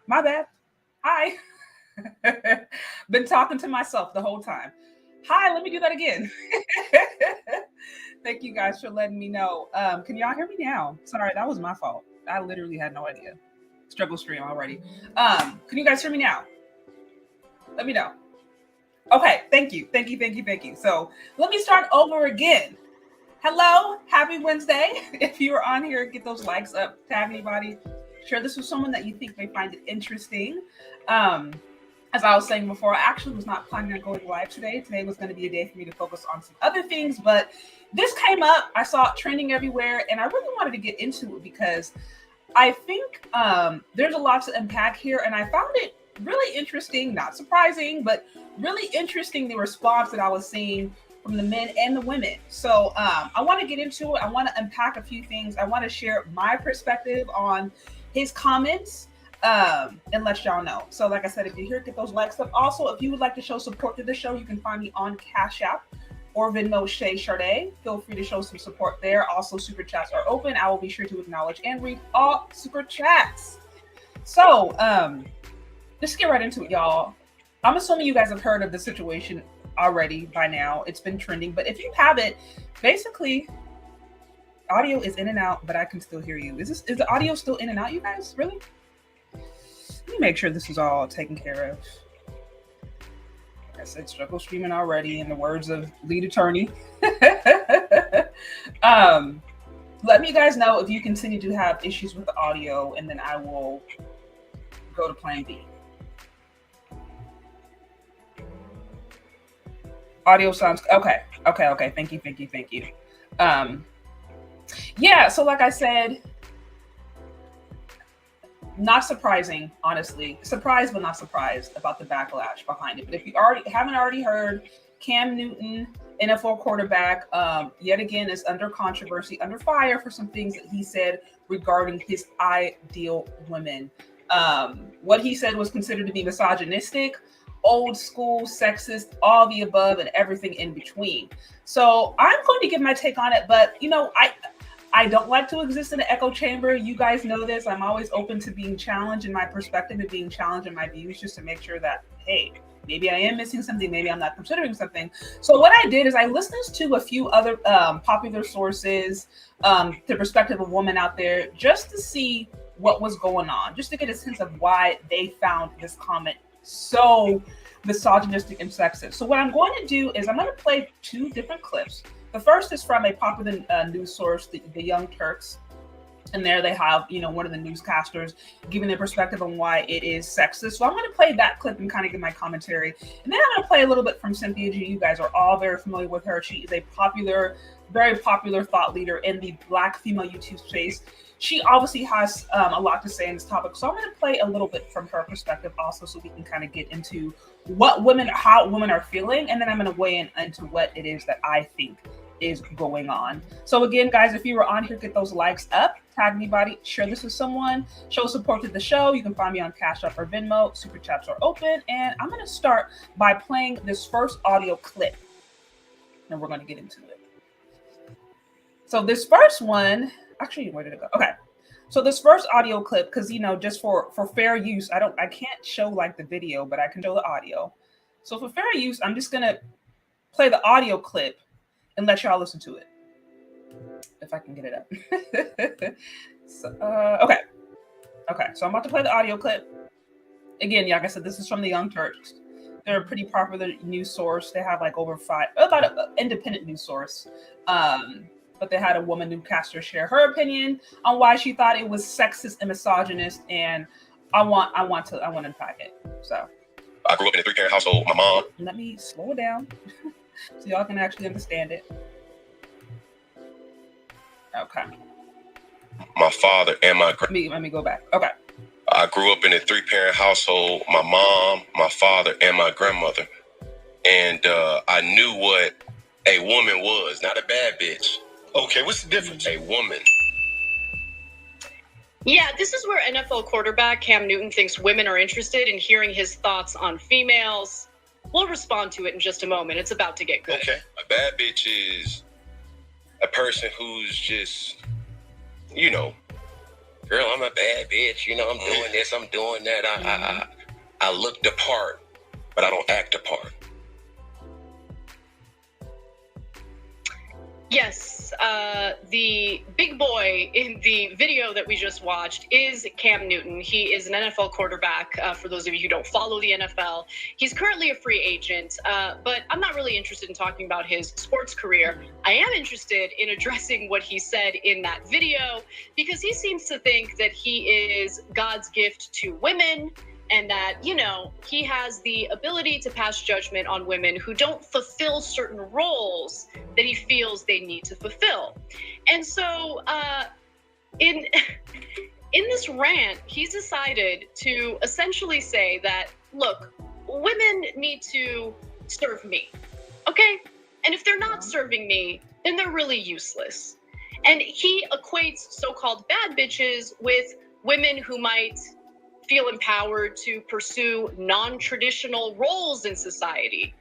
My bad. Hi. Been talking to myself the whole time. Hi, let me do that again. Thank you guys for letting me know. Can y'all hear me now? Sorry, that was my fault. I literally had no idea. Struggle stream already. Can you guys hear me now? Let me know. Okay, thank you. Thank you, thank you, thank you. So let me start over again. Hello, happy Wednesday. If you are on here, get those likes up, tag anybody. Share this with someone that you think may find it interesting. As I was saying before, I actually was not planning on going live today. Today was going to be a day for me to focus on some other things, but this came up. I saw it trending everywhere, and I really wanted to get into it because I think there's a lot to unpack here, and I found it really interesting, not surprising, but really interesting the response that I was seeing from the men and the women. So I want to get into it. I want to unpack a few things. I want to share my perspective on his comments and let y'all know. So like I said, if you're here, get those likes up. Also, if you would like to show support to the show, you can find me on Cash App or Venmo Shay Sade. Feel free to show some support there. Also, super chats are open. I will be sure to acknowledge and read all super chats. So let's get right into it, y'all. I'm assuming you guys have heard of the situation already by now. It's been trending, but if you haven't, basically audio is in and out, but I can still hear you. Is the audio still in and out, you guys? Really? Let me make sure this is all taken care of. Like I said, struggle streaming already, in the words of lead attorney. Let me guys know if you continue to have issues with the audio, and then I will go to plan B. Audio sounds okay. Thank you. Yeah, so like I said, not surprising, honestly. Surprised, but not surprised about the backlash behind it. But if you haven't already heard, Cam Newton, NFL quarterback, yet again is under controversy, under fire for some things that he said regarding his ideal women. What he said was considered to be misogynistic, old school, sexist, all the above, and everything in between. So I'm going to give my take on it, but I don't like to exist in an echo chamber. You guys know this. I'm always open to being challenged in my perspective and being challenged in my views, just to make sure that, hey, maybe I am missing something, maybe I'm not considering something. So what I did is I listened to a few other popular sources, the perspective of women out there, just to see what was going on, just to get a sense of why they found this comment so misogynistic and sexist. So what I'm going to do is I'm going to play two different clips. The first is from a popular news source, the Young Turks. And there they have, one of the newscasters giving their perspective on why it is sexist. So I'm going to play that clip and kind of give my commentary. And then I'm going to play a little bit from Cynthia G. You guys are all very familiar with her. She is a very popular thought leader in the Black female YouTube space. She obviously has a lot to say on this topic. So I'm going to play a little bit from her perspective also, so we can kind of get into how women are feeling. And then I'm going to weigh in into what it is that I think is going on. So again, guys, if you were on here, get those likes up, tag anybody, share this with someone, show support to the show. You can find me on Cash App or Venmo. Super chats are open. And I'm going to start by playing this first audio clip, and we're going to get into it. So this first one, actually, where did it go? Okay. So this first audio clip, because just for fair use, I can't show like the video, but I can show the audio. So for fair use, I'm just gonna play the audio clip and let y'all listen to it, if I can get it up. So, okay. So I'm about to play the audio clip. Again, like I said, this is from the Young Turks. They're a pretty popular news source. They have like about an independent news source. But they had a woman newscaster share her opinion on why she thought it was sexist and misogynist, and I want to unpack it. So I grew up in a 3-parent household. My mom. Let me slow it down so y'all can actually understand it. Okay. My father and my let me go back. Okay. I grew up in a 3-parent household. My mom, my father, and my grandmother, and I knew what a woman was, not a bad bitch. Okay, what's the difference? A woman. Yeah, this is where NFL quarterback Cam Newton thinks women are interested in hearing his thoughts on females. We'll respond to it in just a moment. It's about to get good. Okay. A bad bitch is a person who's just, girl, I'm a bad bitch. I'm doing this, I'm doing that. I look the part, but I don't act the part. Yes, the big boy in the video that we just watched is Cam Newton. He is an NFL quarterback, for those of you who don't follow the NFL. He's currently a free agent, but I'm not really interested in talking about his sports career. I am interested in addressing what he said in that video, because he seems to think that he is God's gift to women, and that, he has the ability to pass judgment on women who don't fulfill certain roles that he feels they need to fulfill. And so in in this rant, he's decided to essentially say that, look, women need to serve me, okay? And if they're not serving me, then they're really useless. And he equates so-called bad bitches with women who might feel empowered to pursue non-traditional roles in society.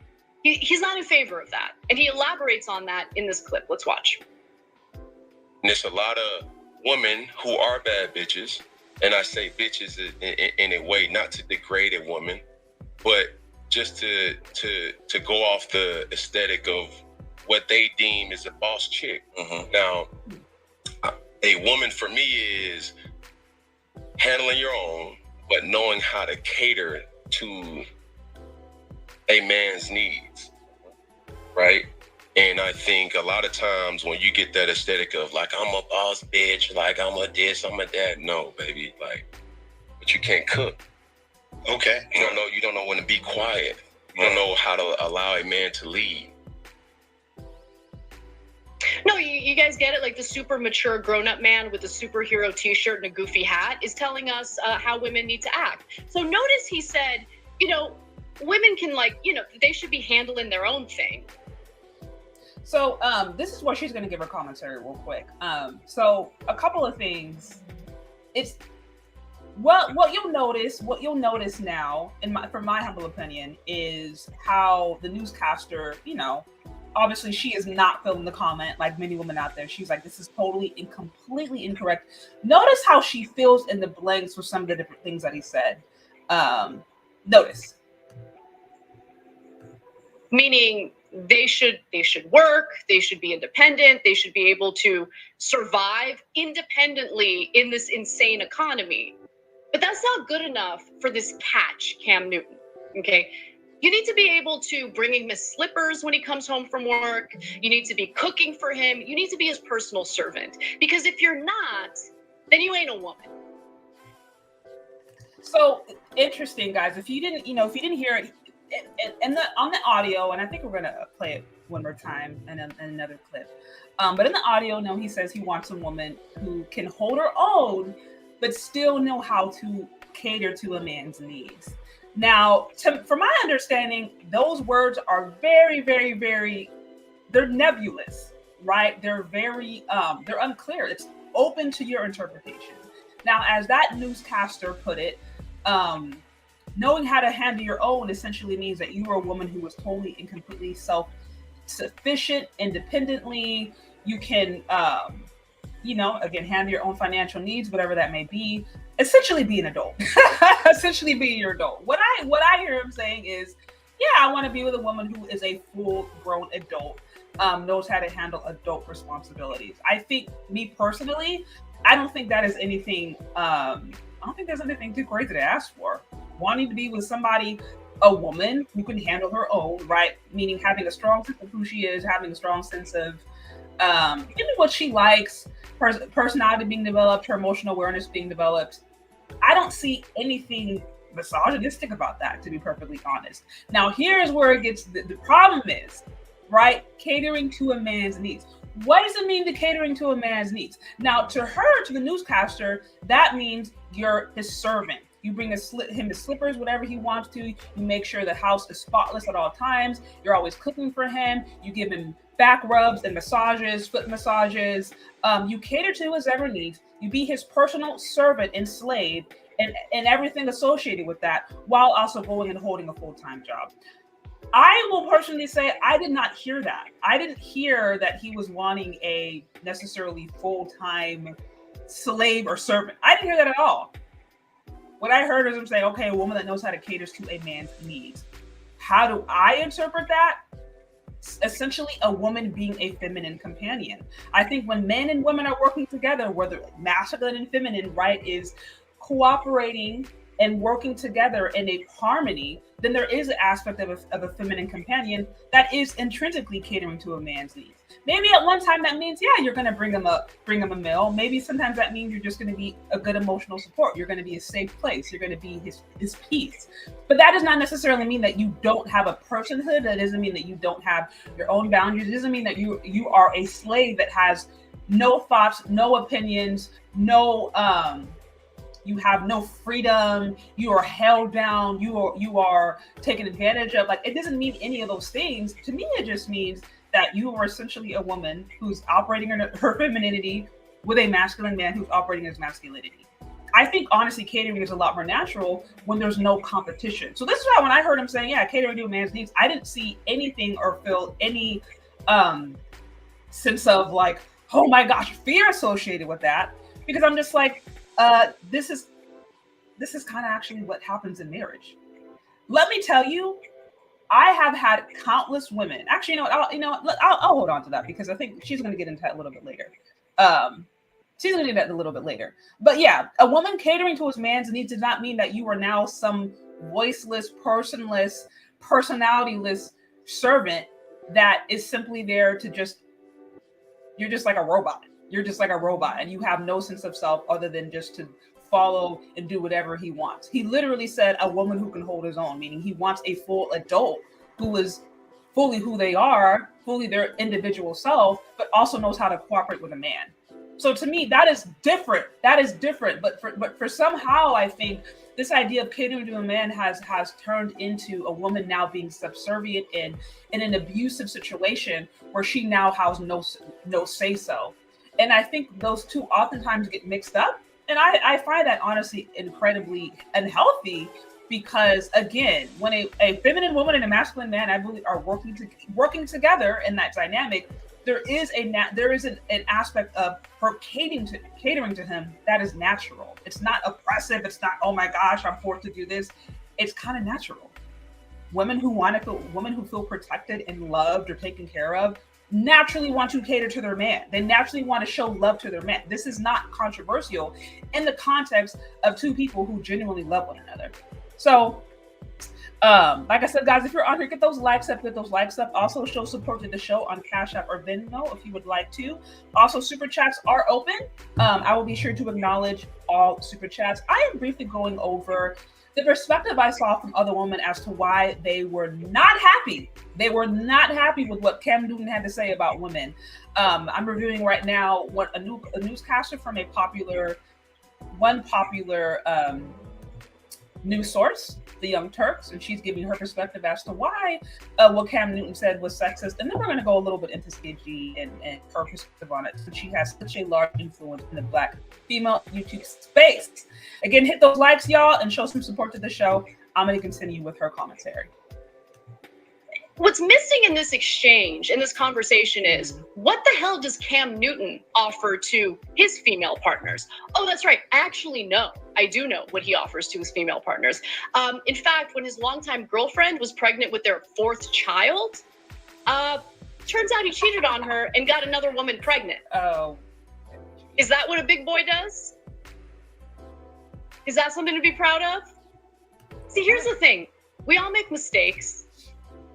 He's not in favor of that. And he elaborates on that in this clip. Let's watch. There's a lot of women who are bad bitches, and I say bitches in a way not to degrade a woman, but just to go off the aesthetic of what they deem is a boss chick. Now, a woman for me is handling your own, but knowing how to cater to a man's needs, right? And I think a lot of times when you get that aesthetic of like, I'm a boss bitch, like I'm a this, I'm a that. No, baby, like, but you can't cook. Okay. You don't know when to be quiet. You don't know how to allow a man to lead. No, you guys get it? Like the super mature grown-up man with a superhero t-shirt and a goofy hat is telling us how women need to act. So notice he said, women can they should be handling their own thing. So this is where she's going to give her commentary real quick. So a couple of things. It's what you'll notice now, from my humble opinion, is how the newscaster, obviously she is not filling the comment like many women out there. She's like, this is totally and completely incorrect. Notice how she fills in the blanks for some of the different things that he said. Notice. Meaning they should work, they should be independent, they should be able to survive independently in this insane economy. But that's not good enough for this catch, Cam Newton, okay? You need to be able to bring him his slippers when he comes home from work. You need to be cooking for him. You need to be his personal servant. Because if you're not, then you ain't a woman. So interesting, guys. If you didn't hear it, on the audio, and I think we're gonna play it one more time in another clip. But in the audio, no, he says he wants a woman who can hold her own, but still know how to cater to a man's needs. Now, from my understanding, those words are very, very, very, they're nebulous, right? They're very, they're unclear. It's open to your interpretation. Now, as that newscaster put it, knowing how to handle your own essentially means that you are a woman who is totally and completely self-sufficient, independently. You can, again, handle your own financial needs, whatever that may be. Essentially be an adult. Essentially be your adult. What I hear him saying is, yeah, I want to be with a woman who is a full-grown adult, knows how to handle adult responsibilities. I think, me personally, I don't think that is anything, I don't think there's anything too crazy to ask for. Wanting to be with somebody, a woman who can handle her own, right? Meaning having a strong sense of who she is, having a strong sense of what she likes, her personality being developed, her emotional awareness being developed. I don't see anything misogynistic about that, to be perfectly honest. Now, here's where it gets, the problem is, right? Catering to a man's needs. What does it mean to catering to a man's needs? Now, to her, to the newscaster, that means you're his servant. You bring him his slippers, whatever he wants to. You make sure the house is spotless at all times. You're always cooking for him. You give him back rubs and massages, foot massages. You cater to his every needs. You be his personal servant and slave and everything associated with that, while also going and holding a full-time job. I will personally say I did not hear that. I didn't hear that he was wanting a necessarily full-time slave or servant. I didn't hear that at all. What I heard is him say, okay, a woman that knows how to cater to a man's needs. How do I interpret that? Essentially, a woman being a feminine companion. I think when men and women are working together, whether masculine and feminine, right, is cooperating and working together in a harmony, then there is an aspect of a feminine companion that is intrinsically catering to a man's needs. Maybe at one time that means, yeah, you're going to bring him a meal. Maybe sometimes that means you're just going to be a good emotional support. You're going to be a safe place. You're going to be his peace. But that does not necessarily mean that you don't have a personhood. That doesn't mean that you don't have your own boundaries. It doesn't mean that you are a slave that has no thoughts, no opinions, no you have no freedom, you are held down, you are taken advantage of. Like, it doesn't mean any of those things. To me, it just means that you are essentially a woman who's operating in her femininity with a masculine man who's operating his masculinity. I think honestly, catering is a lot more natural when there's no competition. So this is why when I heard him saying, yeah, catering to a man's needs, I didn't see anything or feel any sense of like, oh my gosh, fear associated with that. Because I'm just like, this is kind of actually what happens in marriage. Let me tell you, I have had countless women. Actually, I'll hold on to that because I think she's going to get into that a little bit later. She's going to do that a little bit later. But yeah, a woman catering to his man's needs does not mean that you are now some voiceless, personless, personalityless servant that is simply there to you're just like a robot. You're just like a robot and you have no sense of self other than just to follow and do whatever he wants. He literally said a woman who can hold his own, meaning he wants a full adult who is fully who they are, fully their individual self, but also knows how to cooperate with a man. So to me, that is different. That is different. But for somehow, I think this idea of catering to a man has turned into a woman now being subservient in an abusive situation where she now has no say so. And I think those two oftentimes get mixed up. And I find that honestly incredibly unhealthy because again, when a feminine woman and a masculine man, I believe, are working together in that dynamic, there is an aspect of her catering to him that is natural. It's not oppressive. It's not, oh my gosh, I'm forced to do this. It's kind of natural. Women who feel protected and loved or taken care of naturally want to cater to their man. They naturally want to show love to their man. This is not controversial in the context of two people who genuinely love one another. So like I said, guys, if you're on here, get those likes up. Also, show support to the show on Cash App or Venmo if you would like to. Also, super chats are open. I will be sure to acknowledge all super chats. I am briefly going over the perspective I saw from other women as to why they were not happy. They were not happy with what Cam Newton had to say about women. I'm reviewing right now what a newscaster from one popular news source, the Young Turks, and she's giving her perspective as to why what Cam Newton said was sexist. And then we're going to go a little bit into CG and her perspective on it, since she has such a large influence in the Black female YouTube space. Again, hit those likes, y'all, and show some support to the show. I'm going to continue with her commentary. What's missing in this exchange, in this conversation, is what the hell does Cam Newton offer to his female partners? Oh, that's right. I do know what he offers to his female partners. In fact, when his longtime girlfriend was pregnant with their fourth child, turns out he cheated on her and got another woman pregnant. Oh. Is that what a big boy does? Is that something to be proud of? See, here's the thing. We all make mistakes.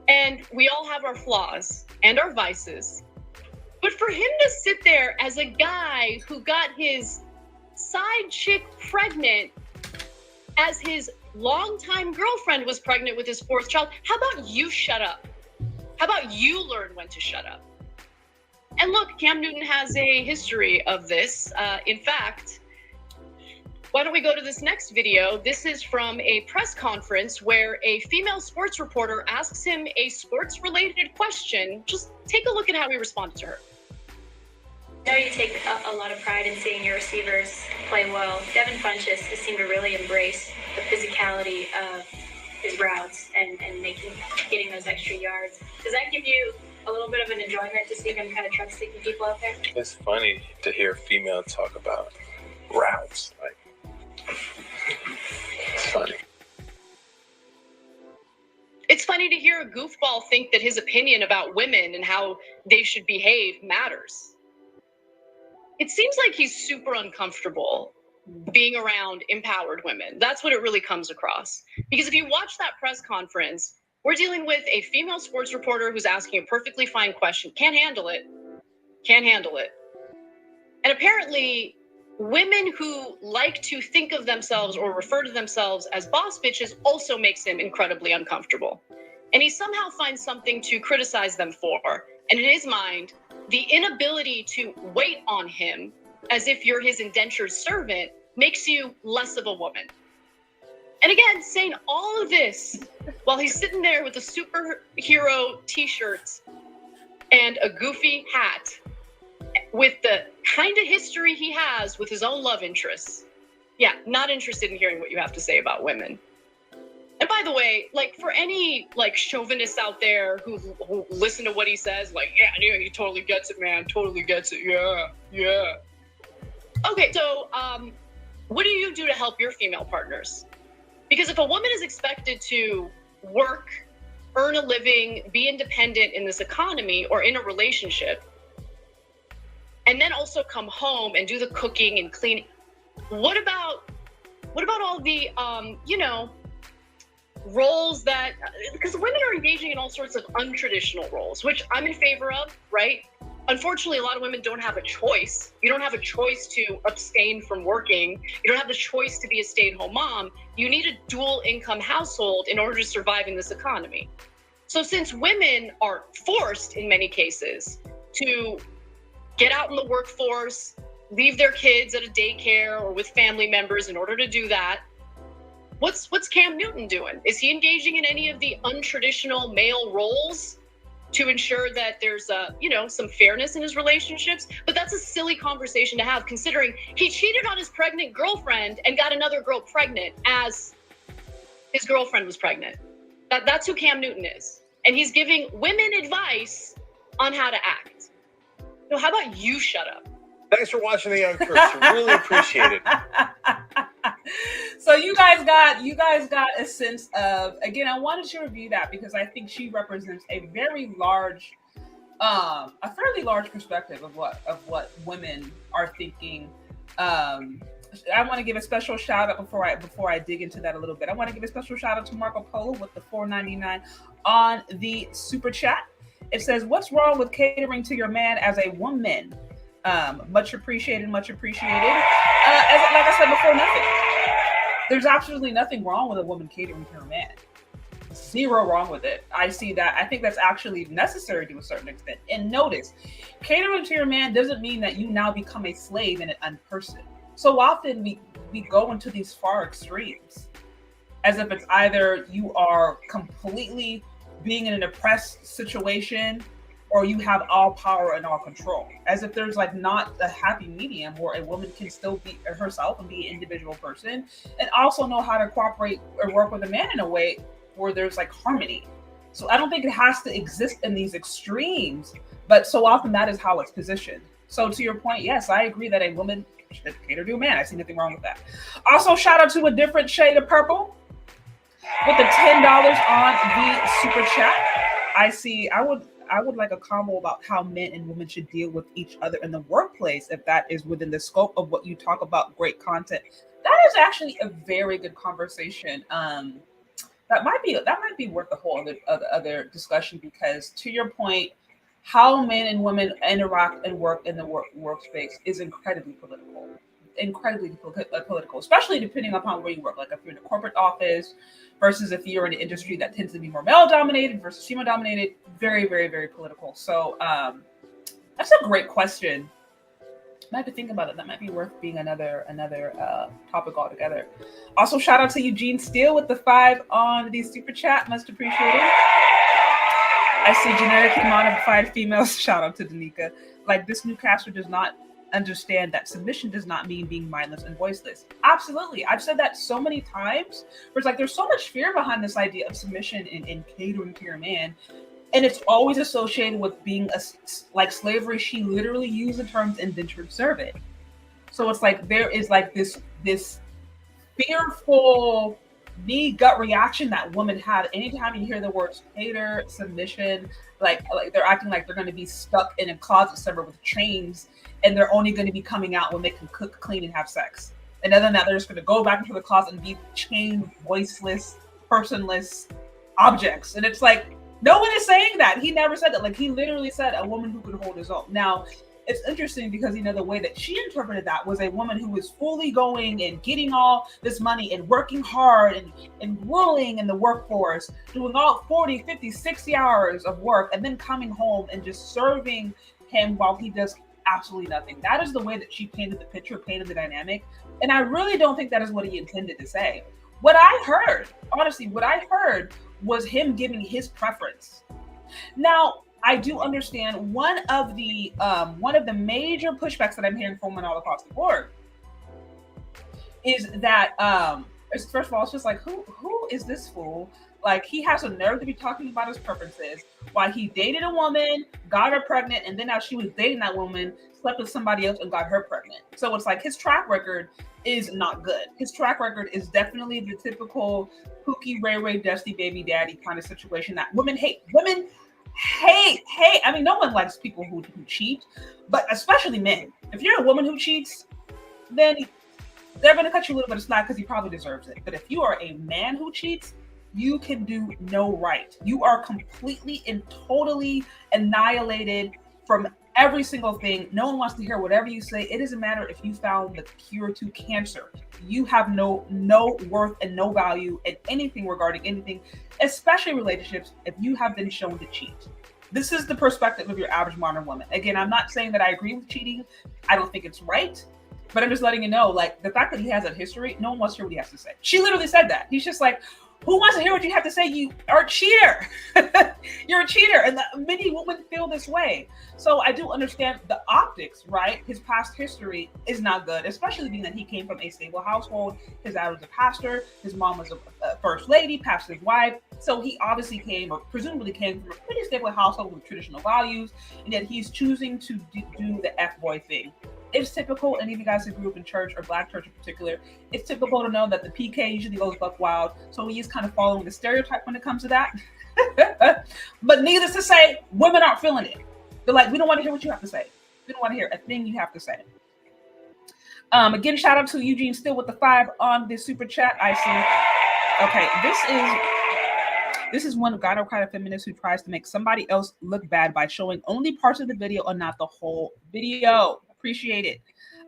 And we all have our flaws and our vices. But for him to sit there as a guy who got his side chick pregnant as his longtime girlfriend was pregnant with his fourth child, how about you shut up? How about you learn when to shut up? And look, Cam Newton has a history of this. In fact, why don't we go to this next video? This is from a press conference where a female sports reporter asks him a sports-related question. Just take a look at how he responded to her. I know you take a lot of pride in seeing your receivers play well. Devin Funchess has seemed to really embrace the physicality of his routes and getting those extra yards. Does that give you a little bit of an enjoyment to see him kind of truck sticking people out there? It's funny to hear a female talk about routes. It's funny. It's funny to hear a goofball think that his opinion about women and how they should behave matters. It seems like he's super uncomfortable being around empowered women. That's what it really comes across. Because if you watch that press conference, we're dealing with a female sports reporter who's asking a perfectly fine question. Can't handle it. And apparently, women who like to think of themselves or refer to themselves as boss bitches also makes him incredibly uncomfortable. And he somehow finds something to criticize them for. And in his mind, the inability to wait on him as if you're his indentured servant makes you less of a woman. And again, saying all of this while he's sitting there with a superhero t-shirt and a goofy hat with the kind of history he has with his own love interests. Yeah, not interested in hearing what you have to say about women. And by the way, like, for any like chauvinists out there who listen to what he says, like, yeah, he totally gets it, man, totally gets it, yeah. Okay, so what do you do to help your female partners? Because if a woman is expected to work, earn a living, be independent in this economy or in a relationship, and then also come home and do the cooking and cleaning, what about all the roles that, because women are engaging in all sorts of untraditional roles, which I'm in favor of, right? Unfortunately, a lot of women don't have a choice. You don't have a choice to abstain from working. You don't have the choice to be a stay-at-home mom. You need a dual income household in order to survive in this economy. So since women are forced in many cases to get out in the workforce, leave their kids at a daycare or with family members in order to do that, what's Cam Newton doing? Is he engaging in any of the untraditional male roles to ensure that there's some fairness in his relationships? But that's a silly conversation to have, considering he cheated on his pregnant girlfriend and got another girl pregnant as his girlfriend was pregnant. That's who Cam Newton is. And he's giving women advice on how to act. So how about you shut up? Thanks for watching the Young Turks. Really appreciate it. So you guys got a sense of, again, I wanted to review that because I think she represents a very large, a fairly large perspective of what women are thinking. I want to give a special shout out before I dig into that a little bit. I want to give a special shout out to Marco Polo with the $4.99 on the super chat. It says, "What's wrong with catering to your man as a woman? Much appreciated, much appreciated." Like I said before, nothing. There's absolutely nothing wrong with a woman catering to her man. Zero wrong with it. I see that. I think that's actually necessary to a certain extent. And notice, catering to your man doesn't mean that you now become a slave and an unperson. So often we go into these far extremes, as if it's either you are completely being in an oppressed situation or you have all power and all control, as if there's like not a happy medium where a woman can still be herself and be an individual person and also know how to cooperate or work with a man in a way where there's like harmony. So I don't think it has to exist in these extremes, but so often that is how it's positioned. So to your point, yes, I agree that a woman should cater to a man. I see nothing wrong with that. Also, shout out to a different shade of purple with the $10 on the super chat. I would like a combo about how men and women should deal with each other in the workplace, if that is within the scope of what you talk about. Great content. That is actually a very good conversation. That might be worth the whole other discussion, because to your point, how men and women interact and work in the workspace is incredibly political, especially depending upon where you work. Like if you're in a corporate office versus if you're in an industry that tends to be more male dominated versus female dominated, very, very, very political. So that's a great question. I have to think about it. That might be worth being another topic altogether. Also, shout out to Eugene Steele with the 5 on the super chat. Much appreciated. I see genetically modified females. Shout out to Danica. Like, this newscaster does not understand that submission does not mean being mindless and voiceless. Absolutely. I've said that so many times. Where it's like there's so much fear behind this idea of submission and catering to your man. And it's always associated with being like slavery. She literally used the terms indentured servant. So it's like there is like this fearful knee gut reaction that women have anytime you hear the words cater, submission, like they're acting like they're going to be stuck in a closet somewhere with chains, and they're only going to be coming out when they can cook, clean, and have sex. And other than that, they're just going to go back into the closet and be chained, voiceless, personless objects. And it's like, no one is saying that. He never said that. Like, he literally said a woman who could hold his own. Now, it's interesting because, the way that she interpreted that was a woman who was fully going and getting all this money and working hard and ruling in the workforce, doing all 40, 50, 60 hours of work, and then coming home and just serving him while he does absolutely nothing. That is the way that she painted the picture, painted the dynamic. And I really don't think that is what he intended to say. What I heard, honestly, was him giving his preference. Now, I do understand one of the major pushbacks that I'm hearing from women all across the board is that first of all, it's just like, who is this fool? Like, he has a nerve to be talking about his preferences. Why he dated a woman, got her pregnant, and then now she was dating that woman, slept with somebody else and got her pregnant. So it's like his track record is not good. His track record is definitely the typical Pookie Ray Ray Dusty baby daddy kind of situation that women hate. Women hate. I mean, no one likes people who cheat, but especially men. If you're a woman who cheats, then they're going to cut you a little bit of slack because he probably deserves it. But if you are a man who cheats, you can do no right. You are completely and totally annihilated from every single thing. No one wants to hear whatever you say. It doesn't matter if you found the cure to cancer. You have no worth and no value in anything regarding anything, especially relationships, if you have been shown to cheat. This is the perspective of your average modern woman. Again, I'm not saying that I agree with cheating. I don't think it's right. But I'm just letting you know, like, the fact that he has that history, no one wants to hear what he has to say. She literally said that. He's just like, who wants to hear what you have to say? You are a cheater. You're a cheater. And many women feel this way. So I do understand the optics, right? His past history is not good, especially being that he came from a stable household. His dad was a pastor. His mom was a first lady, pastor's wife. So he obviously came, or presumably came, from a pretty stable household with traditional values. And yet he's choosing to do the F-boy thing. It's typical, any of you guys who grew up in church, or black church in particular, it's typical to know that the PK usually goes buck wild. So he is kind of following the stereotype when it comes to that. But needless to say, women aren't feeling it. They're like, we don't want to hear what you have to say. We don't want to hear a thing you have to say. Again, shout out to Eugene still with the 5 on this super chat. I see. Okay, this is one God kind of feminist who tries to make somebody else look bad by showing only parts of the video and not the whole video. Appreciate it.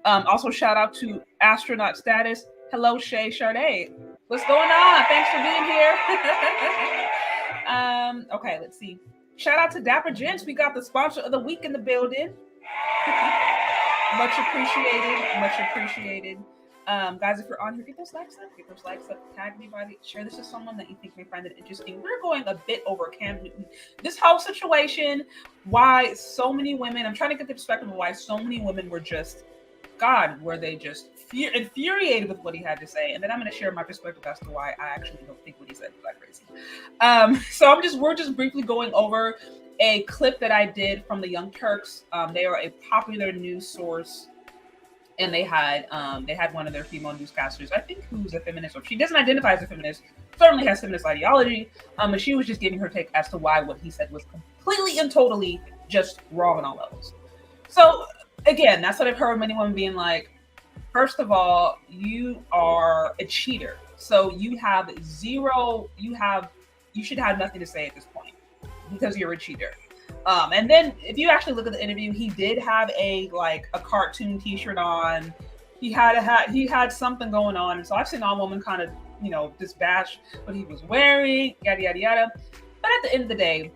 Also, shout out to Astronaut Status. Hello, Shay Sade. What's going on? Thanks for being here. Okay, let's see. Shout out to Dapper Gents. We got the sponsor of the week in the building. Much appreciated. Much appreciated. Guys, if you're on here, get those likes up. Get those likes up. Tag anybody. Share this with someone that you think may find it interesting. We're going a bit over Cam Newton. This whole situation, why so many women, I'm trying to get the perspective of why so many women were just, God, were they just infuriated with what he had to say. And then I'm going to share my perspective as to why I actually don't think what he said was that crazy. So we're just briefly going over a clip that I did from the Young Turks. They are a popular news source. And they had one of their female newscasters, I think, who's a feminist, or she doesn't identify as a feminist, certainly has feminist ideology. And she was just giving her take as to why what he said was completely and totally just wrong on all levels. So again, that's what I've heard many women being like, first of all, you are a cheater. So you should have nothing to say at this point because you're a cheater. And then if you actually look at the interview, he did have a cartoon t-shirt on. He had something going on. And so I've seen all women kind of, just bash what he was wearing, yada, yada, yada. But at the end of the day,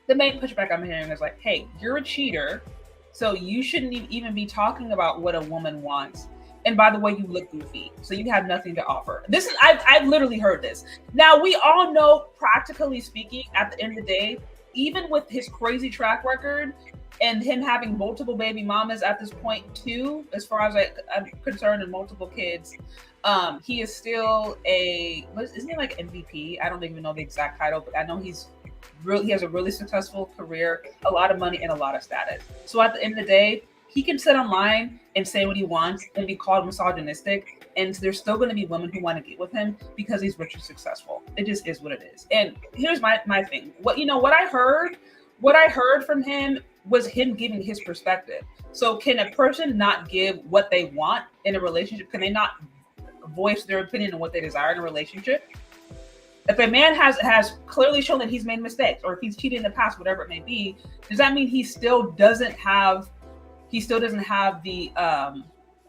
the main pushback I'm hearing is like, hey, you're a cheater. So you shouldn't even be talking about what a woman wants. And by the way, you look goofy. So you have nothing to offer. I've literally heard this. Now, we all know, practically speaking, at the end of the day, even with his crazy track record and him having multiple baby mamas at this point too, as far as I'm concerned, and multiple kids, he is still isn't he like MVP? I don't even know the exact title, but I know he has a really successful career, a lot of money, and a lot of status. So at the end of the day, he can sit online and say what he wants and be called misogynistic, and there's still going to be women who want to get with him because he's rich and successful. It just is what it is. And here's my thing. What I heard from him was him giving his perspective. So can a person not give what they want in a relationship? Can they not voice their opinion on what they desire in a relationship? If a man has clearly shown that he's made mistakes, or if he's cheated in the past, whatever it may be, does that mean he still doesn't have the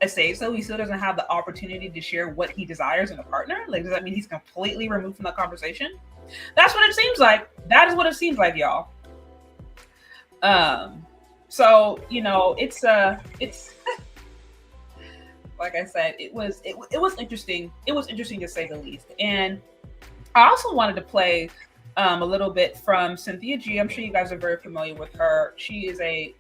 a say so? He still doesn't have the opportunity to share what he desires in a partner? Like, does that mean he's completely removed from the conversation? That's what it seems like. That is what it seems like, y'all. So, it's like I said, it was interesting. It was interesting to say the least. And I also wanted to play a little bit from Cynthia G. I'm sure you guys are very familiar with her. She is a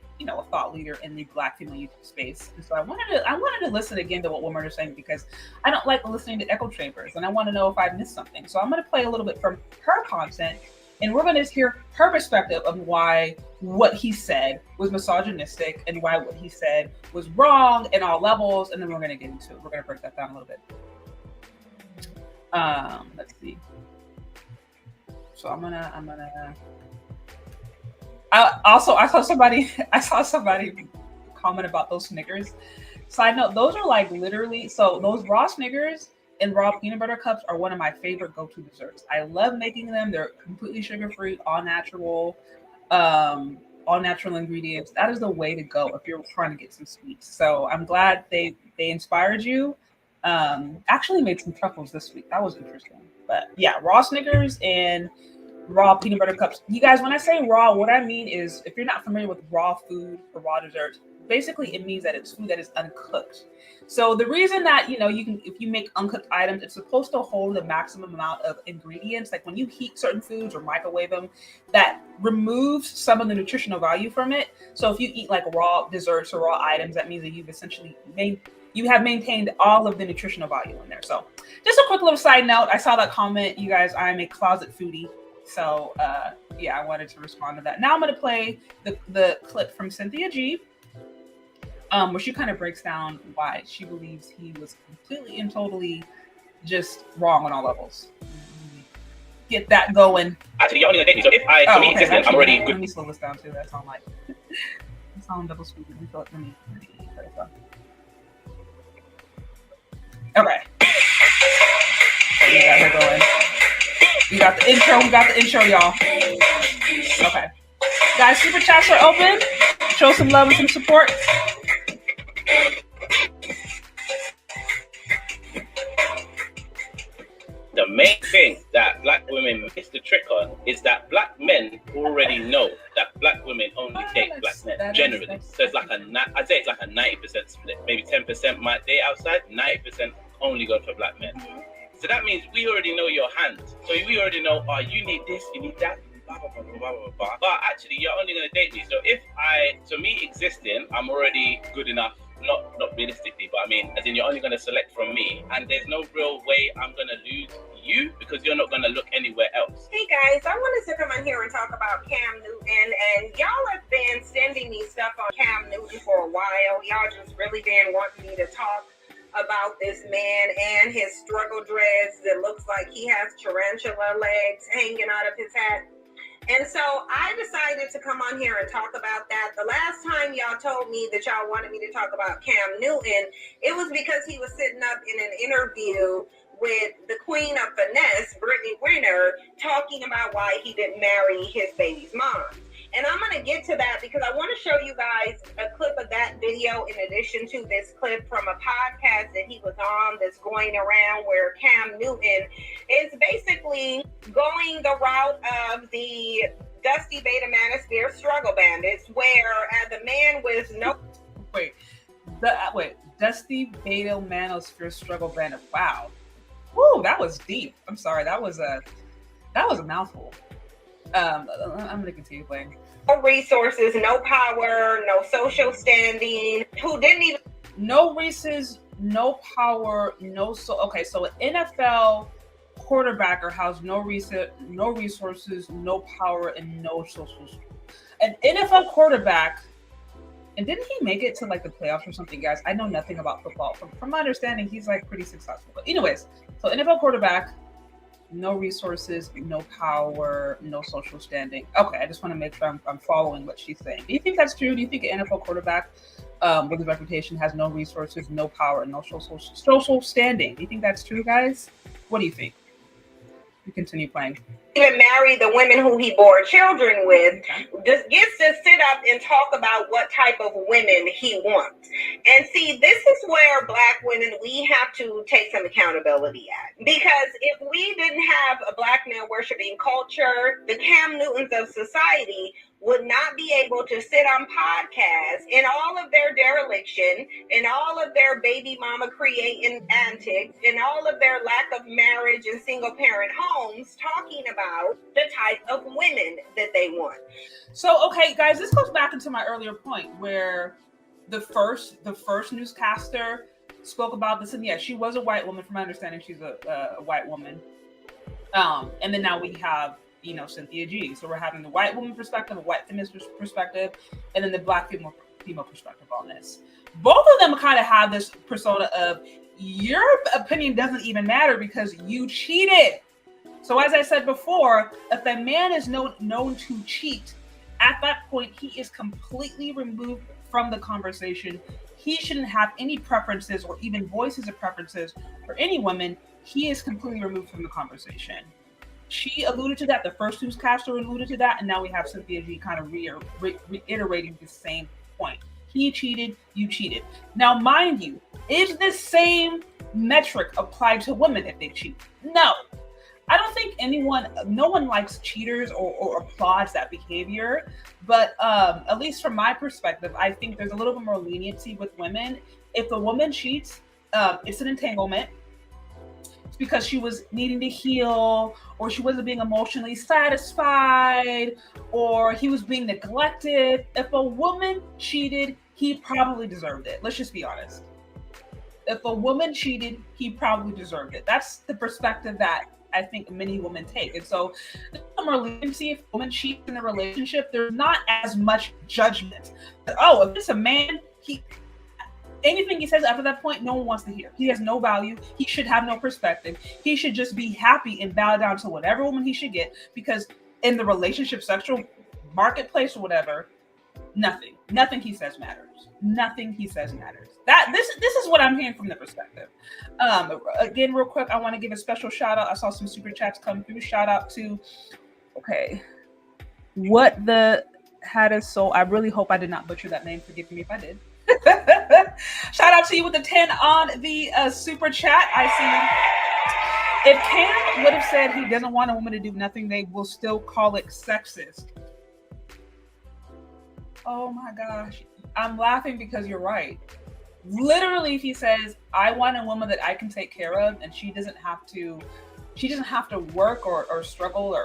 thought leader in the Black female youth space. And so I wanted to listen again to what women are saying, because I don't like listening to echo chambers, and I want to know if I missed something. So I'm going to play a little bit from her content, and we're going to hear her perspective of why what he said was misogynistic and why what he said was wrong in all levels. And then we're going to get into it. We're going to break that down a little bit. Let's see. So I saw somebody comment about those Snickers. Side note, those are like literally, so those raw Snickers and raw peanut butter cups are one of my favorite go-to desserts. I love making them. They're completely sugar-free, all natural ingredients. That is the way to go if you're trying to get some sweets. So I'm glad they inspired you. Actually made some truffles this week. That was interesting. But yeah, raw Snickers and raw peanut butter cups. You guys, when I say raw, what I mean is, if you're not familiar with raw food or raw desserts, basically it means that it's food that is uncooked. So the reason that, if you make uncooked items, it's supposed to hold the maximum amount of ingredients. Like when you heat certain foods or microwave them, that removes some of the nutritional value from it. So if you eat like raw desserts or raw items, that means that you've essentially maintained all of the nutritional value in there. So just a quick little side note. I saw that comment. You guys, I'm a closet foodie. So I wanted to respond to that. Now I'm going to play the clip from Cynthia G, where she kind of breaks down why she believes he was completely and totally just wrong on all levels. Get that going. Actually, you're only gonna date me. So if for me, okay. I'm already good. Let me slow this down too. That sound like double speed. Let me okay. So we got her going. We got the intro, y'all. Okay. Guys, super chats are open. Show some love and some support. The main thing that Black women miss the trick on is that Black men already know that Black women only date Black men generally. So it's like I'd say it's like a 90% split. Maybe 10% might date outside, 90% only go for Black men. So that means we already know your hands. So we already know, you need this, you need that, blah, blah, blah, blah, blah, blah. But actually, you're only going to date me. So me existing, I'm already good enough, not realistically, but I mean, as in you're only going to select from me, and there's no real way I'm going to lose you because you're not going to look anywhere else. Hey guys, I wanted to come on here and talk about Cam Newton, and y'all have been sending me stuff on Cam Newton for a while. Y'all just really been wanting me to talk about this man and his struggle dreads that looks like he has tarantula legs hanging out of his hat. And so I decided to come on here and talk about that. The last time y'all told me that y'all wanted me to talk about Cam Newton, it was because he was sitting up in an interview with the queen of finesse, Brittany Renner, talking about why he didn't marry his baby's mom. And I'm going to get to that because I want to show you guys a clip of that video in addition to this clip from a podcast that he was on that's going around where Cam Newton is basically going the route of the Dusty Beta Manosphere struggle bandits, where the man with no... Dusty Beta Manosphere struggle bandit. Wow. Woo, that was deep. I'm sorry. That was a mouthful. I'm going to continue playing. No resources, no power, no social standing, who didn't even... No resources, no power, okay, so an NFL quarterbacker has no resources, no power, and no social... An NFL quarterback, and didn't he make it to like the playoffs or something, guys? I know nothing about football. From my understanding, he's like pretty successful. But anyways, so NFL quarterback, no resources, no power, no social standing. Okay, I just want to make sure I'm following what she's saying. Do you think that's true? Do you think an NFL quarterback with a reputation has no resources, no power, and no social standing? Do you think that's true, guys? What do you think? You continue playing. Even marry the women who he bore children with, just gets to sit up and talk about what type of women he wants. And see, this is where Black women, we have to take some accountability at. Because if we didn't have a Black man worshiping culture, the Cam Newtons of society would not be able to sit on podcasts in all of their dereliction, in all of their baby mama creating antics, in all of their lack of marriage and single parent homes, talking about the type of women that they want. So, okay, guys, this goes back into my earlier point where the first newscaster spoke about this, and yeah, she was a white woman. From my understanding, she's a white woman. And then now we have, Cynthia G. So we're having the white woman perspective, a white feminist perspective, and then the black female perspective on this. Both of them kind of have this persona of your opinion doesn't even matter because you cheated. So as I said before, if a man is known to cheat, at that point, he is completely removed from the conversation. He shouldn't have any preferences or even voices of preferences for any woman. He is completely removed from the conversation. She alluded to that. The first newscaster alluded to that. And now we have Cynthia G kind of reiterating the same point. He cheated, you cheated. Now, mind you, is this same metric applied to women if they cheat? No. I don't think no one likes cheaters or applauds that behavior. But at least from my perspective, I think there's a little bit more leniency with women. If a woman cheats, it's an entanglement. It's because she was needing to heal, or she wasn't being emotionally satisfied, or he was being neglected. If a woman cheated, he probably deserved it. Let's just be honest. If a woman cheated, he probably deserved it. That's the perspective that I think many women take. And so there's more leniency. If a woman cheats in a relationship, there's not as much judgment. But, if it's a man, anything he says after that point, no one wants to hear. He has no value. He should have no perspective. He should just be happy and bow down to whatever woman he should get, because in the relationship, sexual marketplace or whatever, nothing he says matters. Nothing he says matters. This is what I'm hearing from the perspective. Again, real quick, I want to give a special shout out. I saw some super chats come through. Shout out to, what the had a soul. I really hope I did not butcher that name. Forgive me if I did. Shout out to you with the 10 on the super chat. I see. If Cam would have said he doesn't want a woman to do nothing, they will still call it sexist. Oh my gosh. I'm laughing because you're right. Literally, if he says, I want a woman that I can take care of and she doesn't have to work or struggle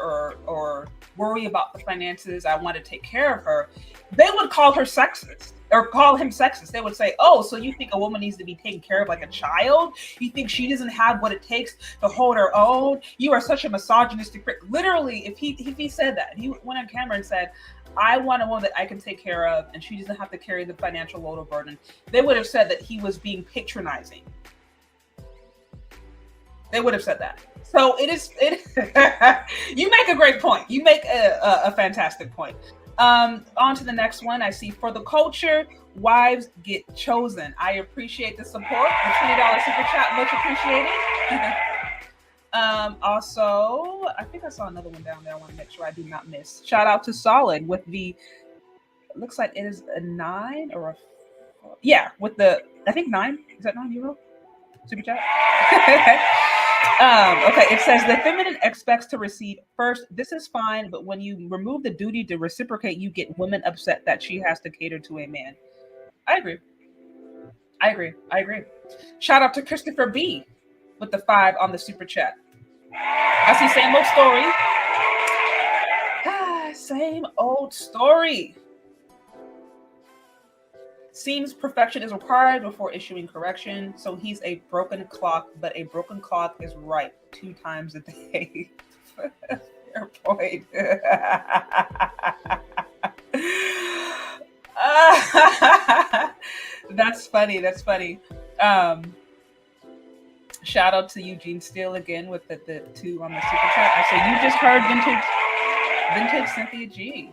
or worry about the finances, I want to take care of her, they would call her sexist or call him sexist. They would say, oh, so you think a woman needs to be taken care of like a child? You think she doesn't have what it takes to hold her own? You are such a misogynistic prick. Literally, if he said that, he went on camera and said, I want a woman that I can take care of and she doesn't have to carry the financial load or burden, they would have said that he was being patronizing. They would have said that. So it you make a great point. You make a fantastic point. On to the next one. I see, for the culture, wives get chosen. I appreciate the support. The $20 super chat, much appreciated. Also, I think I saw another one down there. I want to make sure I do not miss. Shout out to Solid with the, looks like it is a 9 or a 4. Yeah, with the, I think 9. Is that €9? Super chat? Okay, it says the feminine expects to receive first. This is fine, but when you remove the duty to reciprocate, you get women upset that she has to cater to a man. I agree. Shout out to Christopher B with the 5 on the super chat. I see same old story. Same old story. Seems perfection is required before issuing correction. So he's a broken clock, but a broken clock is right 2 times a day. Fair point. That's funny. Shout out to Eugene Steele again with the 2 on the super chat. I say you just heard vintage Cynthia G.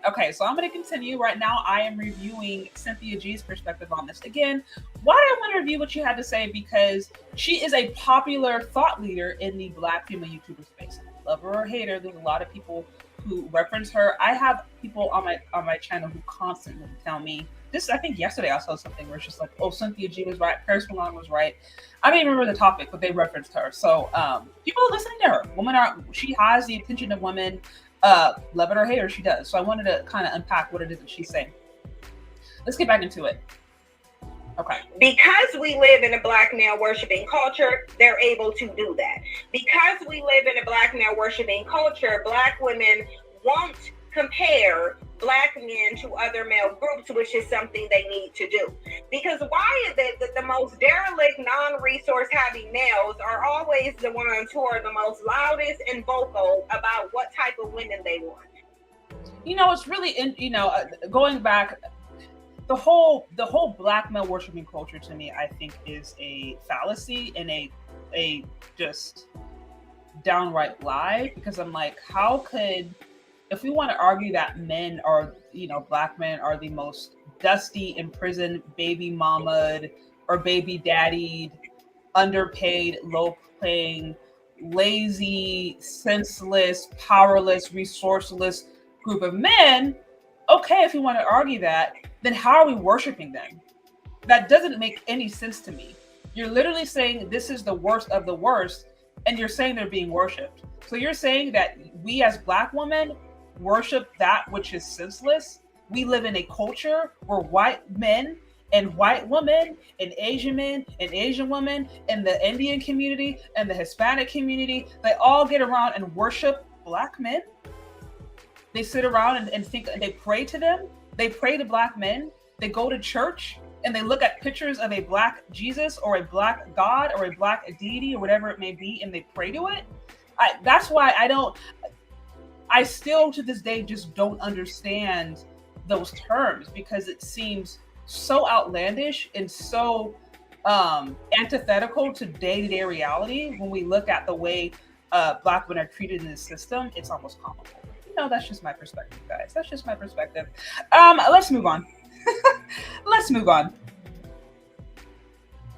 Okay, so I'm going to continue. Right now, I am reviewing Cynthia G's perspective on this. Again, why do I want to review what you had to say? Because she is a popular thought leader in the Black female YouTuber space. Love her or hate her, there's a lot of people who reference her. I have people on my channel who constantly tell me this. I think yesterday I saw something where it's just like, oh, Cynthia G was right, Paris Milan was right. I don't even remember the topic, but they referenced her. So people are listening to her. She has the attention of women. Love it or hate her, she does. So I wanted to kind of unpack what it is that she's saying. Let's get back into it. Okay. Because we live in a black male worshiping culture, they're able to do that. Because we live in a black male worshiping culture, black women won't compare black men to other male groups, which is something they need to do. Because why is it that the most derelict, non-resource having males are always the ones who are the most loudest and vocal about what type of women they want? You know, it's really, going back, the whole black male worshiping culture to me, I think, is a fallacy and a just downright lie. Because I'm like, how could, if we want to argue that men are, black men are the most dusty, imprisoned, baby mamaed or baby daddied, underpaid, low paying, lazy, senseless, powerless, resourceless group of men, okay, if you want to argue that, then how are we worshiping them? That doesn't make any sense to me. You're literally saying this is the worst of the worst, and you're saying they're being worshipped. So you're saying that we as black women worship that which is senseless. We live in a culture where white men and white women and Asian men and Asian women and the Indian community and the Hispanic community, they all get around and worship black men. They sit around and think, they pray to them. They pray to black men. They go to church and they look at pictures of a black Jesus or a black God or a black deity or whatever it may be, and they pray to it. That's why I still to this day just don't understand those terms, because it seems so outlandish and so antithetical to day-to-day reality. When we look at the way black women are treated in the system, it's almost comical. That's just my perspective, guys. That's just my perspective. Let's move on. Let's move on.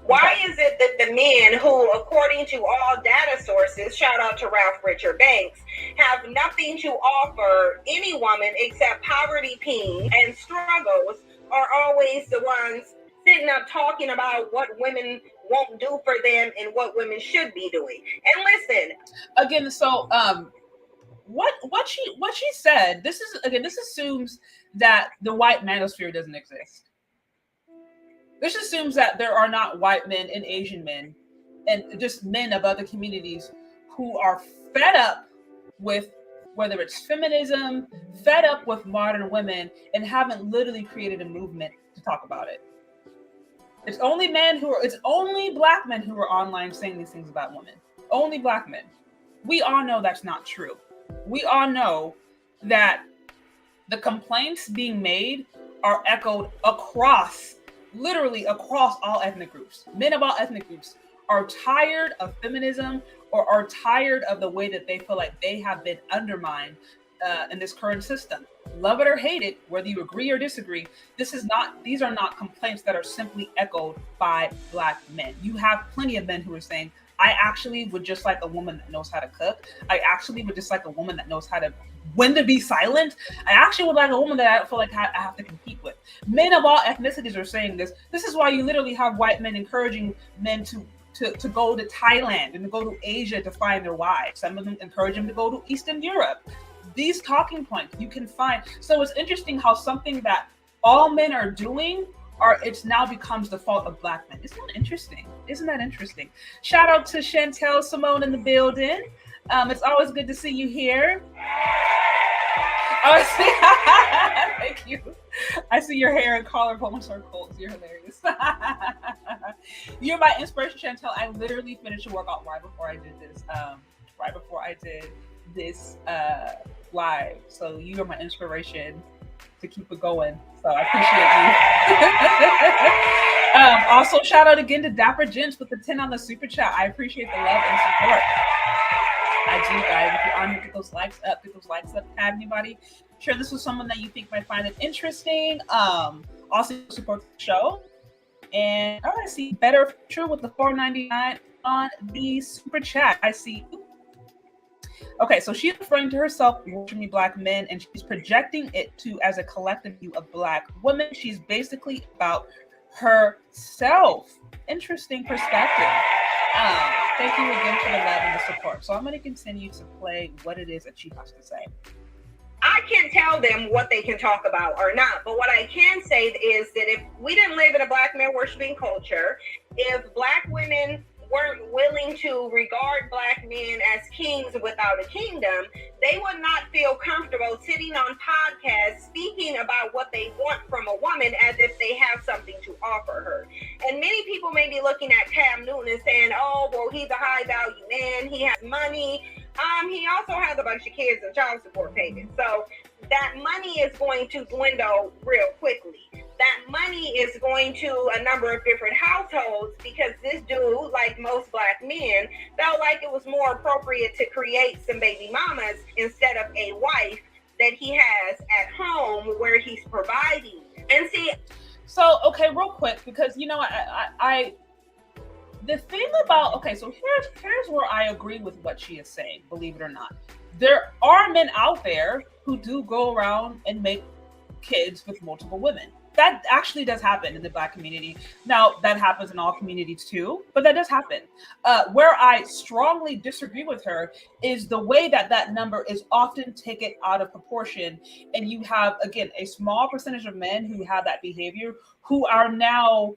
Why is it that the men who, according to all data sources, shout out to Ralph Richard Banks, have nothing to offer any woman except poverty, pain, and struggles, are always the ones sitting up talking about what women won't do for them and what women should be doing? And listen, again, so what she said, this assumes that the white manosphere doesn't exist. This assumes that there are not white men and Asian men and just men of other communities who are fed up with, whether it's feminism, fed up with modern women, and haven't literally created a movement to talk about it. It's only black men who are online saying these things about women. Only black men. We all know that's not true. We all know that the complaints being made are echoed literally across all ethnic groups. Men of all ethnic groups are tired of feminism or are tired of the way that they feel like they have been undermined in this current system. Love it or hate it, whether you agree or disagree, these are not complaints that are simply echoed by black men. You have plenty of men who are saying, I actually would just like a woman that knows how to cook. I actually would just like a woman that knows when to be silent. I actually would like a woman that I feel like I have to compete with. Men of all ethnicities are saying this. This is why you literally have white men encouraging men to go to Thailand and to go to Asia to find their wives. Some of them encourage them to go to Eastern Europe. These talking points you can find. So it's interesting how something that all men are doing it now becomes the fault of black men. Isn't that interesting? Shout out to Chantel Simone in the building. It's always good to see you here. Thank you. I see your hair and collarbone circles. You're hilarious. You're my inspiration, Chantel. I literally finished a workout right before I did this live. So you are my inspiration to keep it going. So I appreciate you. Also, shout out again to Dapper Gents with the 10 on the super chat. I appreciate the love and support. I do, guys. If you're on here, get those likes up, tag anybody. Share this with someone that you think might find it interesting. Also support the show. And I see Better Future with the $4.99 on the super chat. I see you. Okay, so she's referring to herself worshiping black men, and she's projecting it as a collective view of black women. She's basically about herself. Interesting perspective. Thank you again for the love and the support. So I'm going to continue to play what it is that she has to say. I can't tell them what they can talk about or not. But what I can say is that if we didn't live in a black man worshiping culture, if black women weren't willing to regard black men as kings without a kingdom, they would not feel comfortable sitting on podcasts speaking about what they want from a woman as if they have something to offer her. And many people may be looking at Cam Newton and saying, oh, well, he's a high value man, he has money. He also has a bunch of kids and child support payments. So that money is going to dwindle real quickly. That money is going to a number of different households because this dude, like most black men, felt like it was more appropriate to create some baby mamas instead of a wife that he has at home where he's providing. And see, so okay, real quick, because you know, I the thing about, okay, so here's where I agree with what she is saying, believe it or not. There are men out there who do go around and make kids with multiple women. That actually does happen in the black community. Now, that happens in all communities too, but that does happen. Where I strongly disagree with her is the way that number is often taken out of proportion. And you have, again, a small percentage of men who have that behavior who are now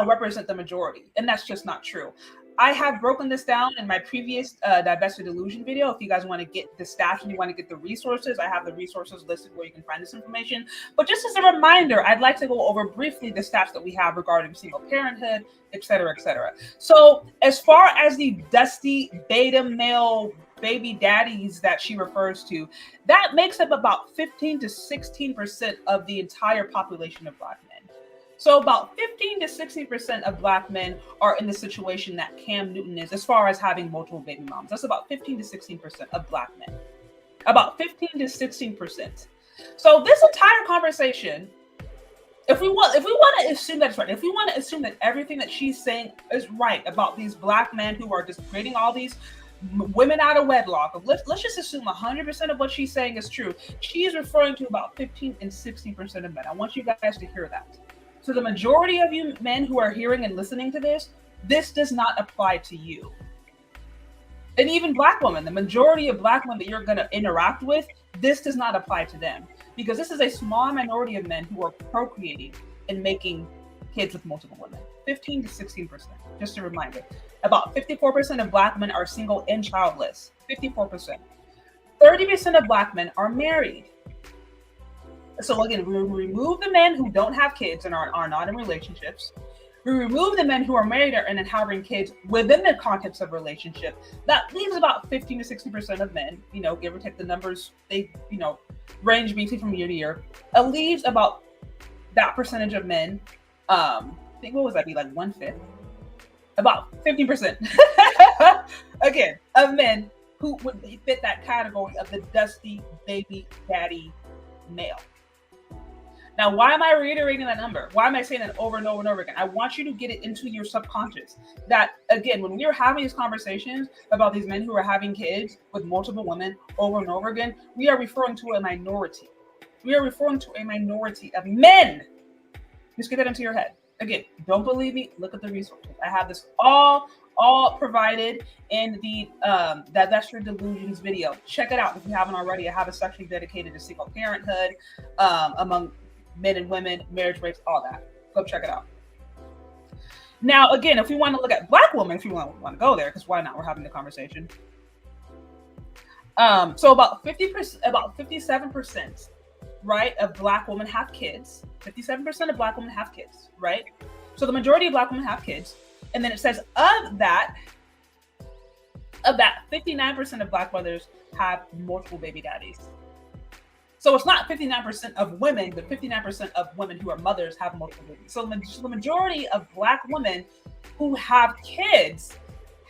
represent the majority. And that's just not true. I have broken this down in my previous divested delusion video. If you guys want to get the stats and you want to get the resources, I have the resources listed where you can find this information. But just as a reminder, I'd like to go over briefly the stats that we have regarding single parenthood, et cetera, et cetera. So as far as the dusty beta male baby daddies that she refers to, that makes up about 15 to 16% of the entire population of black men. So about 15 to 16% of black men are in the situation that Cam Newton is as far as having multiple baby moms. That's about 15 to 16% of black men. About 15 to 16%. So this entire conversation, if we want to assume that's right, if we want to assume that everything that she's saying is right about these black men who are just creating all these women out of wedlock, let's just assume 100% of what she's saying is true. She is referring to about 15 and 16% of men. I want you guys to hear that. So the majority of you men who are hearing and listening to this does not apply to you. And even black women, the majority of black women that you're going to interact with, this does not apply to them. Because this is a small minority of men who are procreating and making kids with multiple women. 15 to 16%, just a reminder. About 54% of black men are single and childless. 54%. 30% of black men are married. So again, we remove the men who don't have kids and are not in relationships. We remove the men who are married and then harboring kids within the context of relationship. That leaves about 15 to 60% of men, give or take the numbers, they, range briefly from year to year. It leaves about that percentage of men, I think, what was that be, like 1/5? About 15%, again, of men who would fit that category of the dusty baby daddy male. Now, why am I reiterating that number? Why am I saying that over and over and over again? I want you to get it into your subconscious that, again, when we are having these conversations about these men who are having kids with multiple women over and over again, we are referring to a minority. We are referring to a minority of men. Just get that into your head. Again, don't believe me, look at the resources. I have this all provided in the Divested Delusions video. Check it out if you haven't already. I have a section dedicated to single parenthood among men and women, marriage rates, all that. Go check it out. Now, again, if we want to look at black women, if you want to go there, because why not? We're having the conversation. So about 50%, about 57%, right, of black women have kids. 57% of black women have kids, right? So the majority of black women have kids. And then it says of that, 59% of black mothers have multiple baby daddies. So it's not 59% of women, but 59% of women who are mothers have multiple babies. So the majority of black women who have kids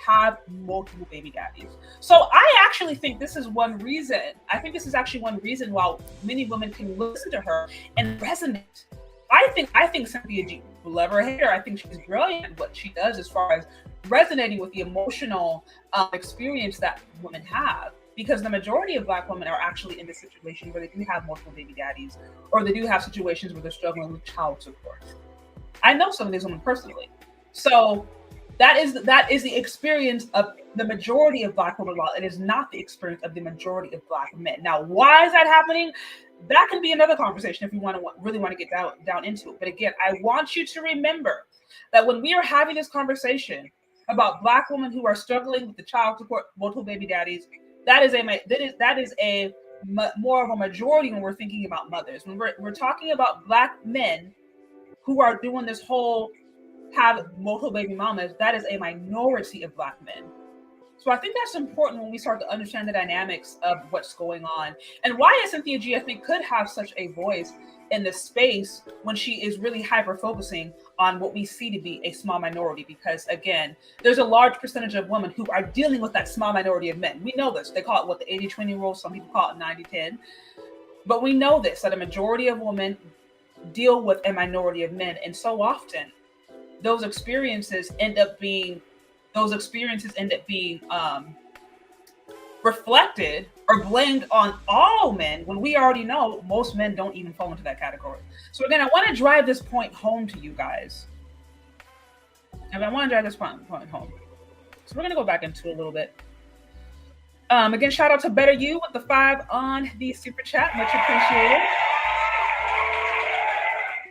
have multiple baby daddies. So I actually think this is one reason. I think this is actually one reason why many women can listen to her and resonate. I think Cynthia G, love her or hate her, I think she's brilliant at what she does as far as resonating with the emotional experience that women have. Because the majority of black women are actually in this situation where they do have multiple baby daddies, or they do have situations where they're struggling with child support. I know some of these women personally. So That is the experience of the majority of Black women. It is not the experience of the majority of Black men. Now, why is that happening? That can be another conversation if you really want to get down into it. But again, I want you to remember that when we are having this conversation about Black women who are struggling with the child support, multiple baby daddies, that is a more of a majority when we're thinking about mothers. When we're talking about Black men who are doing this whole have multiple baby mamas, that is a minority of Black men. So I think that's important when we start to understand the dynamics of what's going on and why Cynthia G, I think, could have such a voice in this space when she is really hyper focusing on what we see to be a small minority. Because again, there's a large percentage of women who are dealing with that small minority of men. We know this. They call it the 80-20 rule. Some people call it 90-10. But we know this, that a majority of women deal with a minority of men. And so often, those experiences end up being reflected or blamed on all men when we already know most men don't even fall into that category. So again, I want to drive this point home to you guys. And I want to drive this point home. So we're going to go back into a little bit. Again, shout out to Better You with the 5 on the super chat. Much appreciated.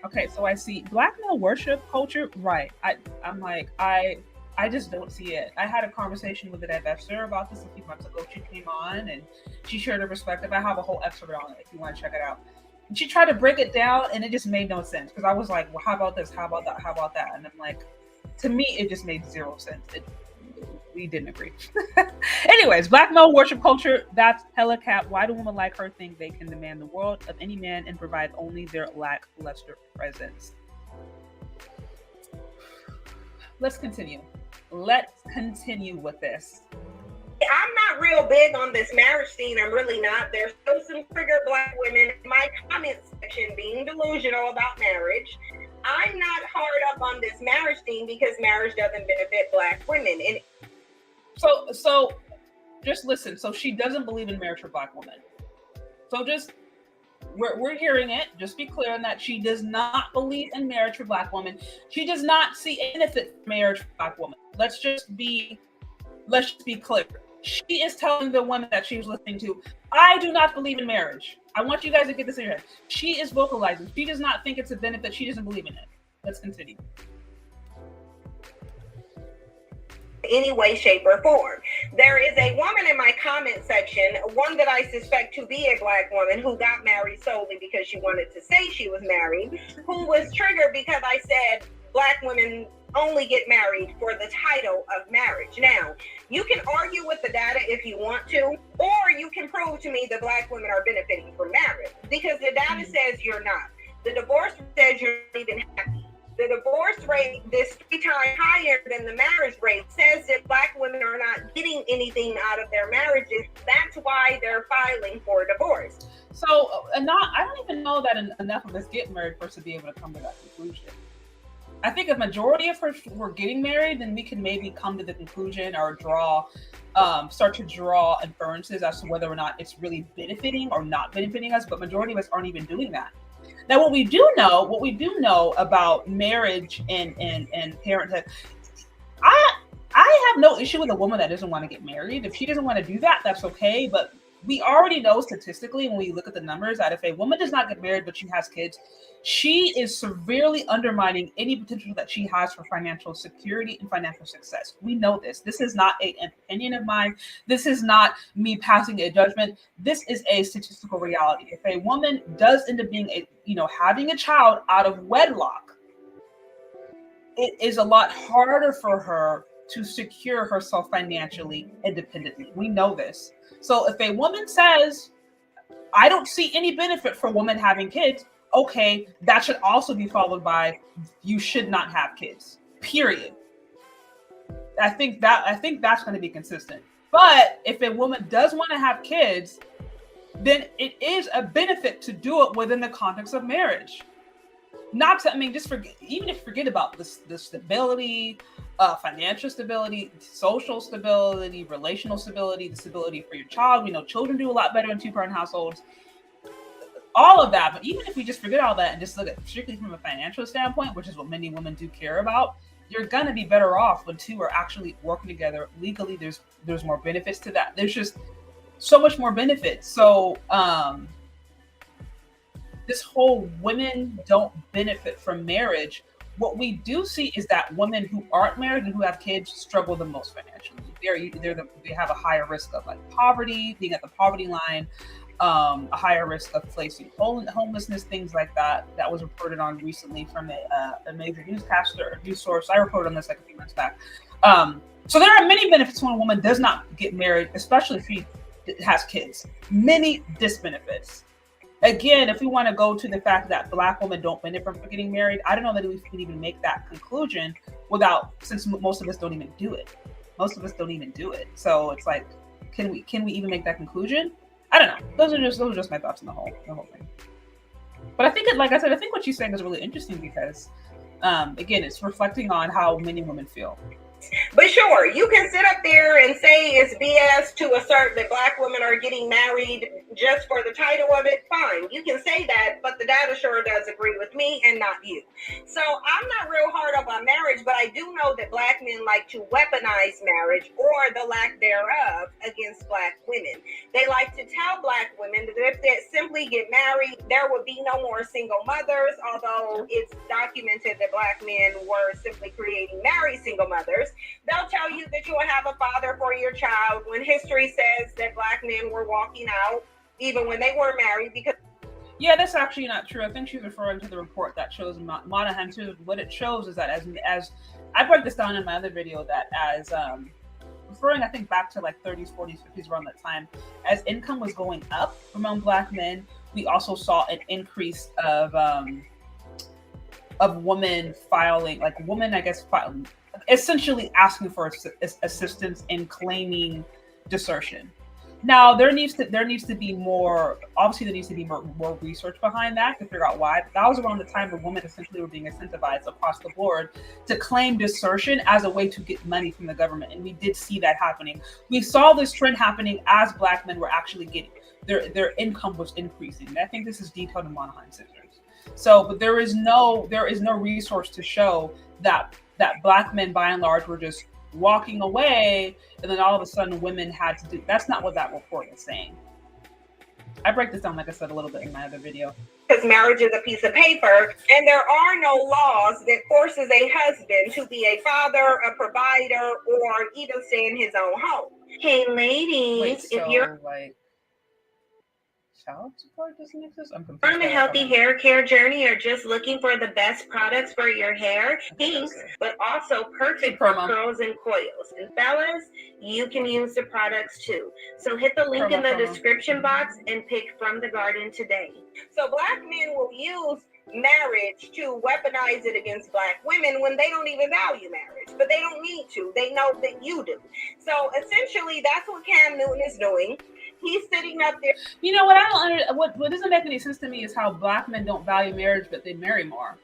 Okay, so I see Black male worship culture. Right. I'm like, I just don't see it. I had a conversation with an investor about this a few months ago. She came on and she shared her perspective. I have a whole episode on it if you want to check it out. And she tried to break it down and it just made no sense because I was like, well, how about this? How about that? How about that? And I'm like, to me, it just made zero sense. We didn't agree. Anyways, Black male worship culture, that's hella cap. Why do women like her think they can demand the world of any man and provide only their lackluster presence? Let's continue. Let's continue with this. I'm not real big on this marriage scene. I'm really not. There's still some triggered Black women in my comment section being delusional about marriage. I'm not hard up on this marriage scene because marriage doesn't benefit Black women. And so just listen. So she doesn't believe in marriage for Black women. So just we're hearing it. Just be clear on that. She does not believe in marriage for Black women. She does not see benefit from marriage for Black women. Let's just be clear. She is telling the women that she was listening to, I do not believe in marriage. I want you guys to get this in your head. She is vocalizing. She does not think it's a benefit. She doesn't believe in it. Let's continue. Any way, shape, or form. There is a woman in my comment section, one that I suspect to be a Black woman who got married solely because she wanted to say she was married, who was triggered because I said Black women only get married for the title of marriage. Now, you can argue with the data if you want to, or you can prove to me that Black women are benefiting from marriage, because the data says you're not. The divorce says you're not even happy. The divorce rate, this 3 times higher than the marriage rate, says that Black women are not getting anything out of their marriages. That's why they're filing for divorce. So, I don't even know that enough of us get married for us to be able to come to that conclusion. I think if majority of us were getting married, then we can maybe come to the conclusion or start to draw inferences as to whether or not it's really benefiting or not benefiting us. But majority of us aren't even doing that. Now, what we do know about marriage and parenthood, I have no issue with a woman that doesn't want to get married. If she doesn't want to do that, that's okay. But we already know statistically when we look at the numbers that if a woman does not get married but she has kids, she is severely undermining any potential that she has for financial security and financial success. We know this. This is not an opinion of mine. This is not me passing a judgment. This is a statistical reality. If a woman does end up being having a child out of wedlock, it is a lot harder for her to secure herself financially independently. We know this. So if a woman says, I don't see any benefit for women having kids, okay, that should also be followed by, you should not have kids, period. I think that's going to be consistent. But if a woman does want to have kids, then it is a benefit to do it within the context of marriage. Forget about the stability, financial stability, social stability, relational stability, the stability for your child. We know children do a lot better in 2-parent households. All of that, but even if we just forget all that and just look at strictly from a financial standpoint, which is what many women do care about, you're gonna be better off when two are actually working together legally. There's more benefits to that. There's just so much more benefits. So this whole women don't benefit from marriage. What we do see is that women who aren't married and who have kids struggle the most financially. They have a higher risk of like poverty, being at the poverty line, a higher risk of facing homelessness, things like that. That was reported on recently from a major newscaster, news source. I reported on this like a few months back. So there are many benefits when a woman does not get married, especially if she has kids. Many disbenefits. Again, if we want to go to the fact that Black women don't benefit from getting married, I don't know that we can even make that conclusion since most of us don't even do it. Most of us don't even do it. So it's like, can we even make that conclusion? I don't know. Those are just my thoughts on the whole thing. But I think like I said, I think what she's saying is really interesting because, again, it's reflecting on how many women feel. But sure, you can sit up there and say it's BS to assert that Black women are getting married just for the title of it. Fine, you can say that, but the data sure does agree with me and not you. So I'm not real hard up on marriage, but I do know that Black men like to weaponize marriage or the lack thereof against Black women. They like to tell Black women that if they simply get married, there would be no more single mothers, although it's documented that Black men were simply creating married single mothers. They'll tell you that you will have a father for your child when history says that Black men were walking out even when they were married because... Yeah, that's actually not true. I think she's referring to the report that shows Monahan too. What it shows is that as I broke this down in my other video, that as referring I think back to like 30s, 40s, 50s around that time, as income was going up among Black men, we also saw an increase of women filing, essentially asking for assistance in claiming desertion. Now there needs to be more research behind that to figure out why. But that was around the time where women essentially were being incentivized across the board to claim desertion as a way to get money from the government, and we did see that happening. We saw this trend happening as Black men were actually getting their income was increasing. And I think this is detailed in Monahan Sisters. So, but there is no resource to show that Black men by and large were just walking away and then all of a sudden women had to do. That's not what that report is saying. I break this down, like I said, a little bit in my other video. Because marriage is a piece of paper and there are no laws that forces a husband to be a father, a provider, or even stay in his own home. Hey ladies, if you're like child support doesn't exist. I'm confused. On a healthy hair care journey or just looking for the best products for your hair, thanks, but also perfect for curls and coils. And fellas, you can use the products too. So hit the link in the description box and pick from the garden today. So Black men will use marriage to weaponize it against Black women when they don't even value marriage, but they don't need to. They know that you do. So essentially, that's what Cam Newton is doing. He's sitting up there. You know what? I don't understand. What doesn't make any sense to me is how Black men don't value marriage, but they marry more.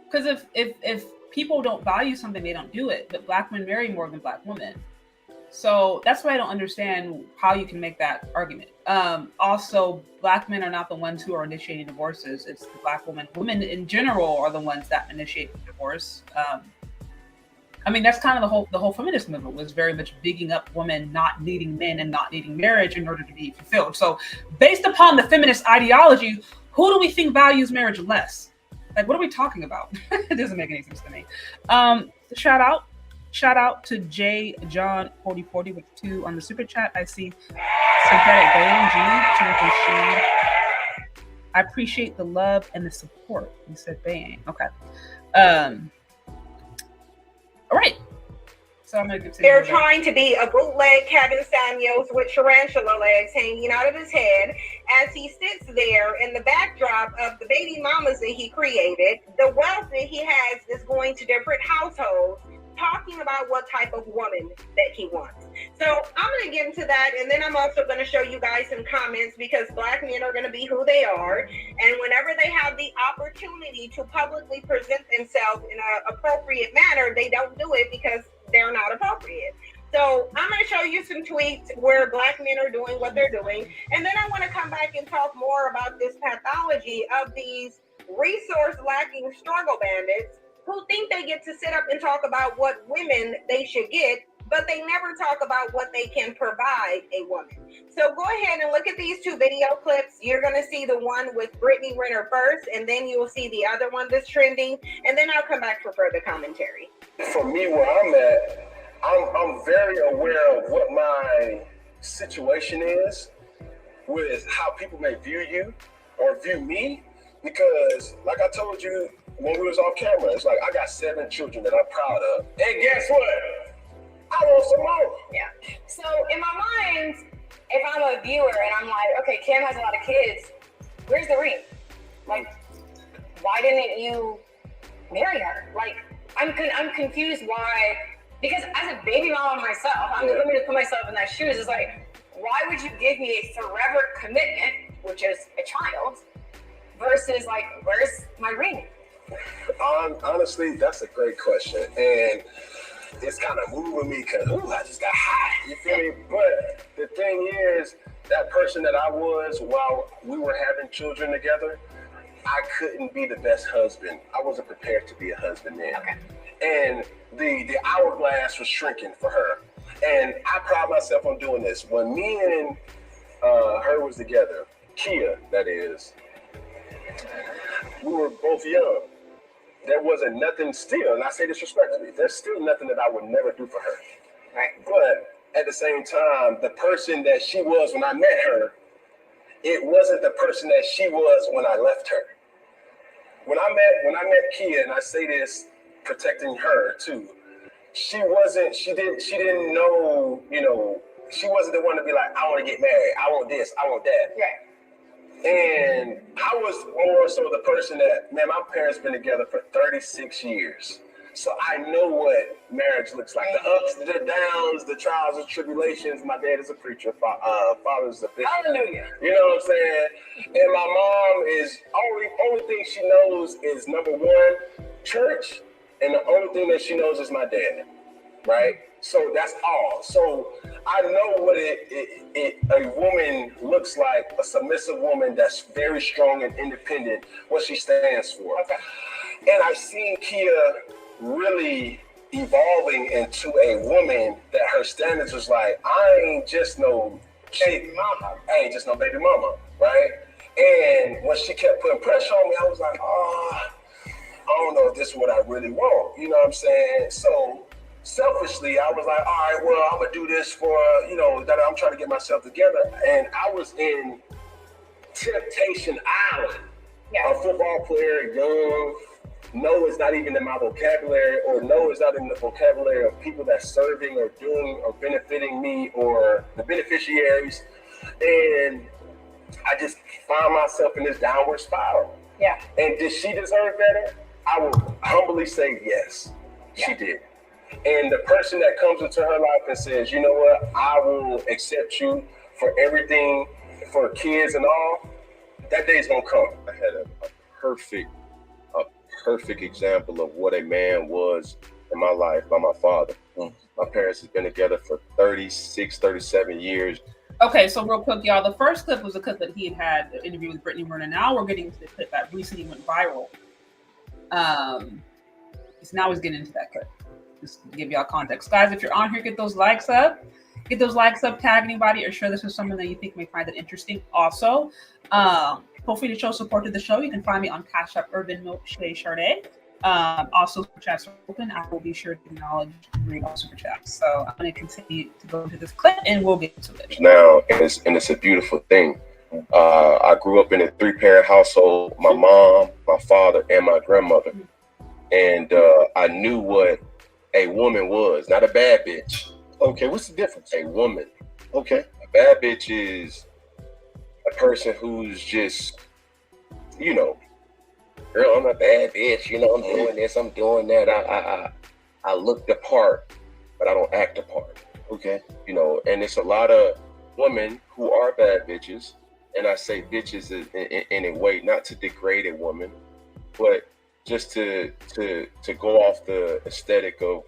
Because if people don't value something, they don't do it. But Black men marry more than Black women. So that's why I don't understand how you can make that argument. Also, Black men are not the ones who are initiating divorces. It's the Black women. Women in general are the ones that initiate divorce. I mean, that's kind of the whole feminist movement was very much bigging up women not needing men and not needing marriage in order to be fulfilled. So based upon the feminist ideology, who do we think values marriage less? Like, what are we talking about? It doesn't make any sense to me. Shout out to J John 4040 with 2 on the super chat. I see synthetic Baying G. I appreciate the love and the support. You said Baying. Okay. All right. So I'm gonna continue. They're trying to be a bootleg Kevin Samuels with tarantula legs hanging out of his head as he sits there in the backdrop of the baby mamas that he created, the wealth that he has is going to different households, talking about what type of woman that he wants. So I'm going to get into that, and then I'm also going to show you guys some comments because Black men are going to be who they are, and whenever they have the opportunity to publicly present themselves in an appropriate manner, they don't do it because they're not appropriate. So I'm going to show you some tweets where Black men are doing what they're doing, and then I want to come back and talk more about this pathology of these resource-lacking struggle bandits who think they get to sit up and talk about what women they should get, but they never talk about what they can provide a woman. So go ahead and look at these two video clips. You're going to see the one with Brittany Renner first, and then you will see the other one that's trending, and then I'll come back for further commentary. For me, where I'm at, I'm very aware of what my situation is with how people may view you or view me, because like I told you when we was on camera, it's like I got 7 children that I'm proud of. And guess what? I want some more. Yeah. So in my mind, if I'm a viewer and I'm like, okay, Kim has a lot of kids, where's the ring? Like, why didn't you marry her? Like, I'm confused why, because as a baby mama myself, let me put myself in that shoes. It's like, why would you give me a forever commitment, which is a child, versus like, where's my ring? Honestly, that's a great question. And it's kind of moving me because, I just got high. You feel me? But the thing is, that person that I was while we were having children together, I couldn't be the best husband. I wasn't prepared to be a husband then. Okay. And the hourglass was shrinking for her. And I pride myself on doing this. When me and her was together, Kia, that is, we were both young. There wasn't nothing still, and I say this respectfully, there's still nothing that I would never do for her. Right. But at the same time, the person that she was when I met her, it wasn't the person that she was when I left her. When I met Kia, and I say this protecting her too, she didn't know, she wasn't the one to be like, I want to get married, I want this, I want that. Right. And I was more so the person that, man, my parents been together for 36 years. So I know what marriage looks like. The ups, the downs, the trials and tribulations. My dad is a preacher, father's a bishop. Hallelujah. You know what I'm saying? And my mom is, only thing she knows is number 1, church. And the only thing that she knows is my dad, right? So that's all. So I know what a woman looks like, a submissive woman that's very strong and independent, what she stands for. Okay. And I've seen Kia really evolving into a woman that her standards was like, I ain't just no baby mama. I ain't just no baby mama, right? And when she kept putting pressure on me, I was like, I don't know if this is what I really want. You know what I'm saying? So selfishly, I was like, all right, well, I'm gonna do this for, that I'm trying to get myself together. And I was in Temptation Island, a football player, young. No is not even in my vocabulary, or no is not in the vocabulary of people that's serving or doing or benefiting me or the beneficiaries. And I just found myself in this downward spiral. Yeah. And did she deserve better? I will humbly say yes, she did. And the person that comes into her life and says, you know what, I will accept you for everything, for kids and all, that day's gonna come. I had a perfect example of what a man was in my life by my father. My parents have been together for 36, 37 years. Okay, so real quick, y'all, the first clip was a clip that he had the interview with Brittany Renner. Now we're getting to the clip that recently went viral. So now he's getting into that clip. Just to give y'all context. Guys, if you're on here, get those likes up. Get those likes up, tag anybody, or share this with someone that you think may find it interesting. Also, feel free to show support to the show. You can find me on Cash App Urban Milk Shea Charday. Also, super chats are open. I will be sure to acknowledge and read all super chats. So I'm going to continue to go into this clip and we'll get into it. Now, and it's a beautiful thing. I grew up in a 3-parent household, my mom, my father, and my grandmother. And I knew what a woman was, not a bad bitch. Okay, what's the difference? A woman. Okay. A bad bitch is a person who's just, girl, I'm a bad bitch, I'm doing this, I'm doing that. I look the part, but I don't act the part. Okay. And it's a lot of women who are bad bitches. And I say bitches in a way, not to degrade a woman, but just to go off the aesthetic of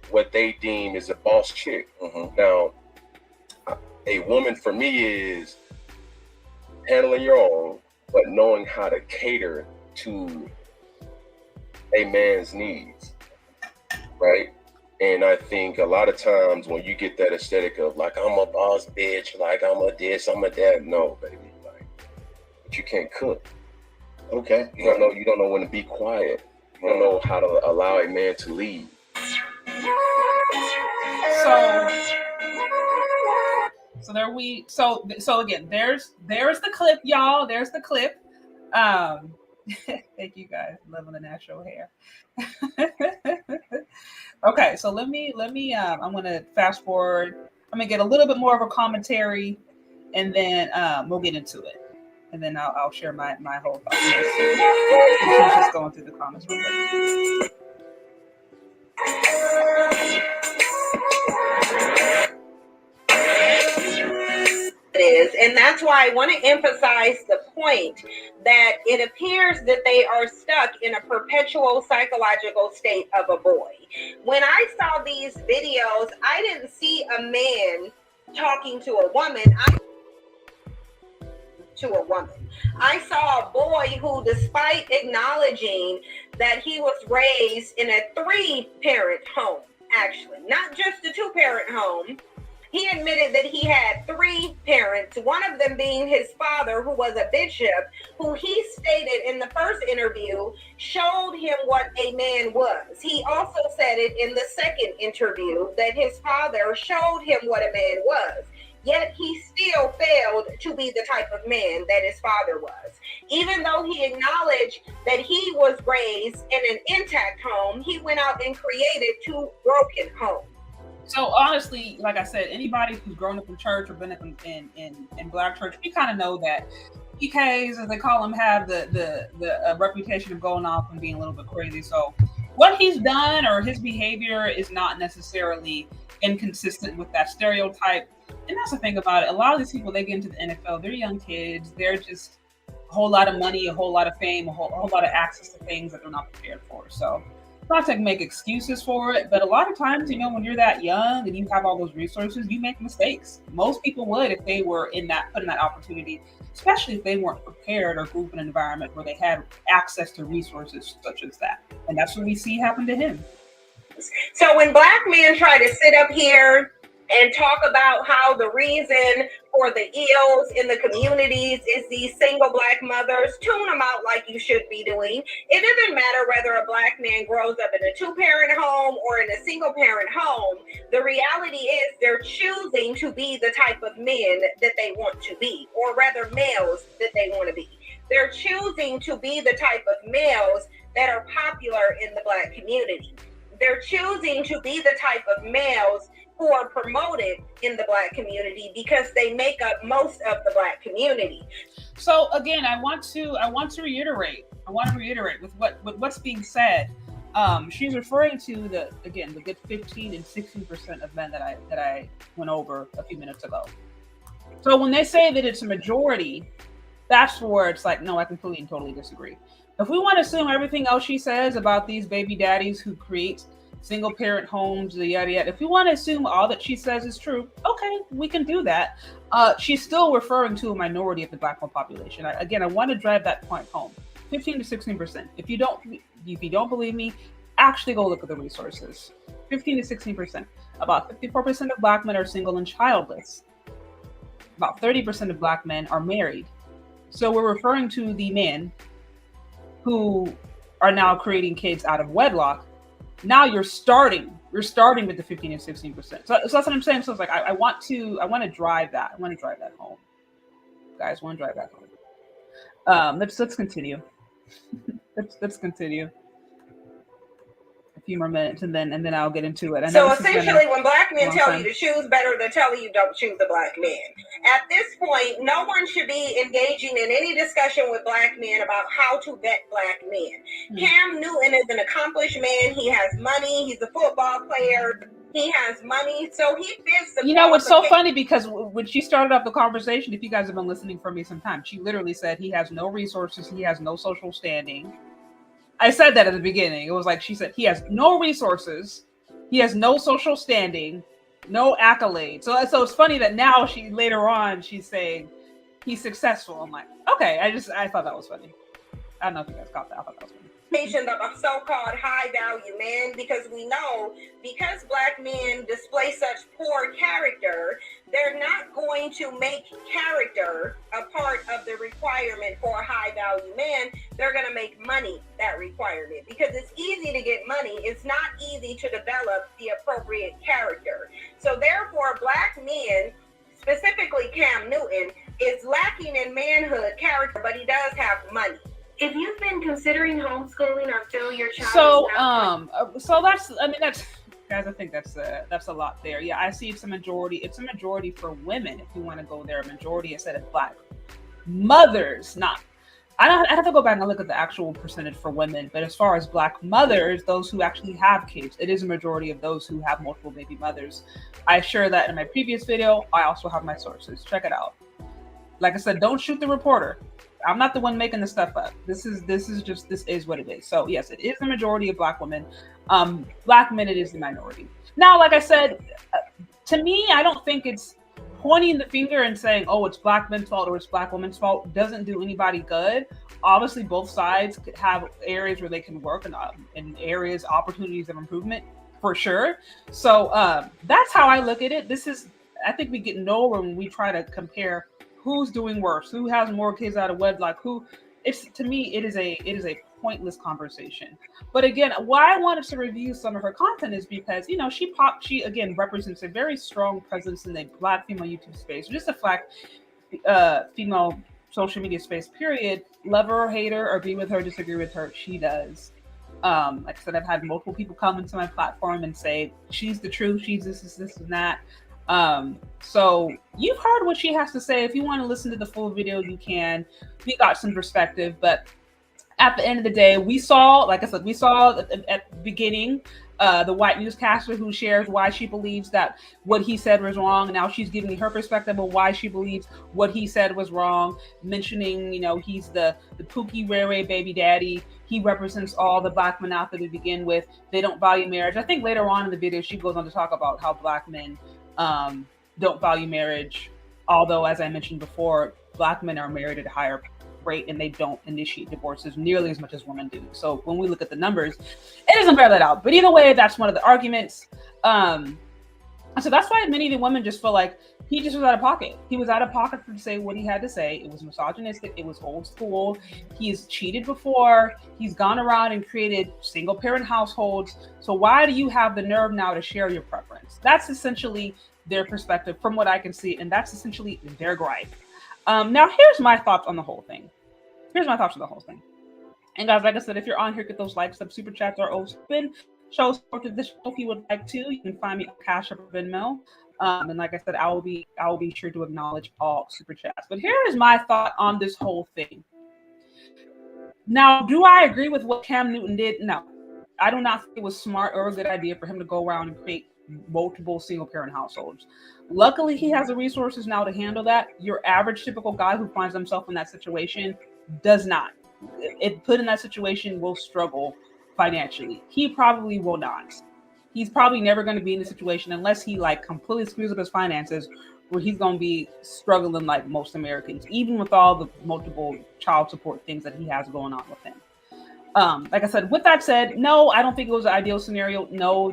what they deem is a boss chick. Now, a woman for me is handling your own, but knowing how to cater to a man's needs, right? And I think a lot of times when you get that aesthetic of like, I'm a boss bitch, like I'm a this, I'm a that, no, baby, like, but you can't cook. Okay. You don't know when to be quiet. You don't know how to allow a man to lead. So again, there's the clip, y'all. There's the clip. Thank you guys. Loving the natural hair. Okay, so let me I'm gonna fast forward. I'm gonna get a little bit more of a commentary, and then we'll get into it. And then I'll share my whole thoughts. She's just going through the comments real quick. Is, and that's why I want to emphasize the point that it appears that they are stuck in a perpetual psychological state of a boy. When I saw these videos, I didn't see a man talking to a woman. I saw a boy who, despite acknowledging that he was raised in a 3-parent home, actually, not just a 2-parent home, he admitted that he had 3 parents, one of them being his father, who was a bishop, who he stated in the first interview showed him what a man was. He also said it in the second interview that his father showed him what a man was. Yet he still failed to be the type of man that his father was. Even though he acknowledged that he was raised in an intact home, he went out and created 2 broken homes. So honestly, like I said, anybody who's grown up in church or been up in Black church, we kind of know that PKs, as they call them, have the reputation of going off and being a little bit crazy. So what he's done or his behavior is not necessarily inconsistent with that stereotype. And that's the thing about it. A lot of these people, they get into the NFL, they're young kids. They're just a whole lot of money, a whole lot of fame, a whole lot of access to things that they're not prepared for. So not to make excuses for it, but a lot of times, when you're that young and you have all those resources, you make mistakes. Most people would if they were put in that opportunity, especially if they weren't prepared or grew up in an environment where they had access to resources such as that. And that's what we see happen to him. So when Black men try to sit up here and talk about how the reason for the ills in the communities is these single Black mothers, tune them out like you should be doing. It doesn't matter whether a Black man grows up in a 2-parent home or in a single-parent home. The reality is they're choosing to be the type of men that they want to be, or rather males that they want to be. They're choosing to be the type of males that are popular in the Black community. They're choosing to be the type of males who are promoted in the Black community because they make up most of the Black community. So again, I want to reiterate with what's being said. She's referring to the good 15 and 16% of men that I went over a few minutes ago. So when they say that it's a majority, that's where it's like, no, I completely and totally disagree. If we want to assume everything else she says about these baby daddies who create single parent homes, yada yada, if we want to assume all that she says is true, okay, we can do that. She's still referring to a minority of the Black male population. I want to drive that point home. 15 to 16%. If you don't believe me, actually go look at the resources. 15 to 16%. About 54% of Black men are single and childless. About 30% of Black men are married. So we're referring to the men who are now creating kids out of wedlock. Now you're starting with the 15 and 16%. So that's what I'm saying. So it's like I want to drive that. I want to drive that home, guys. I want to drive that home. Let's continue. let's continue. A few more minutes, and then I'll get into it. So essentially, when Black men tell you to choose, better than telling you don't choose the Black man. At this point, no one should be engaging in any discussion with Black men about how to vet Black men. Cam Newton is an accomplished man. He has money. He's a football player. He has money, so he fits the. What's so funny, because when she started off the conversation, if you guys have been listening for me some time, she literally said he has no resources, he has no social standing. I said that at the beginning. It was like she said he has no resources, he has no social standing, no accolades. So it's funny that now later on she's saying he's successful. I'm like, okay, I thought that was funny. I don't know if you guys caught that. I thought that was funny. of so-called high-value men, because we know because black men display such poor character, they're not going to make character a part of the requirement for a high-value man. They're going to make money that requirement because it's easy to get money. It's not easy to develop the appropriate character. So therefore, black men, specifically Cam Newton, is lacking in manhood character, but he does have money. If you've been considering homeschooling or feel your child, so that's guys, I think that's a lot there. Yeah, I see it's a majority for women. If you want to go there, a majority instead of black mothers. I have to go back and look at the actual percentage for women, but as far as black mothers, those who actually have kids, it is a majority of those who have multiple baby mothers. I shared that in my previous video. I also have my sources. Check it out. Like I said, don't shoot the reporter. I'm not the one making the stuff up. This is what it is. So yes, it is the majority of black women. Black men, it is the minority. Now, like I said, to me, I don't think it's pointing the finger and saying, oh, it's black men's fault or it's black women's fault doesn't do anybody good. Obviously, both sides have areas where they can work and areas, opportunities of improvement for sure. So that's how I look at it. I think we get nowhere when we try to compare who's doing worse, who has more kids out of wedlock, to me, it is a pointless conversation. But again, why I wanted to review some of her content is because, she again represents a very strong presence in the black female YouTube space, just a fact, female social media space, period. Love her or hate her or be with her, disagree with her, she does. Like I said, I've had multiple people come into my platform and say, she's the truth, she's this and that. So you've heard what she has to say. If you want to listen to the full video, you can. We got some perspective, but at the end of the day, we saw at the beginning, the white newscaster who shares why she believes that what he said was wrong. Now she's giving her perspective of why she believes what he said was wrong, mentioning, he's the Pookie Ray baby daddy. He represents all the black men out there to begin with. They don't value marriage. I think later on in the video, she goes on to talk about how black men don't value marriage. Although, as I mentioned before, black men are married at a higher rate and they don't initiate divorces nearly as much as women do. So when we look at the numbers, it doesn't bear that out. But either way, that's one of the arguments. So that's why many of the women just feel like he just was out of pocket. He was out of pocket to say what he had to say. It was misogynistic. It was old school. He's cheated before. He's gone around and created single parent households. So why do you have the nerve now to share your preference? That's essentially their perspective from what I can see. And that's essentially their gripe. Now, here's my thoughts on the whole thing. And guys, like I said, if you're on here, get those likes. Super chats are open. Show support to this show if you would like to. You can find me on Cash or Venmo. And like I said, I will be sure to acknowledge all super chats. But here is my thought on this whole thing. Now, do I agree with what Cam Newton did? No. I do not think it was smart or a good idea for him to go around and create multiple single parent households. Luckily, he has the resources now to handle that. Your average typical guy who finds himself in that situation does not. If put in that situation, will struggle financially. He probably will not. He's probably never going to be in a situation unless he completely screws up his finances where he's going to be struggling like most Americans, even with all the multiple child support things that he has going on with him. Like I said, with that said, no, I don't think it was an ideal scenario. No,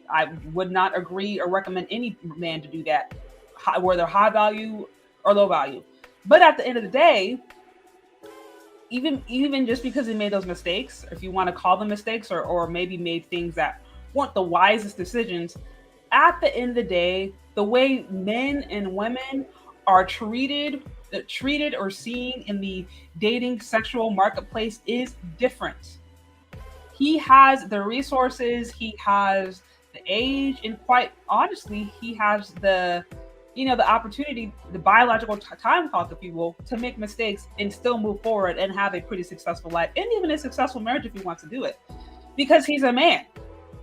I would not agree or recommend any man to do that, whether high value or low value. But at the end of the day, even just because he made those mistakes, if you want to call them mistakes, or maybe made things that weren't the wisest decisions, at the end of the day, the way men and women are treated or seen in the dating sexual marketplace is different. He has the resources, he has the age, and quite honestly, he has the opportunity, the biological time clock, if you will, to make mistakes and still move forward and have a pretty successful life, and even a successful marriage if he wants to do it, because he's a man.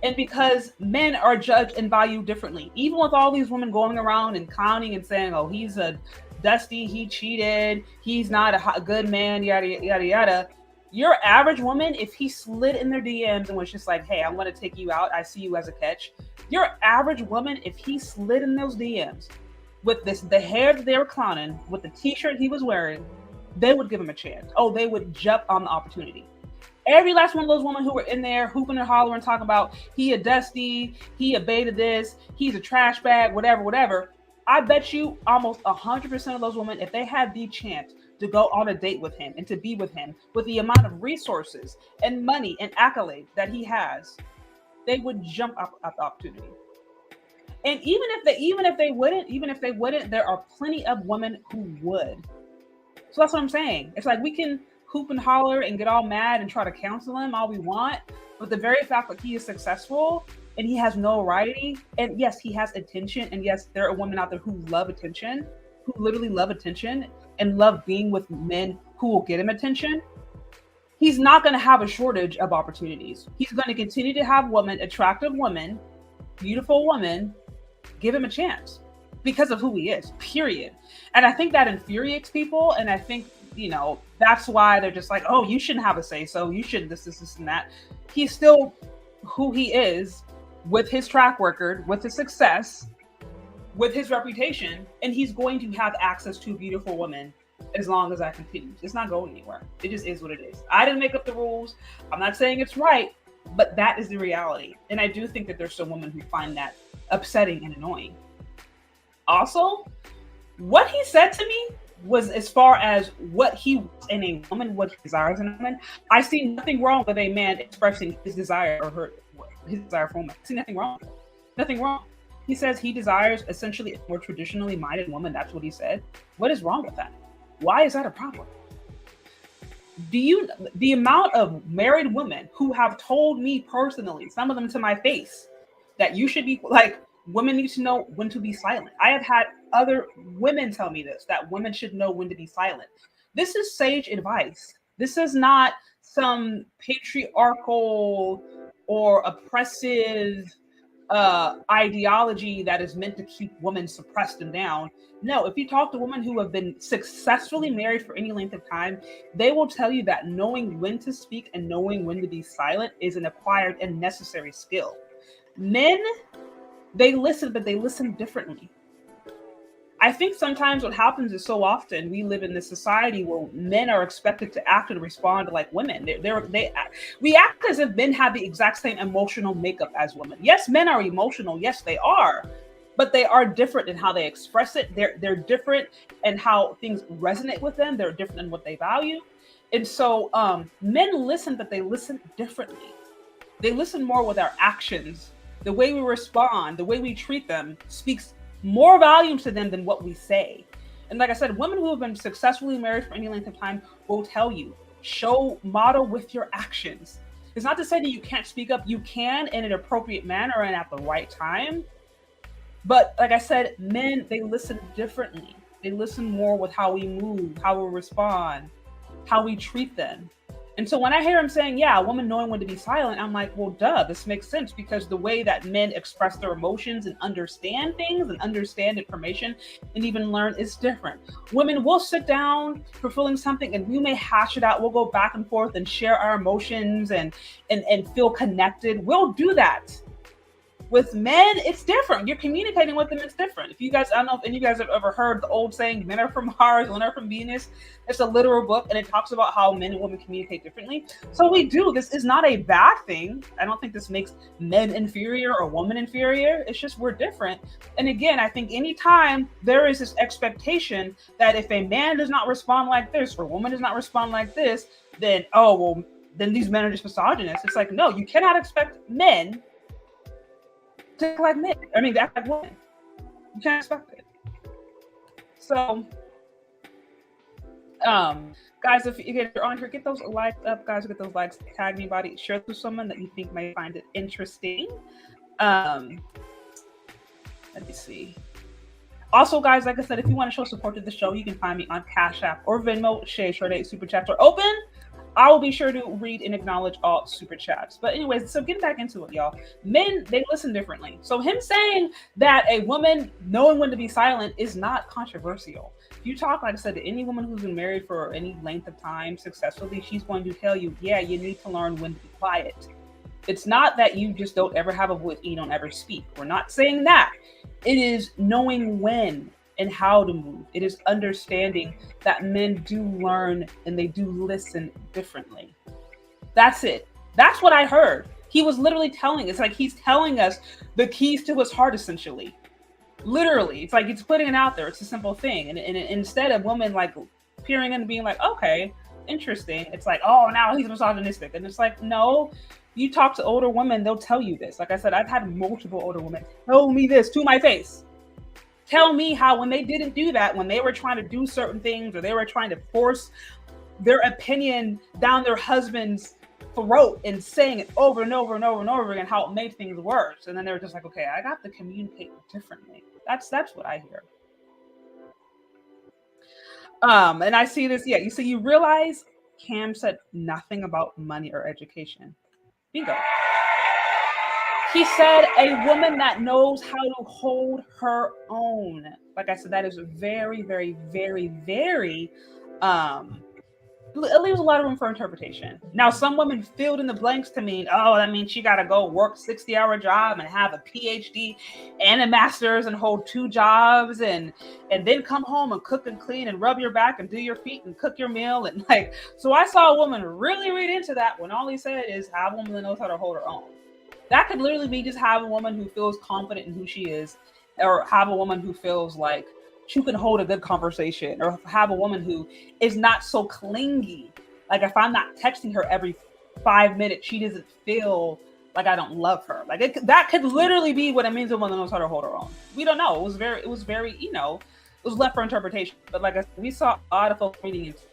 And because men are judged and valued differently, even with all these women going around and counting and saying, oh, he's a dusty, he cheated, he's not a good man, yada, yada, yada. Your average woman, if he slid in their DMs and was just like, hey, I'm going to take you out, I see you as a catch. Your average woman, if he slid in those DMs with the hair that they were clowning, with the t-shirt he was wearing, they would give him a chance. Oh, they would jump on the opportunity. Every last one of those women who were in there hooping and hollering, talking about he a dusty, he a beta this, he's a trash bag, whatever. I bet you almost 100% of those women, if they had the chance to go on a date with him and to be with him, with the amount of resources and money and accolades that he has, they would jump up at the opportunity. And even if they wouldn't, there are plenty of women who would. So that's what I'm saying. It's like we can hoop and holler and get all mad and try to counsel him all we want, but the very fact that he is successful and he has notoriety, and yes, he has attention, and yes, there are women out there who love attention, who literally love attention and love being with men who will get him attention. He's not going to have a shortage of opportunities. He's going to continue to have women, attractive women, beautiful women, give him a chance because of who he is, period. And I think that infuriates people. And I think, that's why they're just like, oh, you shouldn't have a say. So you shouldn't this, and that. He's still who he is with his track record, with his success, with his reputation. And he's going to have access to a beautiful woman as long as that continues. It's not going anywhere. It just is what it is. I didn't make up the rules. I'm not saying it's right, but that is the reality. And I do think that there's some women who find that upsetting and annoying. Also, what he said to me was, as far as what he wants in a woman, what he desires in a woman, I see nothing wrong with a man expressing his desire or his desire for a woman. I see nothing wrong. Nothing wrong. He says he desires essentially a more traditionally minded woman. That's what he said. What is wrong with that? Why is that a problem? The amount of married women who have told me personally, some of them to my face, that you should be like, women need to know when to be silent. I have had other women tell me this, that women should know when to be silent. This is sage advice. This is not some patriarchal or oppressive ideology that is meant to keep women suppressed and down. No, if you talk to women who have been successfully married for any length of time, they will tell you that knowing when to speak and knowing when to be silent is an acquired and necessary skill. Men, they listen, but they listen differently. I think sometimes what happens is, so often we live in this society where men are expected to act and respond like women. We act as if men have the exact same emotional makeup as women. Yes, men are emotional. Yes, they are. But they are different in how they express it. They're different in how things resonate with them. They're different in what they value. And so men listen, but they listen differently. They listen more with our actions. The way we respond, the way we treat them speaks more volumes to them than what we say. And like I said, women who have been successfully married for any length of time will tell you, model with your actions. It's not to say that you can't speak up. You can in an appropriate manner and at the right time. But like I said, men, they listen differently. They listen more with how we move, how we respond, how we treat them. And so when I hear him saying, yeah, a woman knowing when to be silent, I'm like, well, duh, this makes sense, because the way that men express their emotions and understand things and understand information and even learn is different. Women will sit down for feeling something and we may hash it out. We'll go back and forth and share our emotions and feel connected. We'll do that. With men, it's different. You're communicating with them, it's different. If you guys, I don't know if any of you guys have ever heard the old saying, men are from Mars, women are from Venus. It's a literal book, and it talks about how men and women communicate differently. So we do. This is not a bad thing. I don't think this makes men inferior or women inferior. It's just we're different. And again, I think anytime there is this expectation that if a man does not respond like this, or a woman does not respond like this, then, then these men are just misogynists. It's like, no, you cannot expect men to act like men. I mean, to act like women. You can't expect it. So, guys, if you're on here, get those likes up, guys. Get those likes. Tag anybody. Share it with someone that you think may find it interesting. Let me see. Also, guys, like I said, if you want to show support to the show, you can find me on Cash App or Venmo. Shay Super Chats are open. I will be sure to read and acknowledge all super chats. But anyways, so getting back into it, y'all. Men, they listen differently. So him saying that a woman knowing when to be silent is not controversial. If you talk, like I said, to any woman who's been married for any length of time successfully, she's going to tell you, yeah, you need to learn when to be quiet. It's not that you just don't ever have a voice and you don't ever speak. We're not saying that. It is knowing when and how to move. It is understanding that men do learn and they do listen differently. That's it. That's what I heard. He was literally telling, it's like he's telling us the keys to his heart, essentially. Literally. It's like he's putting it out there. It's a simple thing. And instead of women like peering in and being like, okay, interesting, it's like, oh, now he's misogynistic. And it's like, no, you talk to older women, they'll tell you this. Like I said, I've had multiple older women tell me this to my face. Tell me how when they didn't do that, when they were trying to do certain things or they were trying to force their opinion down their husband's throat and saying it over and over and over and over again, how it made things worse. And then they were just like, okay, I got to communicate differently. That's what I hear. And I see this, yeah, you realize Cam said nothing about money or education. Bingo. He said a woman that knows how to hold her own. Like I said, that is very, very, very, very, it leaves a lot of room for interpretation. Now, some women filled in the blanks to mean, oh, that means she got to go work 60-hour job and have a PhD and a master's and hold 2 jobs and then come home and cook and clean and rub your back and do your feet and cook your meal. And like, so I saw a woman really read into that when all he said is have a woman that knows how to hold her own. That could literally be just have a woman who feels confident in who she is, or have a woman who feels like she can hold a good conversation, or have a woman who is not so clingy. Like if I'm not texting her every 5 minutes, she doesn't feel like I don't love her. Like that could literally be what it means a woman knows how to hold her own. We don't know. It was very, it was left for interpretation. But like I said, we saw a lot of folks reading into it.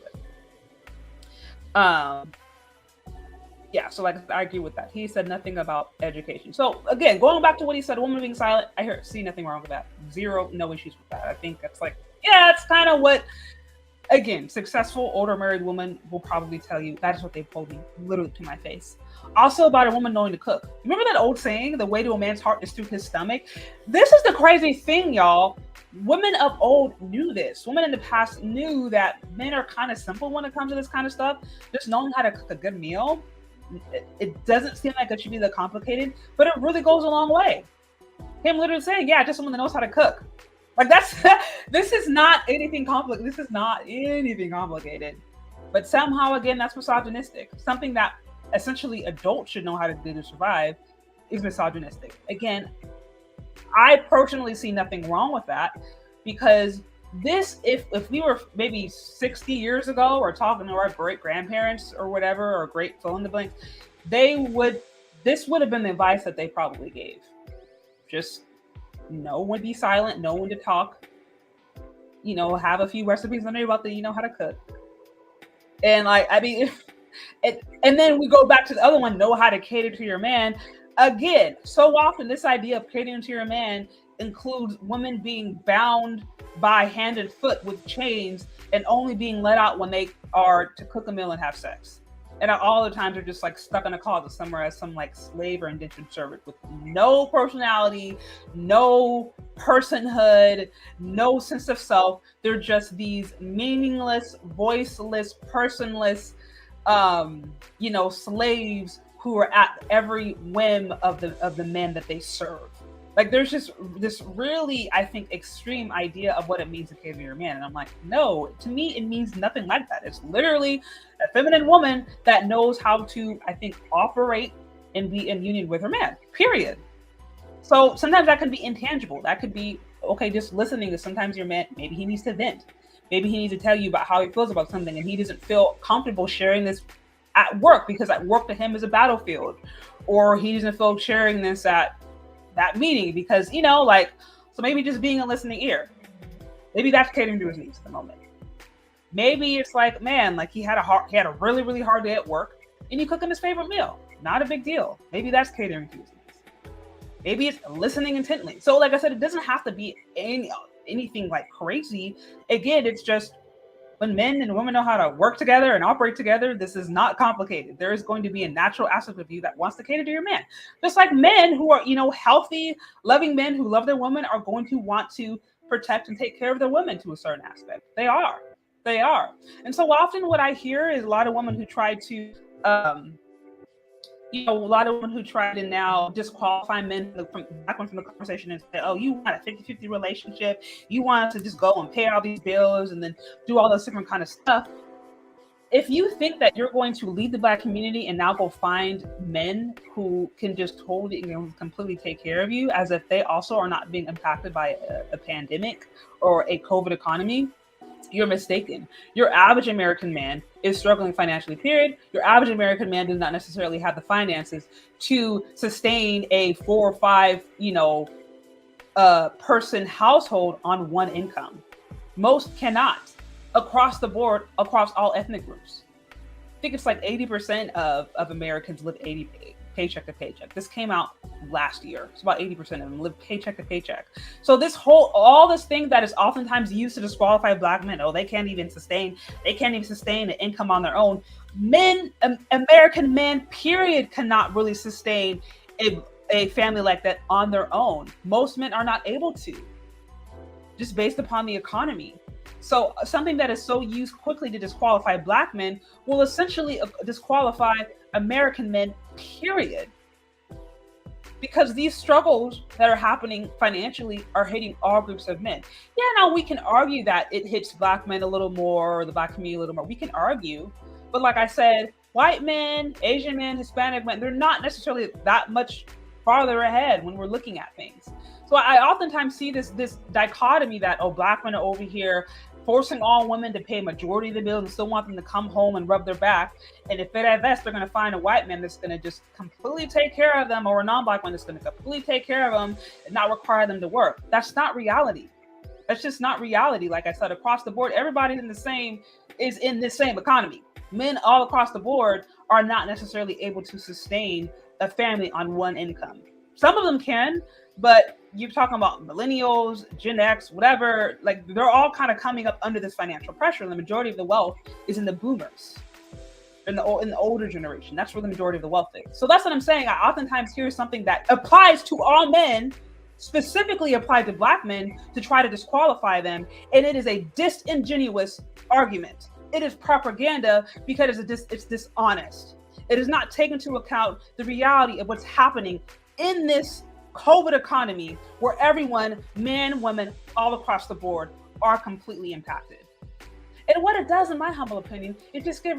Yeah, so like I agree with that. He said nothing about education. So again, going back to what he said, a woman being silent, I see nothing wrong with that. No issues with that. I think that's like, yeah, it's kind of what, again, successful older married woman will probably tell you. That is what they've told me, literally to my face. Also about a woman knowing to cook. Remember that old saying, the way to a man's heart is through his stomach? This is the crazy thing, y'all. Women of old knew this. Women in the past knew that men are kind of simple when it comes to this kind of stuff. Just knowing how to cook a good meal. It doesn't seem like it should be that complicated, but it really goes a long way. Him literally saying, yeah, just someone that knows how to cook. Like this is not anything complicated. This is not anything complicated. But somehow, again, that's misogynistic. Something that essentially adults should know how to do to survive is misogynistic. Again, I personally see nothing wrong with that, because this, if we were maybe 60 years ago or talking to our great grandparents or whatever, or great fill in the blanks, this would have been the advice that they probably gave. Just know when to be silent, know when to talk, have a few recipes under your belt that you know how to cook. And like, I mean, and then we go back to the other one, know how to cater to your man. Again, so often this idea of catering to your man includes women being bound by hand and foot with chains and only being let out when they are to cook a meal and have sex. And all the times they're just like stuck in a closet somewhere as some like slave or indentured servant with no personality, no personhood, no sense of self. They're just these meaningless, voiceless, personless, slaves who are at every whim of the men that they serve. Like there's just this really, I think, extreme idea of what it means to cater to your man. And I'm like, no, to me, it means nothing like that. It's literally a feminine woman that knows how to, I think, operate and be in union with her man, period. So sometimes that can be intangible. That could be, okay, just listening to sometimes your man, maybe he needs to vent. Maybe he needs to tell you about how he feels about something and he doesn't feel comfortable sharing this at work because at work to him is a battlefield. Or he doesn't feel sharing this at that meeting because, so maybe just being a listening ear. Maybe that's catering to his needs at the moment. Maybe it's like, man, like he had a really, really hard day at work and you cook him his favorite meal. Not a big deal. Maybe that's catering to his needs. Maybe it's listening intently. So like I said, it doesn't have to be anything like crazy. Again, it's just when men and women know how to work together and operate together, this is not complicated. There is going to be a natural aspect of you that wants to cater to your man. Just like men who are, healthy, loving men who love their women are going to want to protect and take care of their women to a certain aspect. They are. And so often what I hear is a lot of women who try to, now disqualify men from the conversation and say, oh, you want a 50-50 relationship. You want to just go and pay all these bills and then do all this different kind of stuff. if you think that you're going to lead the Black community and now go find men who can just totally, completely take care of you, as if they also are not being impacted by a pandemic or a COVID economy, you're mistaken. Your average American man is struggling financially, period. Your average American man does not necessarily have the finances to sustain a 4 or 5, person household on one income. Most cannot, across the board, across all ethnic groups. I think it's like 80% of Americans live paycheck to paycheck. This came out last year. It's about 80% of them live paycheck to paycheck. So all this thing that is oftentimes used to disqualify Black men, they can't even sustain an income on their own. American men, period, cannot really sustain a family like that on their own. Most men are not able to, just based upon the economy. So something that is so used quickly to disqualify Black men will essentially disqualify American men, period. Because these struggles that are happening financially are hitting all groups of men. Yeah, now we can argue that it hits Black men a little more, or the Black community a little more. We can argue. But like I said, white men, Asian men, Hispanic men, they're not necessarily that much farther ahead when we're looking at things. So I oftentimes see this dichotomy that, Black men are over here forcing all women to pay majority of the bill and still want them to come home and rub their back. And if they're at best, they're going to find a white man that's going to just completely take care of them, or a non-Black one that's going to completely take care of them and not require them to work. That's not reality. That's just not reality. Like I said, across the board, everybody is in the same economy. Men all across the board are not necessarily able to sustain a family on one income. Some of them can, but you're talking about millennials, Gen X, whatever, like they're all kind of coming up under this financial pressure. And the majority of the wealth is in the boomers, in the older generation. That's where the majority of the wealth is. So that's what I'm saying. I oftentimes hear something that applies to all men, specifically applied to Black men, to try to disqualify them. And it is a disingenuous argument. It is propaganda because it's dishonest. It is not taken into account the reality of what's happening in this COVID economy, where everyone, men, women, all across the board, are completely impacted. And what it does, in my humble opinion, it just give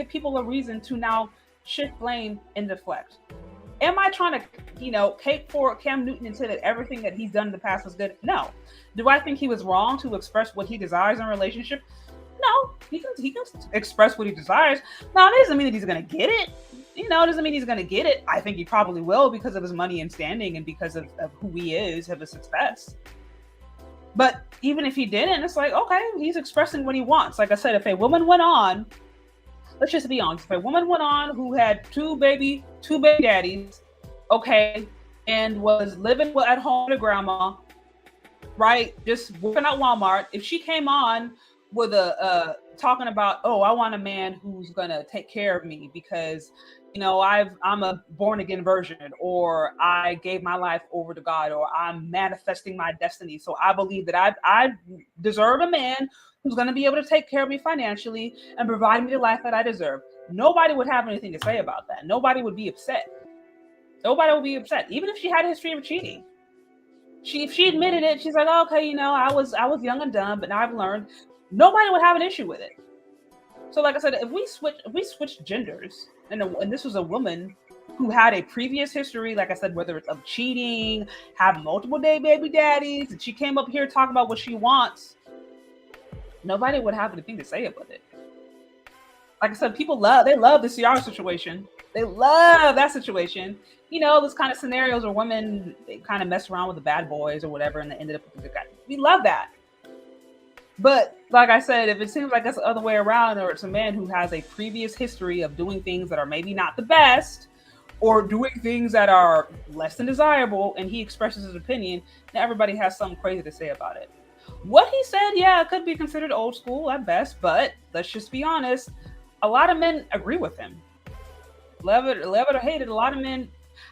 people a reason to now shift blame and deflect. Am I trying to, cape for Cam Newton and say that everything that he's done in the past was good? No. Do I think he was wrong to express what he desires in a relationship? No. He can express what he desires. Now, it doesn't mean that he's going to get it. Doesn't mean he's going to get it. I think he probably will, because of his money and standing, and because of who he is, of his success. But even if he didn't, it's like, okay, he's expressing what he wants. Like I said, if a woman went on, let's just be honest, if a woman went on who had two baby daddies, okay, and was living at home with grandma, right, just working at Walmart, if she came on with talking about, I want a man who's gonna take care of me because, I'm a born again virgin, or I gave my life over to God, or I'm manifesting my destiny. So I believe that I deserve a man who's gonna be able to take care of me financially and provide me the life that I deserve. Nobody would have anything to say about that. Nobody would be upset. Nobody would be upset, even if she had a history of cheating. If she admitted it, she's like, okay, I was young and dumb, but now I've learned. Nobody would have an issue with it. So like I said, if we switch genders, and this was a woman who had a previous history, like I said, whether it's of cheating, have multiple baby daddies, and she came up here talking about what she wants, nobody would have anything to say about it. Like I said, they love the Ciara situation. They love that situation. Those kind of scenarios where women, they kind of mess around with the bad boys or whatever, and they ended up with the good guy. We love that. But like I said, if it seems like it's the other way around, or it's a man who has a previous history of doing things that are maybe not the best, or doing things that are less than desirable, and he expresses his opinion, then everybody has something crazy to say about it. What he said, it could be considered old school at best, but let's just be honest, a lot of men agree with him. Love it or hate it, a lot of men,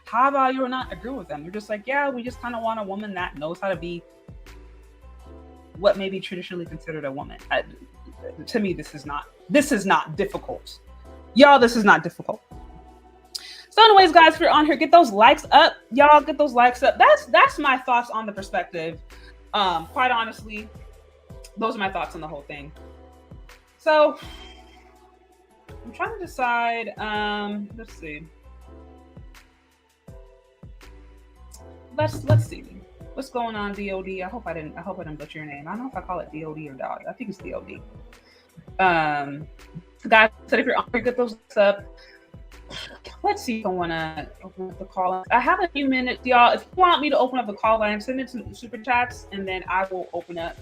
how value or not, agree with them. They're just like, we just kind of want a woman that knows how to be what may be traditionally considered a woman. To me, this is not difficult. Y'all, this is not difficult. So anyways, guys, if you're on here, get those likes up. Y'all, get those likes up. That's my thoughts on the perspective. Quite honestly, those are my thoughts on the whole thing. So I'm trying to decide. Let's see. Let's see. What's going on, DOD? I hope I didn't butcher your name. I don't know if I call it DOD or dog. I think it's DOD. Guys said if you're on, get those up. Let's see if I want to open up the call lines. I have a few minutes, y'all. If you want me to open up the call line, send it to super chats, and then I will open up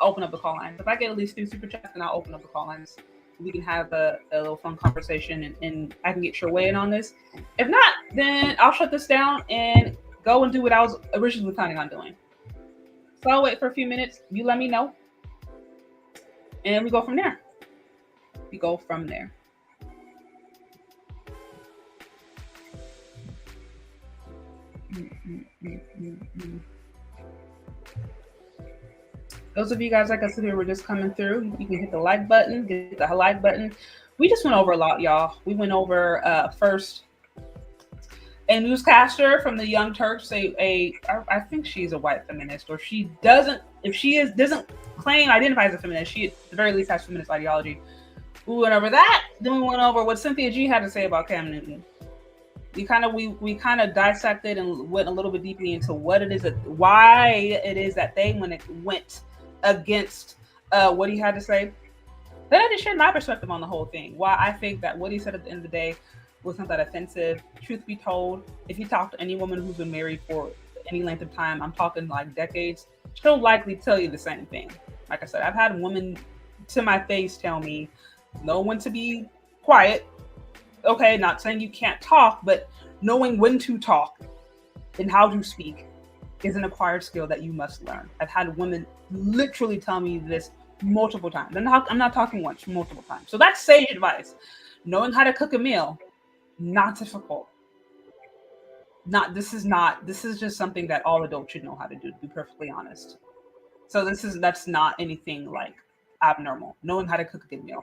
the call lines. If I get at least 3 super chats, then I'll open up the call lines. We can have a little fun conversation, and I can get your way in on this. If not, then I'll shut this down and go and do what I was originally planning on doing. So I'll wait for a few minutes. You let me know, and we go from there. Those of you guys, like I said, who were just coming through, you can hit the like button, get the like button. We just went over a lot, y'all. We went over first a newscaster from the Young Turks, I think she's a white feminist, or she doesn't claim identify as a feminist. She at the very least has feminist ideology. We went over that. Then we went over what Cynthia G had to say about Cam Newton. We kind of dissected and went a little bit deeply into what it is, why it is that they went against what he had to say. Then I just shared my perspective on the whole thing. Why I think that what he said at the end of the day was not that offensive. Truth be told, if you talk to any woman who's been married for any length of time, I'm talking like decades, she'll likely tell you the same thing. Like I said, I've had women to my face tell me, know when to be quiet. Okay, not saying you can't talk, but knowing when to talk and how to speak is an acquired skill that you must learn. I've had women literally tell me this multiple times. I'm not talking once, multiple times. So that's sage advice. Knowing how to cook a meal, not difficult. This is just something that all adults should know how to do, to be perfectly honest. So that's not anything like abnormal. Knowing how to cook a good meal.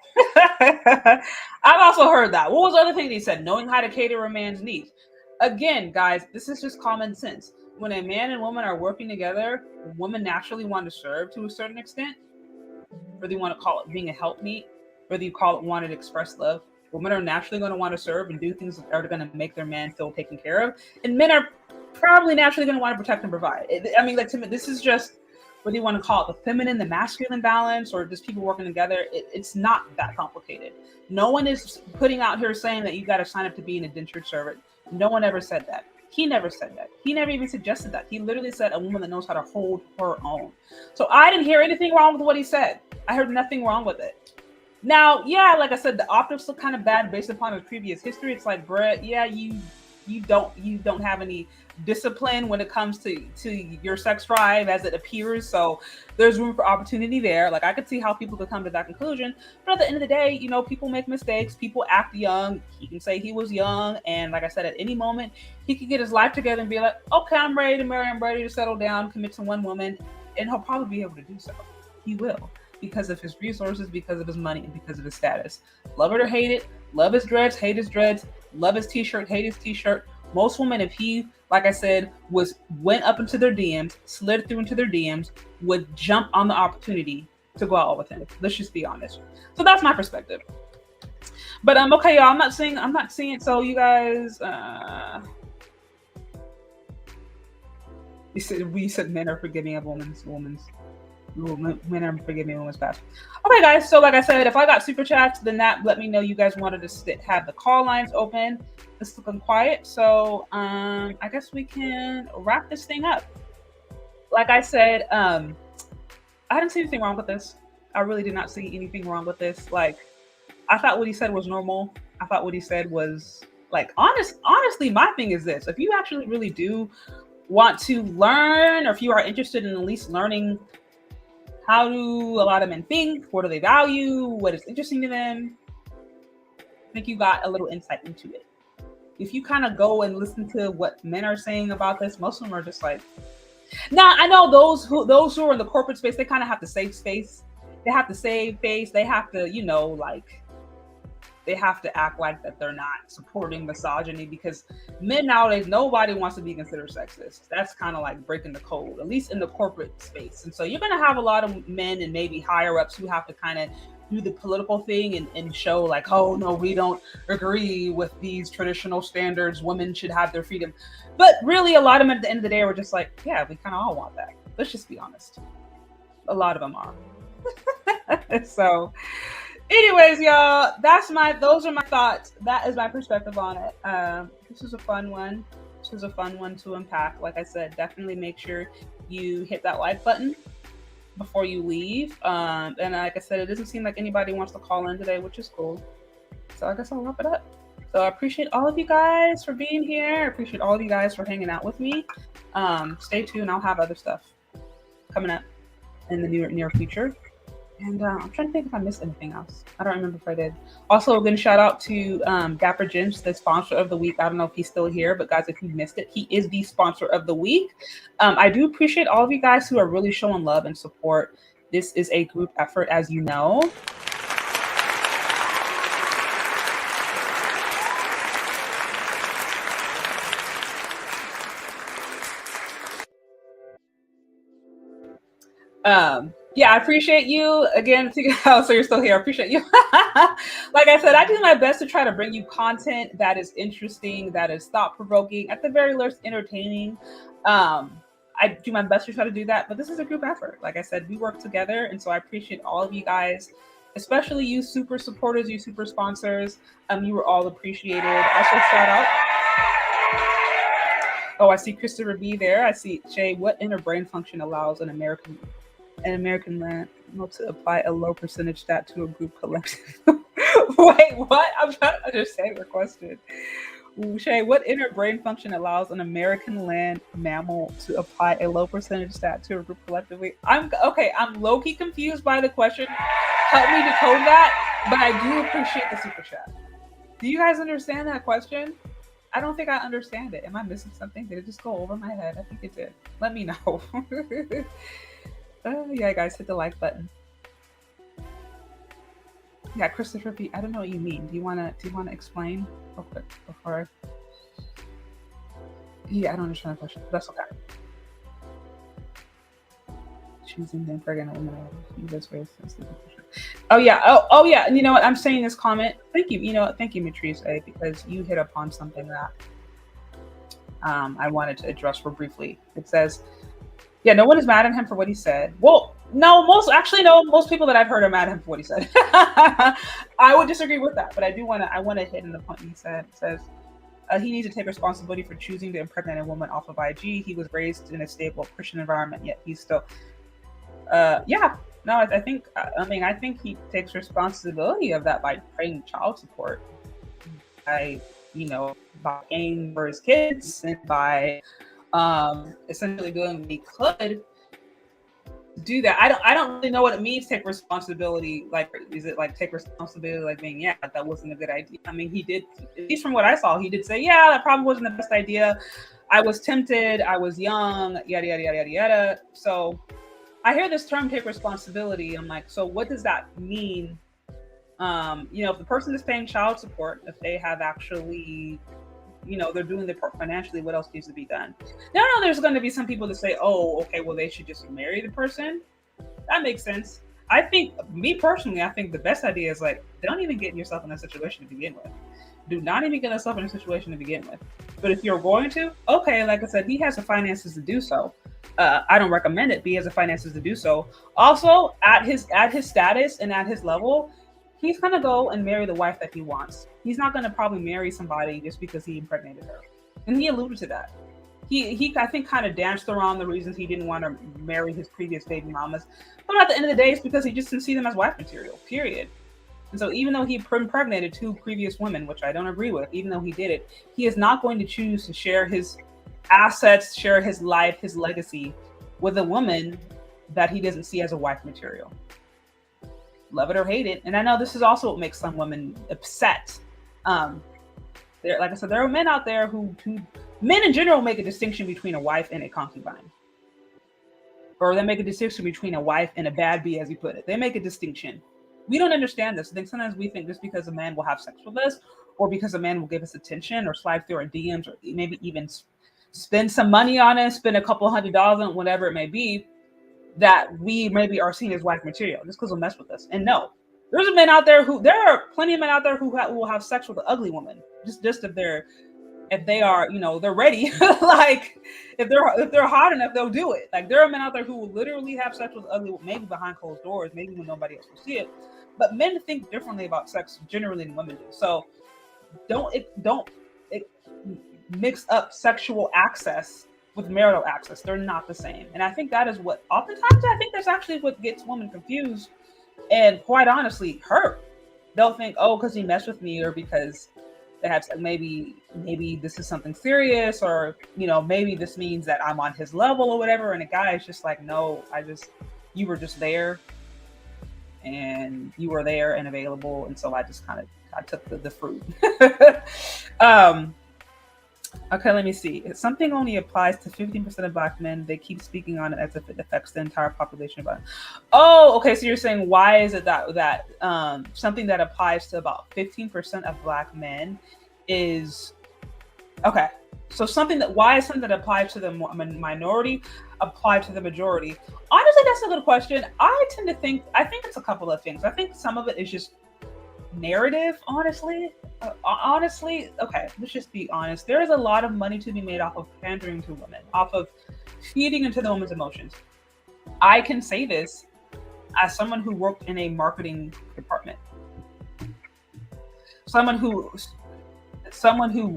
I've also heard that. What was the other thing they said? Knowing how to cater a man's needs. Again, guys, this is just common sense. When a man and woman are working together, women naturally want to serve to a certain extent. Whether you want to call it being a helpmeet, whether you call it wanting to express love, women are naturally going to want to serve and do things that are going to make their man feel taken care of. And men are probably naturally going to want to protect and provide. To me, this is just, whether you want to call it the feminine, the masculine balance, or just people working together, it's not that complicated. No one is putting out here saying that you got to sign up to be an indentured servant. No one ever said that. He never said that. He never even suggested that. He literally said a woman that knows how to hold her own. So I didn't hear anything wrong with what he said. I heard nothing wrong with it. Now, yeah, like I said, the optics look kind of bad based upon his previous history. It's like, bruh, yeah, you don't have any discipline when it comes to your sex drive as it appears. So there's room for opportunity there. Like, I could see how people could come to that conclusion. But at the end of the day, people make mistakes. People act young. He can say he was young. And like I said, at any moment, he could get his life together and be like, okay, I'm ready to marry. I'm ready to settle down, commit to one woman. And he'll probably be able to do so. He will. Because of his resources, because of his money, and because of his status. Love it or hate it. Love his dreads, hate his dreads. Love his t-shirt, hate his t-shirt. Most women, if he, like I said, went up into their DMs, slid through into their DMs, would jump on the opportunity to go out with him. Let's just be honest. So that's my perspective. But okay, y'all. I'm not seeing. So you guys, we said men are forgiving of women's men are forgiving women's past. Okay, guys. So like I said, if I got super chats, then that let me know you guys wanted to have the call lines open. It's looking quiet. So I guess we can wrap this thing up. Like I said, I didn't see anything wrong with this. I really did not see anything wrong with this. Like, I thought what he said was normal. I thought what he said was like honestly, my thing is this: if you actually really do want to learn, or if you are interested in at least learning how do a lot of men think, what do they value, what is interesting to them, I think you got a little insight into it. If you kind of go and listen to what men are saying about this, most of them are just like, now I know those who are in the corporate space, they kind of have to save space. They have to save face. They have to, they have to act like that they're not supporting misogyny, because men nowadays, nobody wants to be considered sexist. That's kind of like breaking the code, at least in the corporate space. And so you're going to have a lot of men and maybe higher ups who have to kind of, do the political thing and show like, oh no, we don't agree with these traditional standards. Women should have their freedom. But really, a lot of them at the end of the day were just like, yeah, we kind of all want that. Let's just be honest. A lot of them are. So anyways, y'all, those are my thoughts. That is my perspective on it. This is a fun one. This was a fun one to unpack. Like I said, definitely make sure you hit that like button before you leave. And like I said, it doesn't seem like anybody wants to call in today, which is cool. So I guess I'll wrap it up. So I appreciate all of you guys for being here. I appreciate all of you guys for hanging out with me. Stay tuned. I'll have other stuff coming up in the near future. And I'm trying to think if I missed anything else. I don't remember if I did. Also, again, shout out to Dapper Jinx, the sponsor of the week. I don't know if he's still here, but guys, if you missed it, he is the sponsor of the week. I do appreciate all of you guys who are really showing love and support. This is a group effort, as you know. Yeah, I appreciate you again. Oh, so you're still here. I appreciate you. Like I said, I do my best to try to bring you content that is interesting, that is thought-provoking, at the very least entertaining. I do my best to try to do that, but this is a group effort. Like I said, we work together, and so I appreciate all of you guys, especially you super supporters, you super sponsors. You were all appreciated. Also, shout out. Oh, I see Christopher B there. I see Shay. What inner brain function allows an American man to apply a low percentage stat to a group collective? Wait, what? I'm trying to understand your question. Shay, what inner brain function allows an American land mammal to apply a low percentage stat to a group collectively? I'm low-key confused by the question. Help me decode that, but I do appreciate the super chat. Do you guys understand that question? I don't think I understand it. Am I missing something? Did it just go over my head? I think it did. Let me know. Yeah, guys, hit the like button. Yeah, Christopher B. I don't know what you mean. Do you wanna explain real quick before? Yeah, I don't understand the question. That's okay. Choosing the pregnant woman. Oh yeah. Oh yeah. And you know what? I'm saying this comment. Thank you. You know what? Thank you, Matrice A, because you hit upon something that I wanted to address real briefly. It says, yeah, no one is mad at him for what he said. Well, no, most people that I've heard are mad at him for what he said. I would disagree with that, but I want to hit in the point he said. It says he needs to take responsibility for choosing to impregnate a woman off of IG. He was raised in a stable Christian environment, yet he's still, yeah. No, I think he takes responsibility of that by paying child support, by paying for his kids, and by essentially doing what he could do that. I don't really know what it means take responsibility. Like, is it like take responsibility like being, yeah, that wasn't a good idea? I mean, he did, at least from what I saw, he did say, yeah, that probably wasn't the best idea. I was tempted, I was young, yada yada yada yada yada. So I hear this term take responsibility. I'm like, so what does that mean? If the person is paying child support, if they have actually, they're doing the part financially, what else needs to be done? Now, there's going to be some people that say, oh, okay, well, they should just marry the person. That makes sense. I think the best idea is like, don't even get yourself in a situation to begin with. Do not even get yourself in a situation to begin with. But if you're going to, okay, like I said, he has the finances to do so. I don't recommend it, but he has the finances to do so. Also, at his status and at his level, he's gonna go and marry the wife that he wants. He's not gonna probably marry somebody just because he impregnated her. And he alluded to that. He I think kind of danced around the reasons he didn't want to marry his previous baby mamas. But at the end of the day, it's because he just didn't see them as wife material, period. And so even though he impregnated 2 previous women, which I don't agree with, even though he did it, he is not going to choose to share his assets, share his life, his legacy with a woman that he doesn't see as a wife material. Love it or hate it. And I know this is also what makes some women upset. Like I said, there are men out there who men in general make a distinction between a wife and a concubine. Or they make a distinction between a wife and a bad bee, as you put it. They make a distinction. We don't understand this. I think sometimes we think just because a man will have sex with us, or because a man will give us attention, or slide through our DMs, or maybe even spend some money on it, spend a couple $100s on it, whatever it may be, that we maybe are seen as wife material just because he'll mess with us. And no, There's men out there there are plenty of men out there who will have sex with an ugly woman, just if they are, they're ready. Like if they're hot enough, they'll do it. Like there are men out there who will literally have sex with ugly, maybe behind closed doors, maybe when nobody else will see it. But men think differently about sex generally than women do. So don't mix up sexual access with marital access. They're not the same. And I think that is what oftentimes I think that's actually what gets women confused and quite honestly hurt. They'll think, oh, because he messed with me, or because they have maybe this is something serious, or maybe this means that I'm on his level or whatever. And a guy is just like, no, you were just there, and you were there and available, and so I took the fruit. Okay, let me see. If something only applies to 15% of Black men, they keep speaking on it as if it affects the entire population. Oh, okay. So you're saying, why is it that something that applies to about 15% of Black men is okay? So why is something that applies to the minority apply to the majority? Honestly, that's a good question. I think it's a couple of things. I think some of it is just narrative, honestly, okay, let's just be honest. There is a lot of money to be made off of pandering to women, off of feeding into the woman's emotions. I can say this as someone who worked in a marketing department, someone who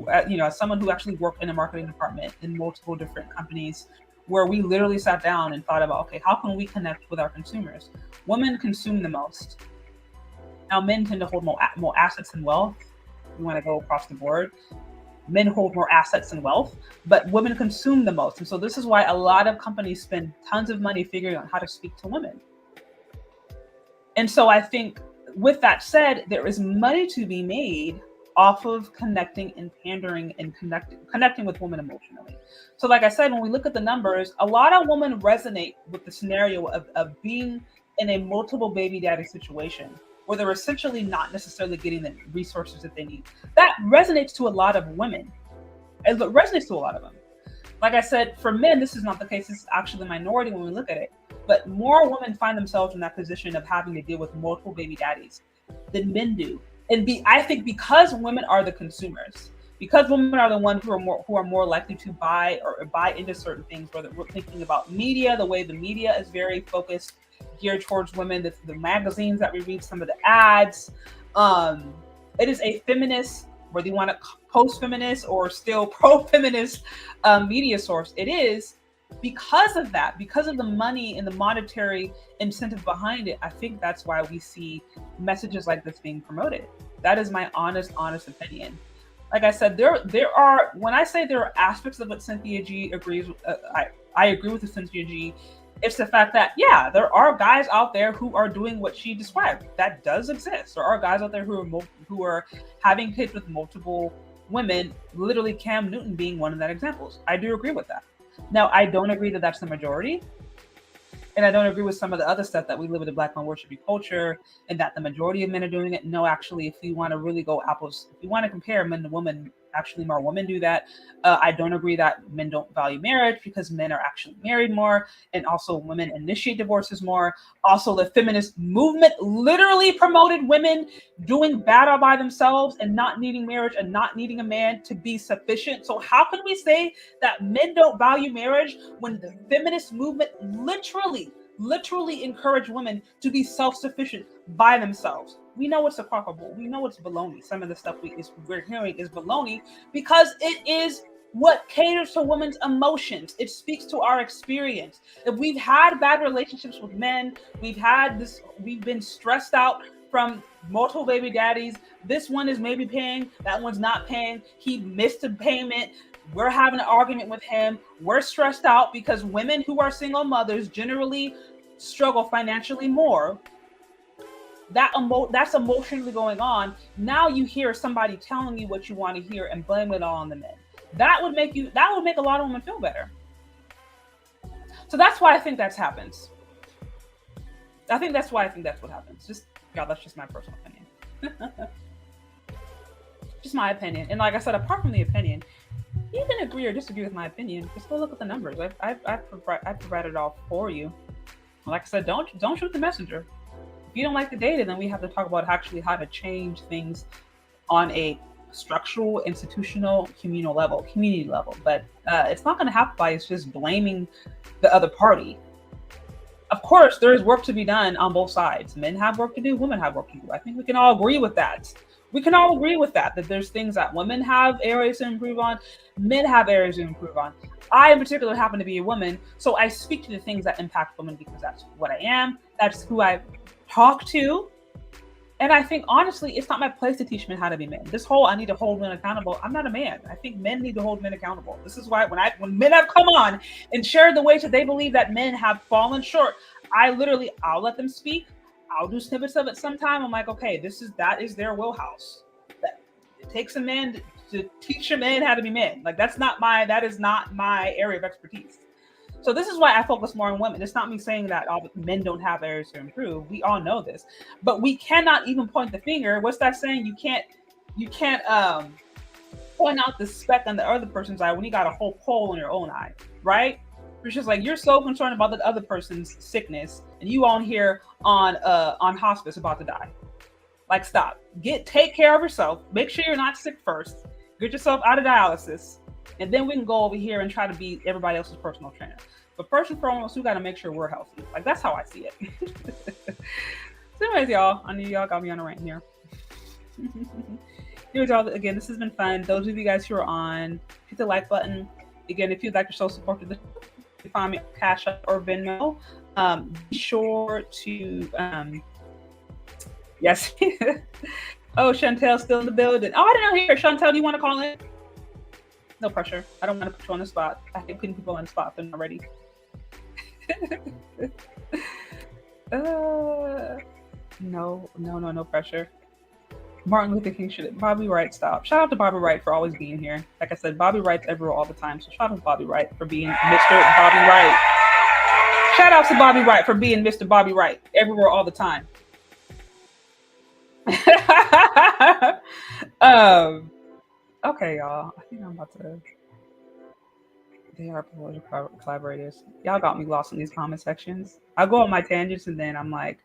actually worked in a marketing department in multiple different companies, where we literally sat down and thought about, okay, how can we connect with our consumers? Women consume the most. Now, men tend to hold more assets and wealth. We want to go across the board. Men hold more assets and wealth, but women consume the most. And so this is why a lot of companies spend tons of money figuring out how to speak to women. And so I think with that said, there is money to be made off of connecting and pandering and connecting with women emotionally. So like I said, when we look at the numbers, a lot of women resonate with the scenario of being in a multiple baby daddy situation, where they're essentially not necessarily getting the resources that they need. That resonates to a lot of women. It resonates to a lot of them. Like I said, for men, this is not the case. This is actually the minority when we look at it. But more women find themselves in that position of having to deal with multiple baby daddies than men do. And I think because women are the consumers, because women are the ones who are more likely to buy into certain things, whether we're thinking about media, the way the media is very focused, geared towards women, the magazines that we read, some of the ads. It is a feminist, whether you want to post-feminist or still pro-feminist media source. It is because of that, because of the money and the monetary incentive behind it. I think that's why we see messages like this being promoted. That is my honest opinion. Like I said, there are, when I say there are aspects of what Cynthia G agrees with, I agree with Cynthia G. It's the fact that, yeah, there are guys out there who are doing what she described. That does exist. There are guys out there who are having kids with multiple women, literally Cam Newton being one of that examples. I do agree with that. Now, I don't agree that that's the majority. And I don't agree with some of the other stuff that we live in the Black man worshiping culture and that the majority of men are doing it. No, actually, if you want to really go apples, if you want to compare men to women, actually more women do that. I don't agree that men don't value marriage, because men are actually married more, and also women initiate divorces more. Also, the feminist movement literally promoted women doing battle by themselves and not needing marriage and not needing a man to be sufficient. So how can we say that men don't value marriage when the feminist movement literally encourage women to be self-sufficient by themselves? We know it's apocryphal. We know it's baloney. Some of the stuff we're hearing is baloney, because it is what caters to women's emotions. It speaks to our experience. If we've had bad relationships with men, we've been stressed out from multiple baby daddies. This one is maybe paying, that one's not paying. He missed a payment. We're having an argument with him. We're stressed out because women who are single mothers generally struggle financially more. That's emotionally going on. Now you hear somebody telling you what you want to hear and blame it all on the men. That would make a lot of women feel better. So that's why I think that happens. That's what happens. That's just my personal opinion. Just my opinion. And like I said, apart from the opinion, you can agree or disagree with my opinion. Just go look at the numbers. I provided it all for you. Like I said, don't shoot the messenger. If you don't like the data, then we have to talk about actually how to change things on a structural, institutional, community level. But it's not going to happen by just blaming the other party. Of course, there is work to be done on both sides. Men have work to do, women have work to do. I think we can all agree with that. That there's things that women have areas to improve on, men have areas to improve on. I, in particular, happen to be a woman, so I speak to the things that impact women because that's what I am. That's who I talk to. And I think, honestly, it's not my place to teach men how to be men. This whole I need to hold men accountable, I'm not a man. I think men need to hold men accountable. This is why when men have come on and shared the ways that they believe that men have fallen short, I'll let them speak. I'll do snippets of it sometime. I'm like, okay, that is their wheelhouse. It takes a man to teach a man how to be men. Like that is not my area of expertise. So this is why I focus more on women. It's not me saying that all men don't have areas to improve. We all know this, but we cannot even point the finger. What's that saying? You can't point out the speck on the other person's eye when you got a whole pole in your own eye, right? It's just like you're so concerned about the other person's sickness, and you on here on hospice about to die. Like, stop. Take care of yourself. Make sure you're not sick first. Get yourself out of dialysis, and then we can go over here and try to be everybody else's personal trainer. But first and foremost, we got to make sure we're healthy. Like, that's how I see it. So anyways, y'all, I know y'all got me on a rant here. Anyways, y'all, again, this has been fun. Those of you guys who are on, hit the like button. Again, if you'd like to show support to the show, you can find me on Cash App or Venmo. Be sure to, yes. Oh, Chantel's still in the building. Oh, I didn't know here. Chantel, do you want to call in? No pressure. I don't want to put you on the spot. I hate putting people on the spot if they're not ready. No pressure. Martin Luther King should. Bobby Wright, stop. Shout out to Bobby Wright for always being here. Like I said, Bobby Wright's everywhere all the time. So shout out to Bobby Wright for being Mr. Bobby Wright. Shout out to Bobby Wright for being Mr. Bobby Wright everywhere all the time. Okay, y'all. I think I'm about to. They are political collaborators. Y'all got me lost in these comment sections. I go on my tangents and then I'm like,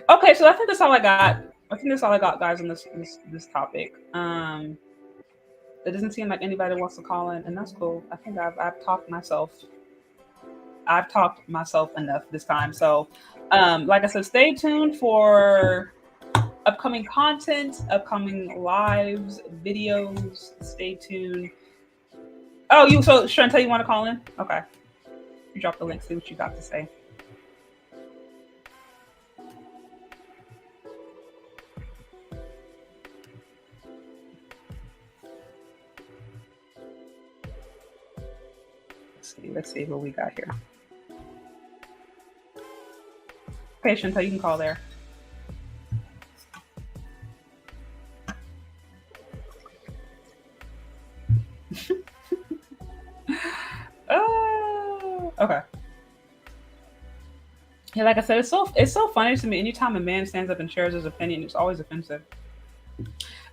okay, so I think that's all I got. Guys, on this topic. It doesn't seem like anybody wants to call in, and that's cool. I think I've talked myself enough this time. So, like I said, stay tuned for upcoming content, upcoming lives, videos. Stay tuned. Oh, so Chantel, you want to call in? Okay. You drop the link, see what you got to say. Let's see what we got here. Okay, Chantel, you can call there. Okay. Yeah, like I said, it's so funny to me. Anytime a man stands up and shares his opinion, it's always offensive.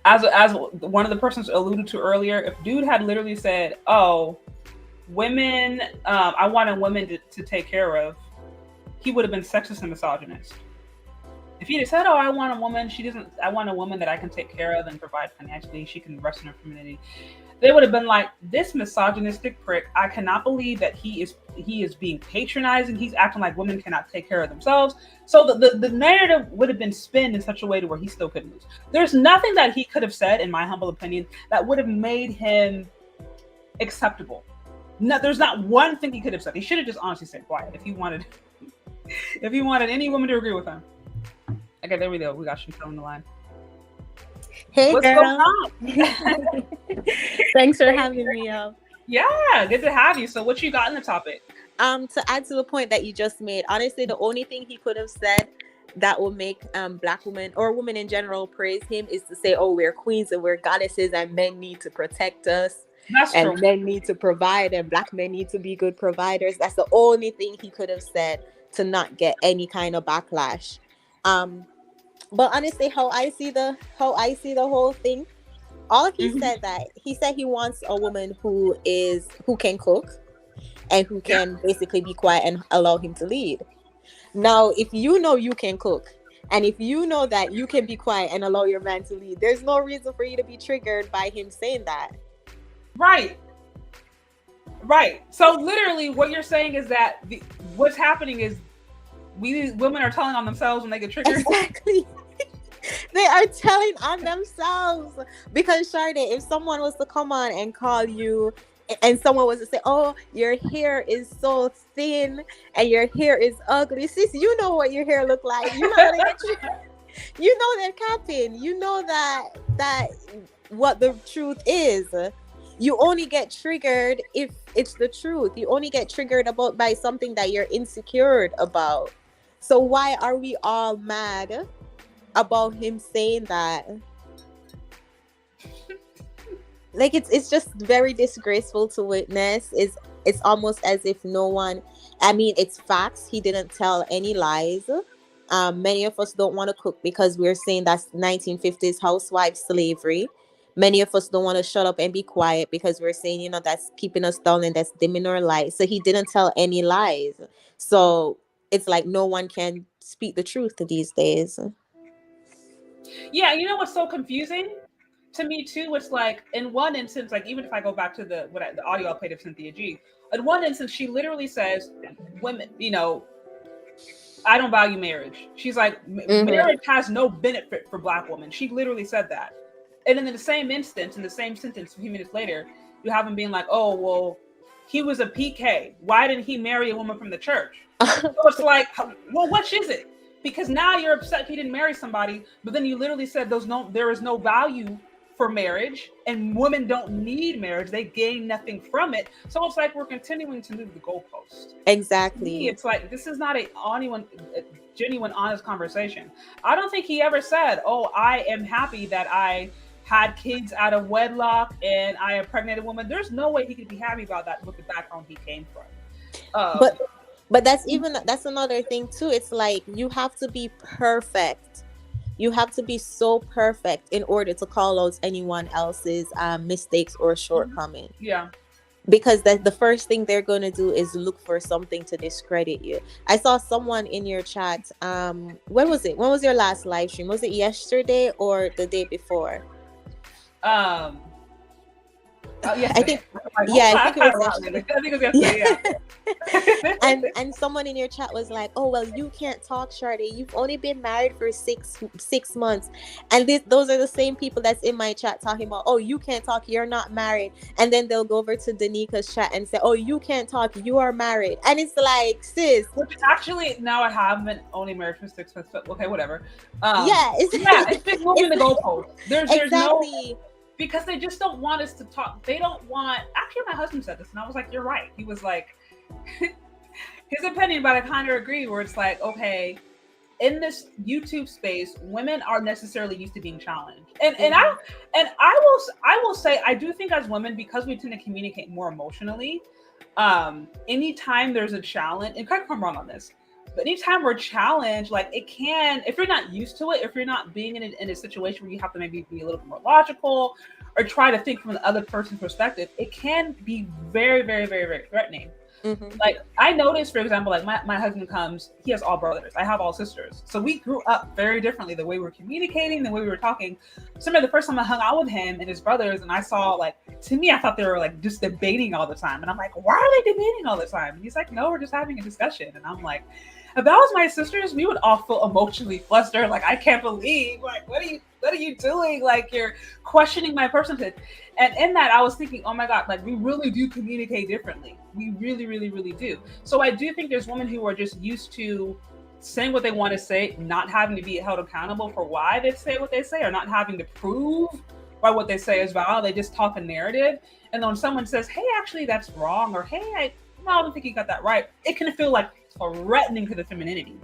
As one of the persons alluded to earlier, if dude had literally said, "Oh, women, I wanted women to take care of," he would have been sexist and misogynist. If he'd have said, "Oh, I want a woman that I can take care of and provide financially, she can rest in her femininity," they would have been like, "This misogynistic prick, I cannot believe that he is being patronizing. He's acting like women cannot take care of themselves." So the narrative would have been spinned in such a way to where he still couldn't lose. There's nothing that he could have said, in my humble opinion, that would have made him acceptable. No, there's not one thing he could have said. He should have just honestly stayed quiet if he wanted any woman to agree with him. Okay, there we go. We got Chantel on the line. Hey, what's girl. going on? Thanks for having me up. Yeah, good to have you. So what you got in the topic? To add to the point that you just made, honestly, the only thing he could have said that will make Black women or women in general praise him is to say, "Oh, we're queens and we're goddesses and men need to protect us." That's and true. Men need to provide and Black men need to be good providers. That's the only thing he could have said to not get any kind of backlash. But honestly, how I see the whole thing, all he said he wants a woman who can cook. and who can basically be quiet and allow him to lead. Now, if you know you can cook, and if you know that you can be quiet and allow your man to lead, there's no reason for you to be triggered by him saying that. Right. So literally what you're saying is that what's happening is women are telling on themselves when they get triggered. Exactly. They are telling on themselves. Because Sade, if someone was to come on and call you, and someone was to say, oh, your hair is so thin and your hair is ugly, sis, you know what your hair look like. You know you know they're capping. You know that what the truth is. You only get triggered if it's the truth. You only get triggered by something that you're insecure about. So why are we all mad about him saying that? Like, it's just very disgraceful to witness. It's almost as if no one, I mean, it's facts. He didn't tell any lies. Many of us don't want to cook because we're saying that's 1950s housewife slavery. Many of us don't want to shut up and be quiet because we're saying, you know, that's keeping us down and that's dimming our light. So he didn't tell any lies. So it's like no one can speak the truth these days. Yeah, you know what's so confusing to me too? It's like, in one instance, like even if I go back to the audio I played of Cynthia G, in one instance she literally says, women, you know, I don't value marriage. She's like, marriage has no benefit for Black women. She literally said that. And then in the same instance, in the same sentence, a few minutes later, you have him being like, oh, well, he was a PK. Why didn't he marry a woman from the church? So it's like, well, which is it? Because now you're upset he didn't marry somebody, but then you literally said there is no value for marriage, and women don't need marriage. They gain nothing from it. So it's like we're continuing to move the goalpost. Exactly. It's like, this is not a genuine, honest conversation. I don't think he ever said, oh, I am happy that I had kids out of wedlock and I impregnated a woman. There's no way he could be happy about that with the background he came from. But that's another thing too. It's like you have to be perfect. You have to be so perfect in order to call out anyone else's mistakes or shortcomings. Yeah. Because the first thing they're going to do is look for something to discredit you. I saw someone in your chat. When was it? When was your last live stream? Was it yesterday or the day before? I think it was yesterday. And someone in your chat was like, oh, well, you can't talk, Sade. You've only been married for six months. And those are the same people that's in my chat talking about, oh, you can't talk, you're not married. And then they'll go over to Danika's chat and say, oh, you can't talk, you are married. And it's like, sis. Which actually, now I have been only married for 6 months, but okay, whatever. It's been moving the goalpost. There's exactly. no... Because they just don't want us to talk. They don't want... Actually, my husband said this, and I was like, you're right. He was like... his opinion, but I kind of agree, where it's like, okay, in this YouTube space, women are necessarily used to being challenged. And I will say, I do think as women, because we tend to communicate more emotionally, anytime there's a challenge, and correct me if I'm wrong on this, but anytime we're challenged, like it can, if you're not used to it, if you're not being in a situation where you have to maybe be a little bit more logical or try to think from the other person's perspective, it can be very, very, very, very threatening. Mm-hmm. Like I noticed, for example, like my husband he has all brothers. I have all sisters. So we grew up very differently, the way we were communicating, the way we were talking. So the first time I hung out with him and his brothers, and I saw, like, to me, I thought they were like just debating all the time. And I'm like, why are they debating all the time? And he's like, no, we're just having a discussion. And I'm like, if that was my sisters, we would all feel emotionally flustered. Like, I can't believe, like, what are you doing? Like, you're questioning my personhood. And in that, I was thinking, oh my God, like, we really do communicate differently. We really, really, really do. So I do think there's women who are just used to saying what they want to say, not having to be held accountable for why they say what they say, or not having to prove why what they say is valid. They just talk a narrative. And then when someone says, hey, actually, that's wrong, or hey, I don't think you got that right, it can feel like threatening to the femininity.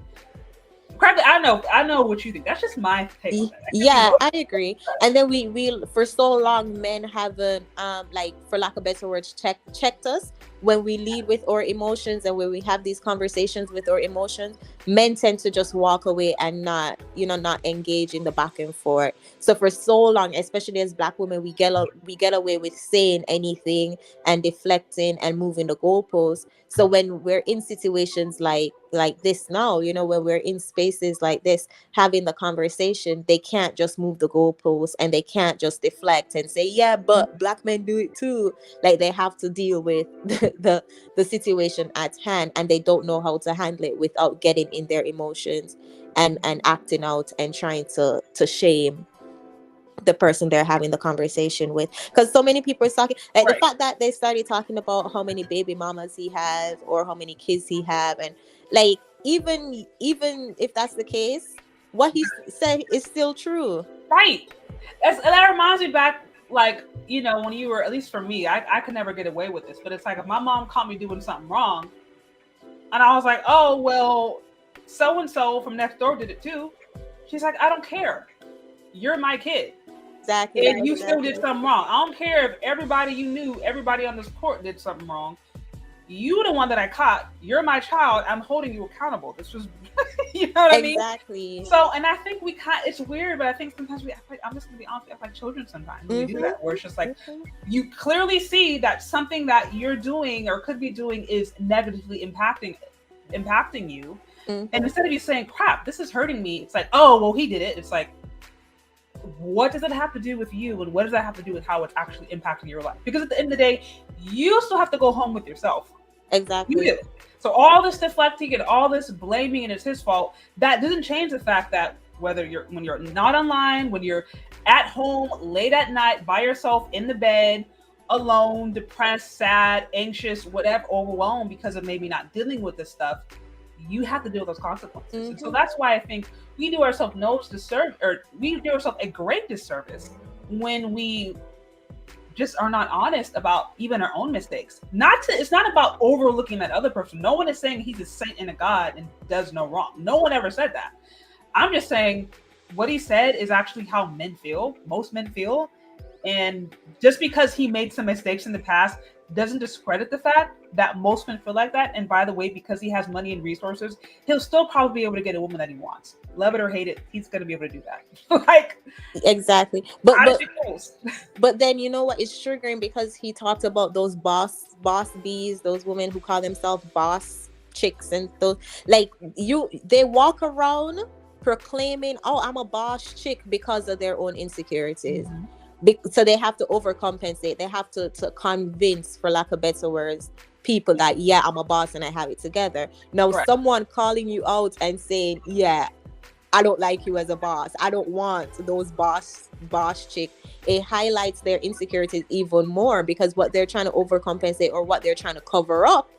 Correctly, I know what you think. That's just my take on that. Yeah, I agree. And then we for so long, men haven't, like, for lack of better words, checked us when we lead with our emotions and when we have these conversations with our emotions, men tend to just walk away and not, not engage in the back and forth. So for so long, especially as Black women, we get away with saying anything and deflecting and moving the goalposts. So when we're in situations like this now, when we're in spaces like this having the conversation, they can't just move the goalposts and they can't just deflect and say, yeah, but Black men do it too. Like, they have to deal with the situation at hand, and they don't know how to handle it without getting in their emotions and acting out and trying to shame the person they're having the conversation with. Because so many people are talking, like, the fact that they started talking about how many baby mamas he has or how many kids he have, and like, even if that's the case, what he said is still true. Right. That reminds me back, like, when you were, at least for me, I could never get away with this, but it's like, if my mom caught me doing something wrong and I was like, oh, well, so-and-so from next door did it too. She's like, I don't care. You're my kid. Exactly. And you still did something wrong. I don't care if everybody you knew, everybody on this court did something wrong. You the one that I caught. You're my child. I'm holding you accountable. This was, you know what I mean? Exactly. So, and I think it's weird, but I think sometimes we act like, I'm just gonna be honest, we act like children sometimes when we do that, where it's just like, you clearly see that something that you're doing or could be doing is negatively impacting you. And instead of you saying, crap, this is hurting me, it's like, oh, well, he did it. It's like, what does it have to do with you, and what does that have to do with how it's actually impacting your life? Because at the end of the day, you still have to go home with yourself. Exactly. You do. So all this deflecting and all this blaming and it's his fault, that doesn't change the fact that when you're not online, when you're at home late at night by yourself in the bed, alone, depressed, sad, anxious, whatever, overwhelmed because of maybe not dealing with this stuff, you have to deal with those consequences. And so that's why I think we do ourselves we do ourselves a great disservice when we just are not honest about even our own mistakes. It's not about overlooking that other person. No one is saying he's a saint and a god and does no wrong. No one ever said that. I'm just saying what he said is actually how men feel. Most men feel. And just because he made some mistakes in the past doesn't discredit the fact that most men feel like that. And by the way, because he has money and resources, he'll still probably be able to get a woman that he wants. Love it or hate it, he's going to be able to do that. Like, exactly. But then, you know what is triggering, because he talked about those boss bees, those women who call themselves boss chicks, and those, like, they walk around proclaiming, oh, I'm a boss chick, because of their own insecurities. So they have to overcompensate. They have to convince, for lack of better words, people that, yeah, I'm a boss and I have it together. Now, someone calling you out and saying, yeah, I don't like you as a boss, I don't want those boss chick, it highlights their insecurities even more, because what they're trying to overcompensate or what they're trying to cover up,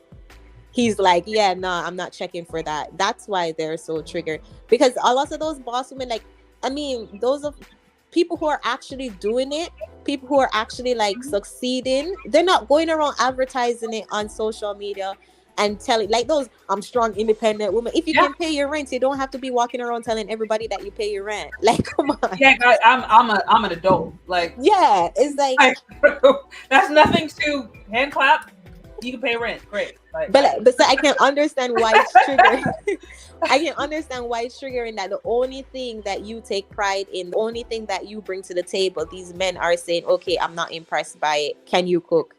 he's like, yeah, nah, I'm not checking for that. That's why they're so triggered, because a lot of those boss women, like, I mean, those are people who are actually doing it, people who are actually like succeeding. They're not going around advertising it on social media and telling, like, those, I'm strong, independent woman. If you can pay your rent, you don't have to be walking around telling everybody that you pay your rent. Like, come on. Yeah, guys, I'm an adult. Like, yeah, it's like that's nothing to hand clap. You can pay rent, great. Like, but so I can understand why it's triggering. I can understand why it's triggering that the only thing that you take pride in, the only thing that you bring to the table, these men are saying, okay, I'm not impressed by it. Can you cook?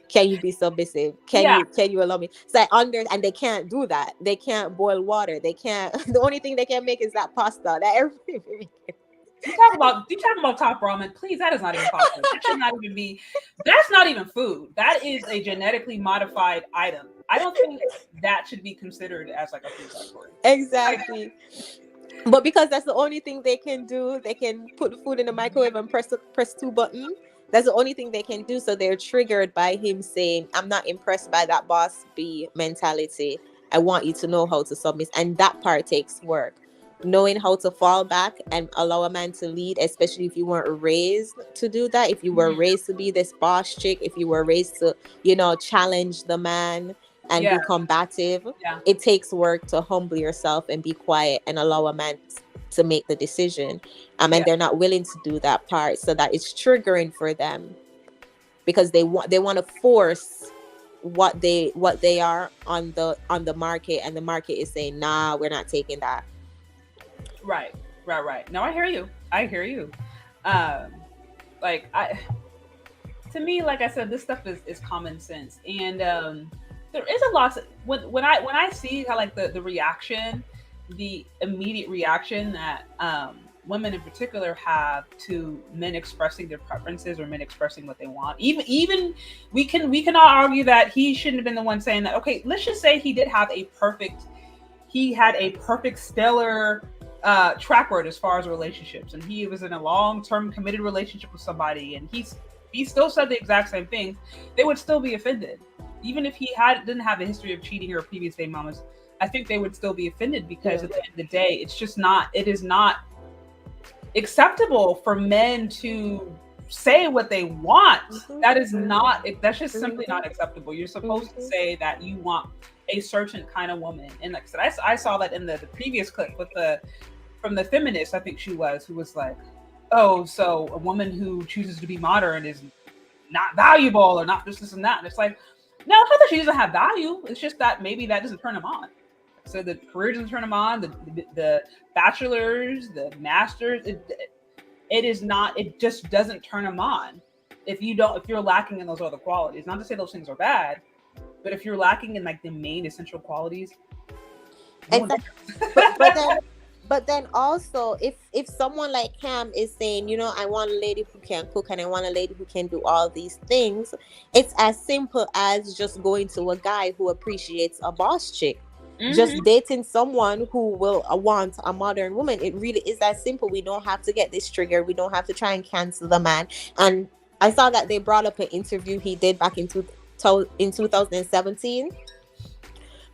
Can you be submissive? Can you allow me? So and they can't do that. They can't boil water. They can't. The only thing they can make is that pasta that everybody. You talk about top ramen, please. That is not even possible. That should not even be. That's not even food. That is a genetically modified item. I don't think that should be considered as like a food category. Exactly. But because that's the only thing they can do, they can put the food in the microwave and press 2 buttons. That's the only thing they can do. So they're triggered by him saying, I'm not impressed by that boss bee mentality. I want you to know how to submit. And that part takes work. Knowing how to fall back and allow a man to lead, especially if you weren't raised to do that. If you were raised to be this boss chick, if you were raised to, challenge the man and be combative, it takes work to humble yourself and be quiet and allow a man to make the decision. And they're not willing to do that part, so that it's triggering for them, because they want to force what they are on the market, and the market is saying, nah, we're not taking that. Right. No, I hear you. To me, like I said, this stuff is common sense, and there is a lot. When I see how like the reaction, the immediate reaction that women in particular have to men expressing their preferences or men expressing what they want. Even we can all argue that he shouldn't have been the one saying that. Okay, let's just say he had a perfect stellar track record as far as relationships, and he was in a long-term committed relationship with somebody, and he still said the exact same things. They would still be offended, even if he didn't have a history of cheating or previous date mamas. I think they would still be offended because at the end of the day, it is not acceptable for men to say what they want. That's just simply not acceptable. You're supposed to say that you want a certain kind of woman. And like I said, I saw that in the previous clip from the feminist, I think she was, who was like, oh, so a woman who chooses to be modern is not valuable or not this and that. And it's like, no, it's not that she doesn't have value. It's just that maybe that doesn't turn them on. So the career doesn't turn them on, the bachelors, the masters, it just doesn't turn them on. If you're lacking in those other qualities. Not to say those things are bad, but if you're lacking in like the main essential qualities. But then also, if someone like Cam is saying, you know, I want a lady who can cook and I want a lady who can do all these things, it's as simple as just going to a guy who appreciates a boss chick. Mm-hmm. Just dating someone who will want a modern woman. It really is that simple. We don't have to get this trigger. We don't have to try and cancel the man. And I saw that they brought up an interview he did back in 2017.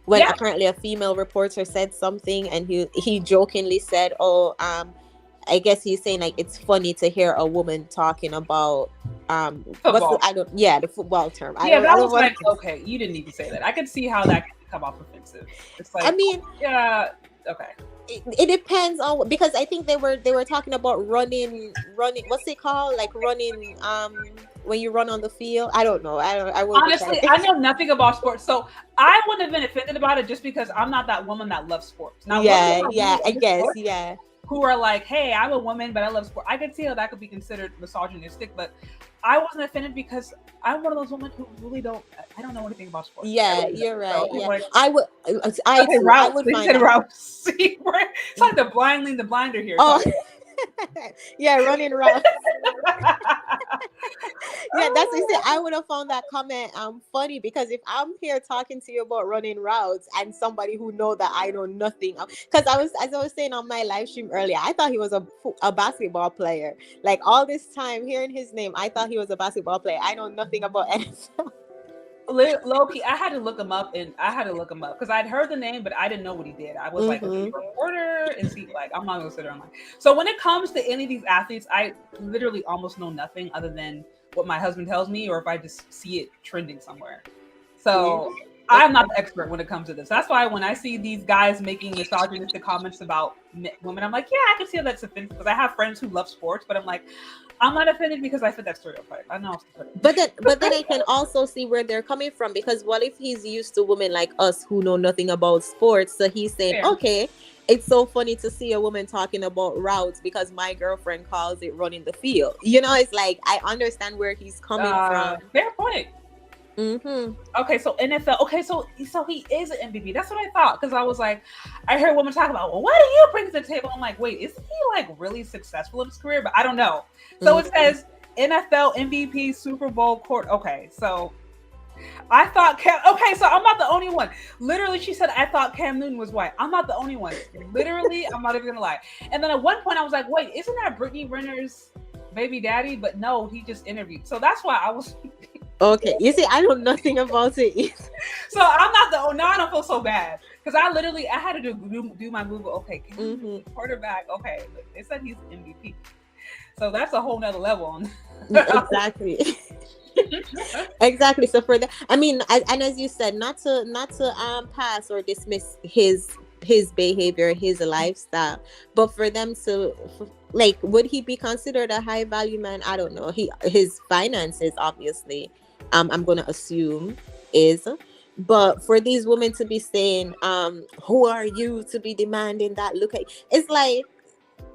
When apparently a female reporter said something, and he jokingly said, "Oh, I guess he's saying like it's funny to hear a woman talking about the football term." Okay, you didn't need to say that. I could see how that could come off offensive. It's like, okay. It depends on, because I think they were talking about running. What's it called? Like running. When you run on the field, I don't know. Honestly, I know nothing about sports, so I wouldn't have been offended about it just because I'm not that woman that loves sports. Now, I guess. Who are like, hey, I'm a woman, but I love sport. I could see how that could be considered misogynistic, but I wasn't offended because I'm one of those women who really I don't know anything about sports. Yeah, you're right. So, yeah, like, I would find Route. See, it's like the blind leading the blinder here. Oh. Yeah, running routes. Yeah, that's what I said. I would have found that comment funny, because if I'm here talking to you about running routes and somebody who know that I know nothing of, because as I was saying on my live stream earlier, I thought he was a basketball player. Like all this time hearing his name, I thought he was a basketball player. I know nothing about NFL. Low-key, I had to look him up because I'd heard the name, but I didn't know what he did. I was like a reporter, and see, like, I'm not gonna sit there and like. So when it comes to any of these athletes, I literally almost know nothing other than what my husband tells me, or if I just see it trending somewhere. So I'm not the expert when it comes to this. That's why when I see these guys making misogynistic comments about women, I'm like, yeah, I can see how that's offensive, because I have friends who love sports, but I'm like, I'm not offended because I fit that stereotype. I know. But then I can also see where they're coming from, because what if he's used to women like us who know nothing about sports? So he's saying, okay, it's so funny to see a woman talking about routes because my girlfriend calls it running the field. You know, it's like, I understand where he's coming from. Fair point. Mm-hmm. Okay, so NFL. Okay, so he is an MVP. That's what I thought, because I was like, I heard women talk about, well, what do you bring to the table? I'm like, wait, isn't he like really successful in his career? But I don't know. So it says NFL MVP, Super Bowl court. Okay, so I thought okay, so I'm not the only one. Literally, she said I thought Cam Newton was white. I'm not the only one. Literally, I'm not even gonna lie. And then at one point I was like, wait, isn't that Brittany Renner's baby daddy? But no, he just interviewed. So that's why I was. Okay, you see, I know nothing about it. So I'm not now I don't feel so bad, because I had to do my move. Okay, quarterback. Okay, they said he's MVP, so that's a whole nother level. Exactly. Exactly. So for that, I mean, and as you said, not to pass or dismiss his behavior, his lifestyle, but for them to, like, would he be considered a high value man? I don't know. His finances, obviously, I'm gonna assume is. But for these women to be saying, who are you to be demanding that? Look at, it's like,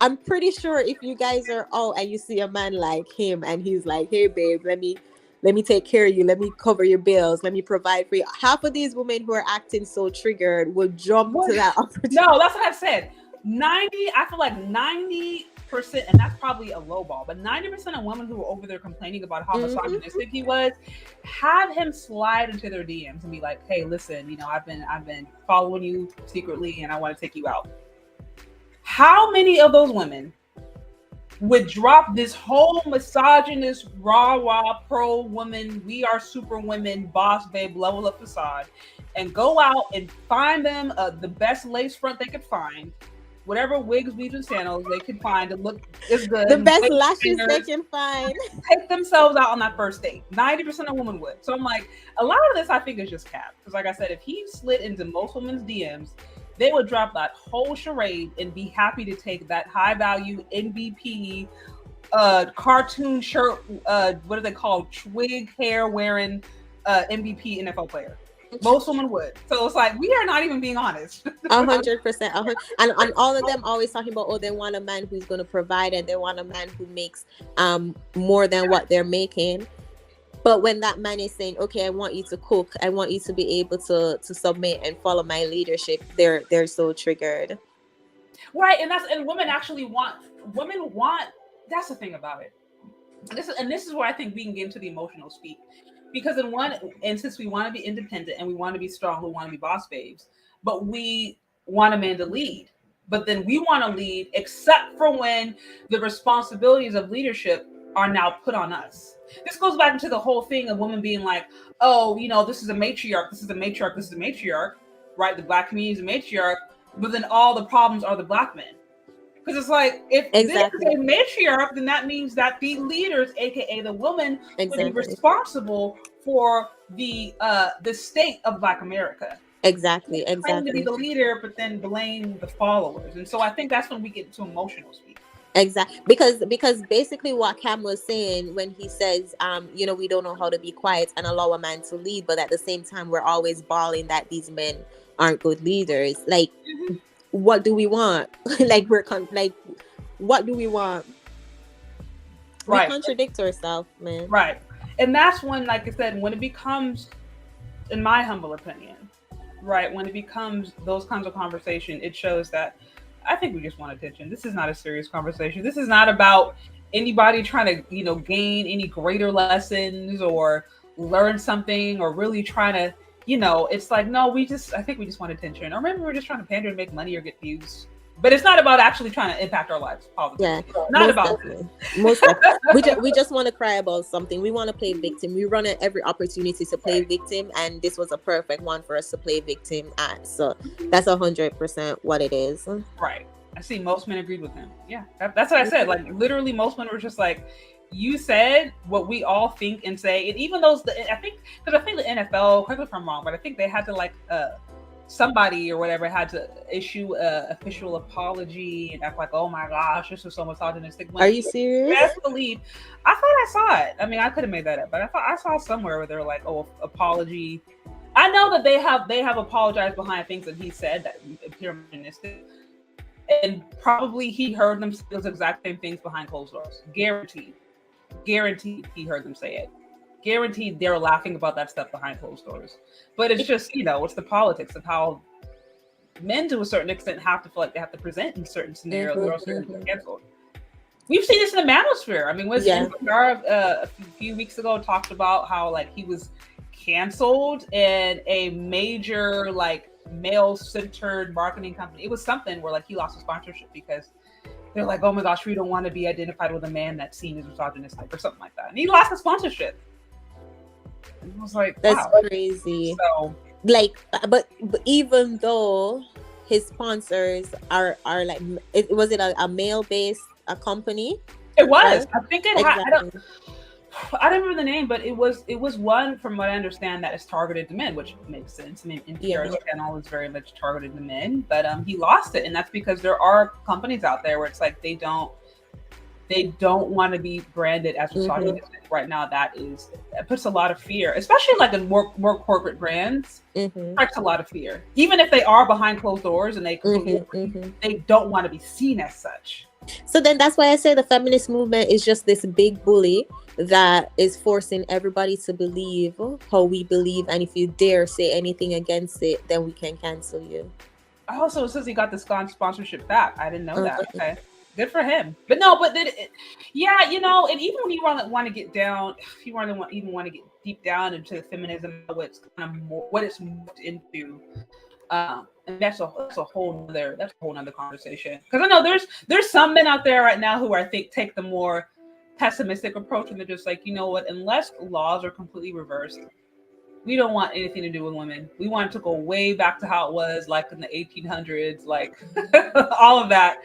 I'm pretty sure if you guys are out and you see a man like him and he's like, hey babe, let me take care of you, let me cover your bills, let me provide for you, half of these women who are acting so triggered will jump to that opportunity. No, that's what I said. I feel like 90%, and that's probably a low ball, but 90% of women who were over there complaining about how misogynistic he was, had him slide into their DMs and be like, hey, listen, you know, I've been following you secretly and I want to take you out. How many of those women would drop this whole misogynist, rah, pro woman, we are super women, boss babe, level up facade, and go out and find them the best lace front they could find, whatever wigs, weaves, and sandals they could find to look as good, the best lashes they can find, take themselves out on that first date? 90% of women would. So I'm like, a lot of this I think is just cap, because like I said, if he slid into most women's DMs, they would drop that whole charade and be happy to take that high value MVP cartoon shirt, what do they call, twig hair wearing MVP NFL player. Most women would. So it's like, we are not even being honest. 100%. And all of them always talking about, oh, they want a man who's going to provide, and they want a man who makes more than what they're making. But when that man is saying, okay, I want you to cook, I want you to be able to submit and follow my leadership, they're so triggered. Right. And women actually want, that's the thing about it. And this is where I think we can get into the emotional speak. Because in one instance, we want to be independent and we want to be strong, we want to be boss babes, but we want a man to lead. But then we want to lead, except for when the responsibilities of leadership are now put on us. This goes back into the whole thing of women being like, oh, you know, this is a matriarch, this is a matriarch, this is a matriarch, right? The Black community is a matriarch, but then all the problems are the Black men. Because it's like, if this is a matriarch, then that means that the leaders, aka the woman, would be responsible for the state of Black America. Exactly. Claim to be the leader, but then blame the followers. And so I think that's when we get into emotional speak. Exactly, because basically what Cam was saying when he says, you know, we don't know how to be quiet and allow a man to lead, but at the same time we're always bawling that these men aren't good leaders. Like, what do we want? Like, what do we want? Right. We contradict ourselves, man. Right. And that's when, like I said, when it becomes, in my humble opinion, right, when it becomes those kinds of conversation, it shows that I think we just want attention. This is not a serious conversation. This is not about anybody trying to, you know, gain any greater lessons or learn something or really trying to, you know, it's like, no, I think we just want attention. Or maybe we're just trying to pander and make money or get views. But it's not about actually trying to impact our lives positively. Yeah, not about this. We just want to cry about something. We want to play victim. We run at every opportunity to play victim, and this was a perfect one for us to play victim at. So that's 100% what it is. Right. I see most men agreed with him. Yeah, that's what I said. Like, literally, most men were just like, you said what we all think and say. And even those, I think the NFL, correct me if I'm wrong, but I think they had to like somebody or whatever had to issue a official apology and act like, oh my gosh, this was so misogynistic. Are you serious? Best believe. I thought I saw it. I mean, I could have made that up, but I thought I saw somewhere where they're like, oh, apology. I know that they have apologized behind things that he said that appear misogynistic, and probably he heard them say those exact same things behind closed doors. Guaranteed he heard them say it. Guaranteed they were laughing about that stuff behind closed doors. But it's just, you know, it's the politics of how men to a certain extent have to feel like they have to present in certain scenarios or else they're going to get canceled. We've seen this in the manosphere. I mean, NPR a few weeks ago talked about how like he was canceled in a major like male-centered marketing company. It was something where like he lost a sponsorship because they're like, oh my gosh, we don't want to be identified with a man that's seen as misogynistic or something like that. And he lost the sponsorship. I was like, that's wow. crazy. So, like, but even though his sponsors are like, was it a male-based company? It was. I think it had. I don't remember the name, but it was one, from what I understand, that is targeted to men, which makes sense. I mean, NPR's channel is very much targeted to men, but he lost it, and that's because there are companies out there where it's like they don't they don't want to be branded as misogynistic right now. It puts a lot of fear, especially like in more corporate brands. Strikes a lot of fear, even if they are behind closed doors and they they don't want to be seen as such. So then that's why I say the feminist movement is just this big bully that is forcing everybody to believe how we believe, and if you dare say anything against it, then we can cancel you. Oh, so it says he got the sponsorship back. I didn't know that. Okay, good for him. But no, yeah, you know, and even when you want to get down, if you want to get deep down into the feminism, what's kind of more what it's moved into. And that's a whole nother conversation. Because I know there's some men out there right now who I think take the more pessimistic approach, and they're just like, you know what, unless laws are completely reversed, we don't want anything to do with women. We want it to go way back to how it was like in the 1800s, like all of that.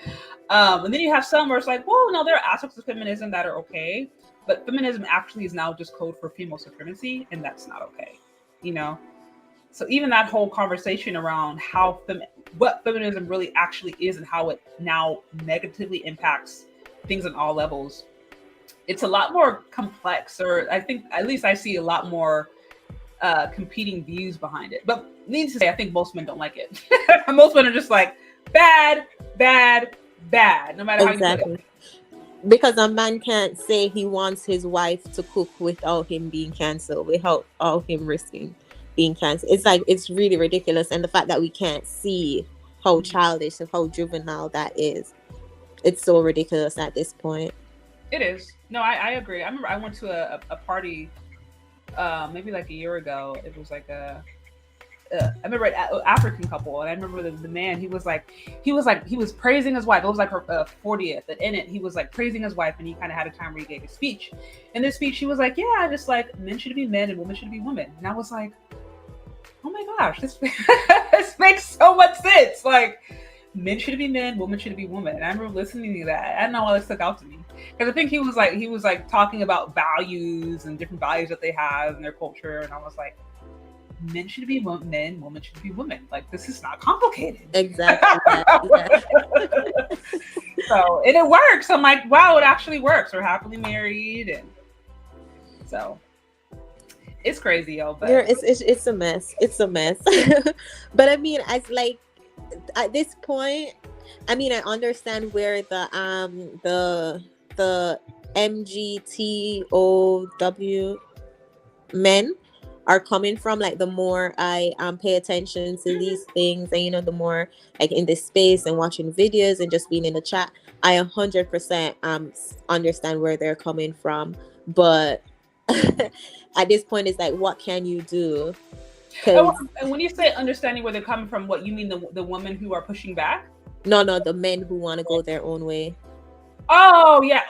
And then you have some where it's like, well, no, there are aspects of feminism that are okay, but feminism actually is now just code for female supremacy, and that's not okay, you know. So even that whole conversation around how what feminism really actually is and how it now negatively impacts things on all levels, it's a lot more complex, or I think at least I see a lot more competing views behind it. But needless to say, I think most men don't like it. Most men are just like bad, no matter how you put it. Because a man can't say he wants his wife to cook without him being cancelled, without him risking being canceled. It's like, it's really ridiculous. And the fact that we can't see how childish and how juvenile that is, it's so ridiculous at this point. It is. No, I agree. I remember I went to a party maybe like a year ago. It was like I remember an African couple, and I remember the man, he was praising his wife. It was like her 40th, and in it he was like praising his wife, and he kind of had a time where he gave a speech. In this speech he was like, yeah, I just like men should be men and women should be women. And I was like, oh my gosh, this makes so much sense. Like, men should be men, women should be women. And I remember listening to that. I don't know why it stuck out to me, because I think he was like talking about values and different values that they have in their culture, and I was like, men should be men, women should be women. Like, this is not complicated. Exactly. So, and it works. I'm like, wow, it actually works. We're happily married, and so it's crazy, yo. But it's a mess. It's a mess. But I mean, as like at this point, I mean, I understand where the MGTOW men are coming from. Like, the more I pay attention to these things, and you know, the more like in this space and watching videos and just being in the chat, I 100% understand where they're coming from. But at this point, it's like, what can you do? And when you say understanding where they're coming from, what you mean, the women who are pushing back? No, the men who want to go their own way. Oh yeah.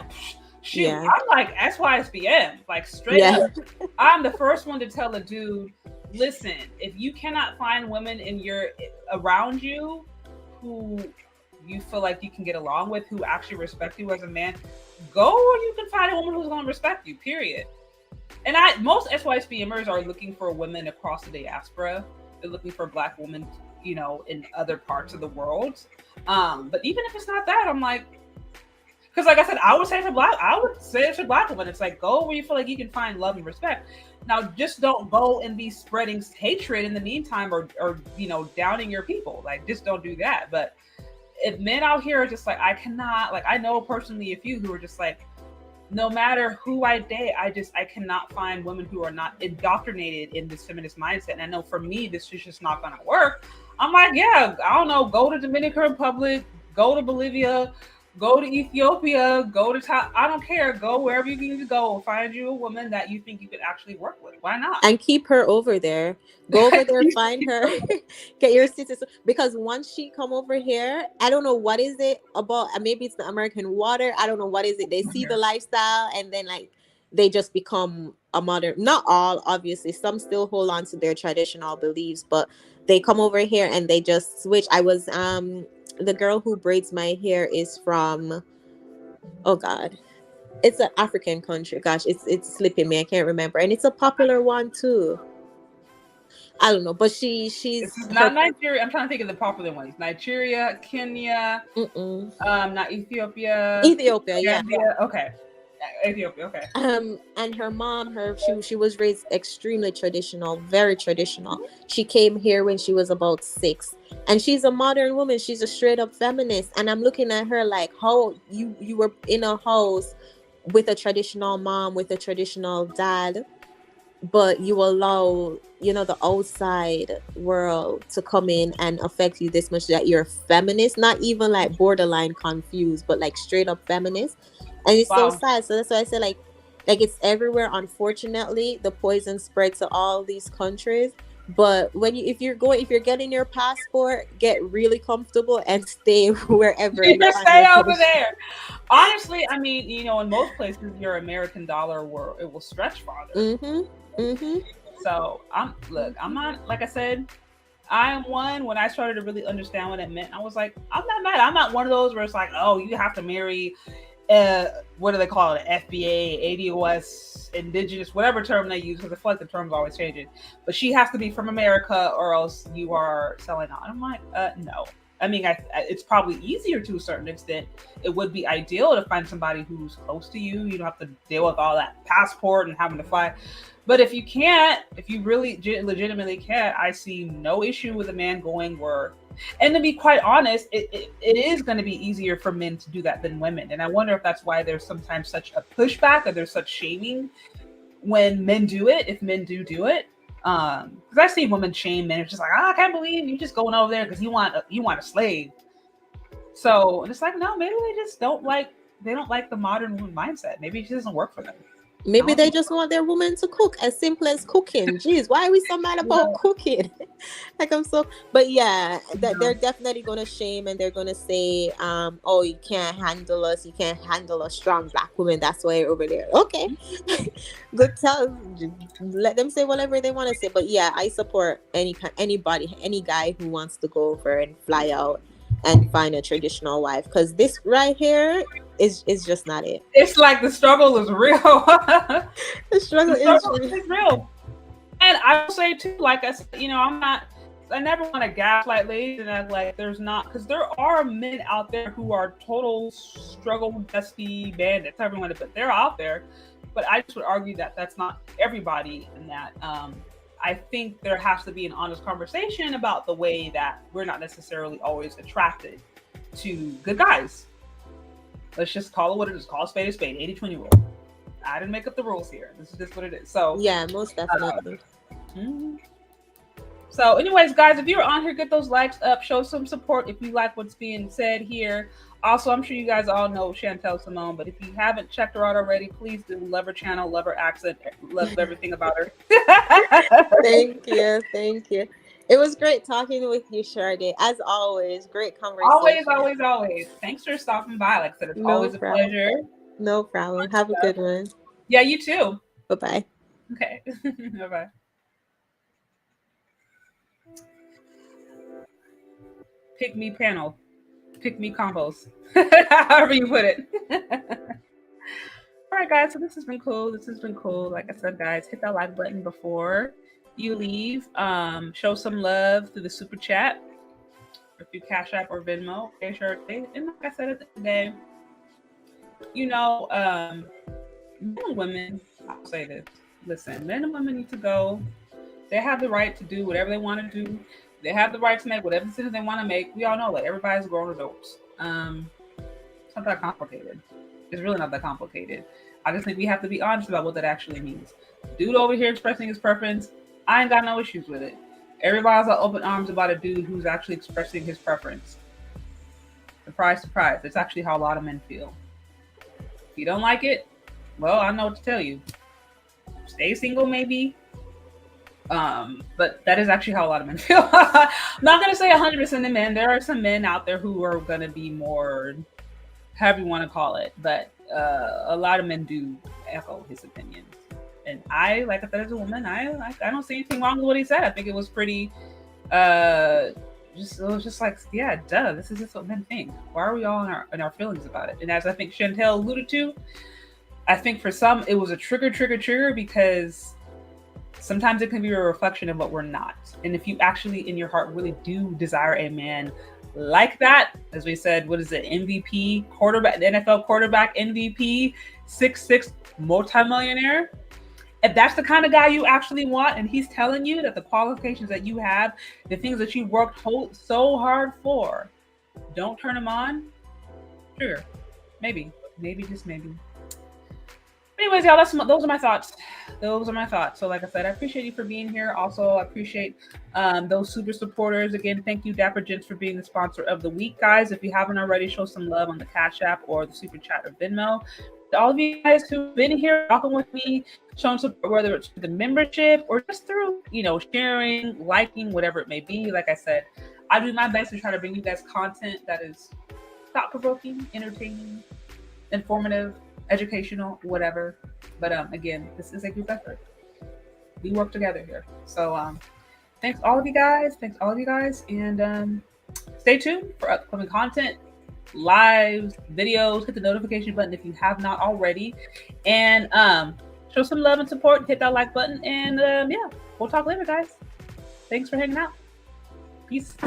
Shoot, yeah. I'm like SYSBM, like straight up. I'm the first one to tell a dude, listen, if you cannot find women around you who you feel like you can get along with, who actually respect you as a man, go where you can find a woman who's going to respect you, period. And most SYSBMers are looking for women across the diaspora. They're looking for Black women, you know, in other parts of the world. But even if it's not that, I'm like, because like I said, I would say it's a Black woman. It's like, go where you feel like you can find love and respect. Now, just don't go and be spreading hatred in the meantime, or you know, downing your people. Like, just don't do that. But if men out here are just like, I cannot, like, I know personally a few who are just like, no matter who I date, I cannot find women who are not indoctrinated in this feminist mindset. And I know for me, this is just not gonna work. I'm like, yeah, I don't know, go to Dominican Republic, go to Bolivia, go to Ethiopia, go to I don't care, go wherever you need to go. Find you a woman that you think you could actually work with. Why not? And keep her over there. Go over there, find her, get your citizen. Because once she come over here, I don't know what is it about. Maybe it's the American water. I don't know what is it. They see the lifestyle, and then like they just become a modern. Not all, obviously. Some still hold on to their traditional beliefs, but they come over here and they just switch. I was the girl who braids my hair is from, oh God, it's an African country. Gosh, it's slipping me. I can't remember. And it's a popular one too. I don't know, but she's This is not Nigeria. I'm trying to think of the popular ones. Nigeria, Kenya, not Ethiopia. Ethiopia, yeah. Okay. Ethiopia, okay. And her mom, she was raised extremely traditional, very traditional. She came here when she was about 6, and she's a modern woman. She's a straight up feminist, and I'm looking at her like, how you were in a house with a traditional mom, with a traditional dad, but you allow, you know, the outside world to come in and affect you this much that you're feminist, not even like borderline confused, but like straight up feminist. And it's so sad. So that's why I say like it's everywhere. Unfortunately, the poison spread to all these countries. But if you're getting your passport, get really comfortable and stay wherever. Stay over there. Honestly, I mean, you know, in most places, your American dollar it will stretch farther. So I'm not, like I said, I am one. When I started to really understand what it meant, I was like, I'm not mad. I'm not one of those where it's like, oh, you have to marry. What do they call it? FBA, ADOS, indigenous, whatever term they use, because I feel like the term's always changing. But she has to be from America, or else you are selling out. I'm like, no. I mean, it's probably easier to a certain extent. It would be ideal to find somebody who's close to you. You don't have to deal with all that passport and having to fly. But if you can't, if you really legitimately can't, I see no issue with a man going where. And to be quite honest, it is going to be easier for men to do that than women. And I wonder if that's why there's sometimes such a pushback, or there's such shaming when men do it, if men do it. Because I see women shame men. It's just like, I can't believe you just going over there because you want a slave. So and it's like, no, maybe they just don't like the modern woman mindset. Maybe it just doesn't work for them. Maybe they just want their woman to cook, as simple as cooking. Jeez, why are we so mad about cooking? But yeah, they're definitely going to shame, and they're going to say, oh, you can't handle us. You can't handle a strong black woman. That's why you're over there. Okay. Good. Let them say whatever they want to say. But yeah, I support any guy who wants to go over and fly out and find a traditional wife, because this right here is just not it. It's like the struggle is real. the struggle is real. And I will say too, like I said, you know, I never want to gaslight ladies and act like there's not, because there are men out there who are total struggle dusty bandits, however you want to put it. They're out there, but I just would argue that that's not everybody, and that I think there has to be an honest conversation about the way that we're not necessarily always attracted to good guys. Let's just call it what it is. Call a spade a spade. 80-20 rule. I didn't make up the rules here. This is just what it is. So yeah, most definitely. So anyways, guys, if you're on here, get those likes up. Show some support if you like what's being said here. Also, I'm sure you guys all know Chantel Simone, but if you haven't checked her out already, please do. Love her channel, love her accent, love everything about her. Thank you. It was great talking with you, Sade. As always, great conversation. Always. Thanks for stopping by. Like I said, it's always a pleasure. No problem. Have a good one. Yeah, you too. Bye-bye. Okay. Bye-bye. Pick me panel. Pick me combos. However you put it. All right, guys. So this has been cool. Like I said, guys, hit that like button before you leave. Show some love through the super chat, or through Cash App or Venmo. Okay, sure. And like I said at the end of the day, you know, men and women, I'll say this. Listen, men and women need to go. They have the right to do whatever they want to do. They have the right to make whatever decision they want to make. We all know that everybody's grown adults. It's not that complicated. It's really not that complicated. I just think we have to be honest about what that actually means. Dude over here expressing his preference, I ain't got no issues with it. Everybody's got open arms about a dude who's actually expressing his preference. Surprise, surprise. It's actually how a lot of men feel. If you don't like it, well, I know what to tell you. Stay single, maybe. But that is actually how a lot of men feel. I'm not going to say 100% of men. There are some men out there who are going to be more, however you want to call it. But a lot of men do echo his opinions. And I, like I said, as a woman, I don't see anything wrong with what he said. I think it was pretty, it was just like, yeah, duh, this is just what men think. Why are we all in our feelings about it? And as I think Chantel alluded to, I think for some, it was a trigger because Sometimes it can be a reflection of what we're not. And if you actually in your heart really do desire a man like that, as we said, what is it, MVP quarterback, the NFL quarterback MVP, 6'6" multimillionaire, if that's the kind of guy you actually want, and he's telling you that the qualifications that you have, the things that you worked so hard for, don't turn him on, sure, maybe, just maybe. Anyways, y'all, those are my thoughts. So like I said, I appreciate you for being here. Also, I appreciate those super supporters. Again, thank you, Dapper Gents, for being the sponsor of the week, guys. If you haven't already, show some love on the Cash App or the Super Chat or Venmo. To all of you guys who've been here talking with me, showing support, whether it's the membership or just through, sharing, liking, whatever it may be. Like I said, I do my best to try to bring you guys content that is thought-provoking, entertaining, informative, educational, whatever. But again, this is a group effort. We work together here. So thanks all of you guys. And stay tuned for upcoming content, lives, videos. Hit the notification button if you have not already. And show some love and support. Hit that like button. And yeah, we'll talk later, guys. Thanks for hanging out. Peace.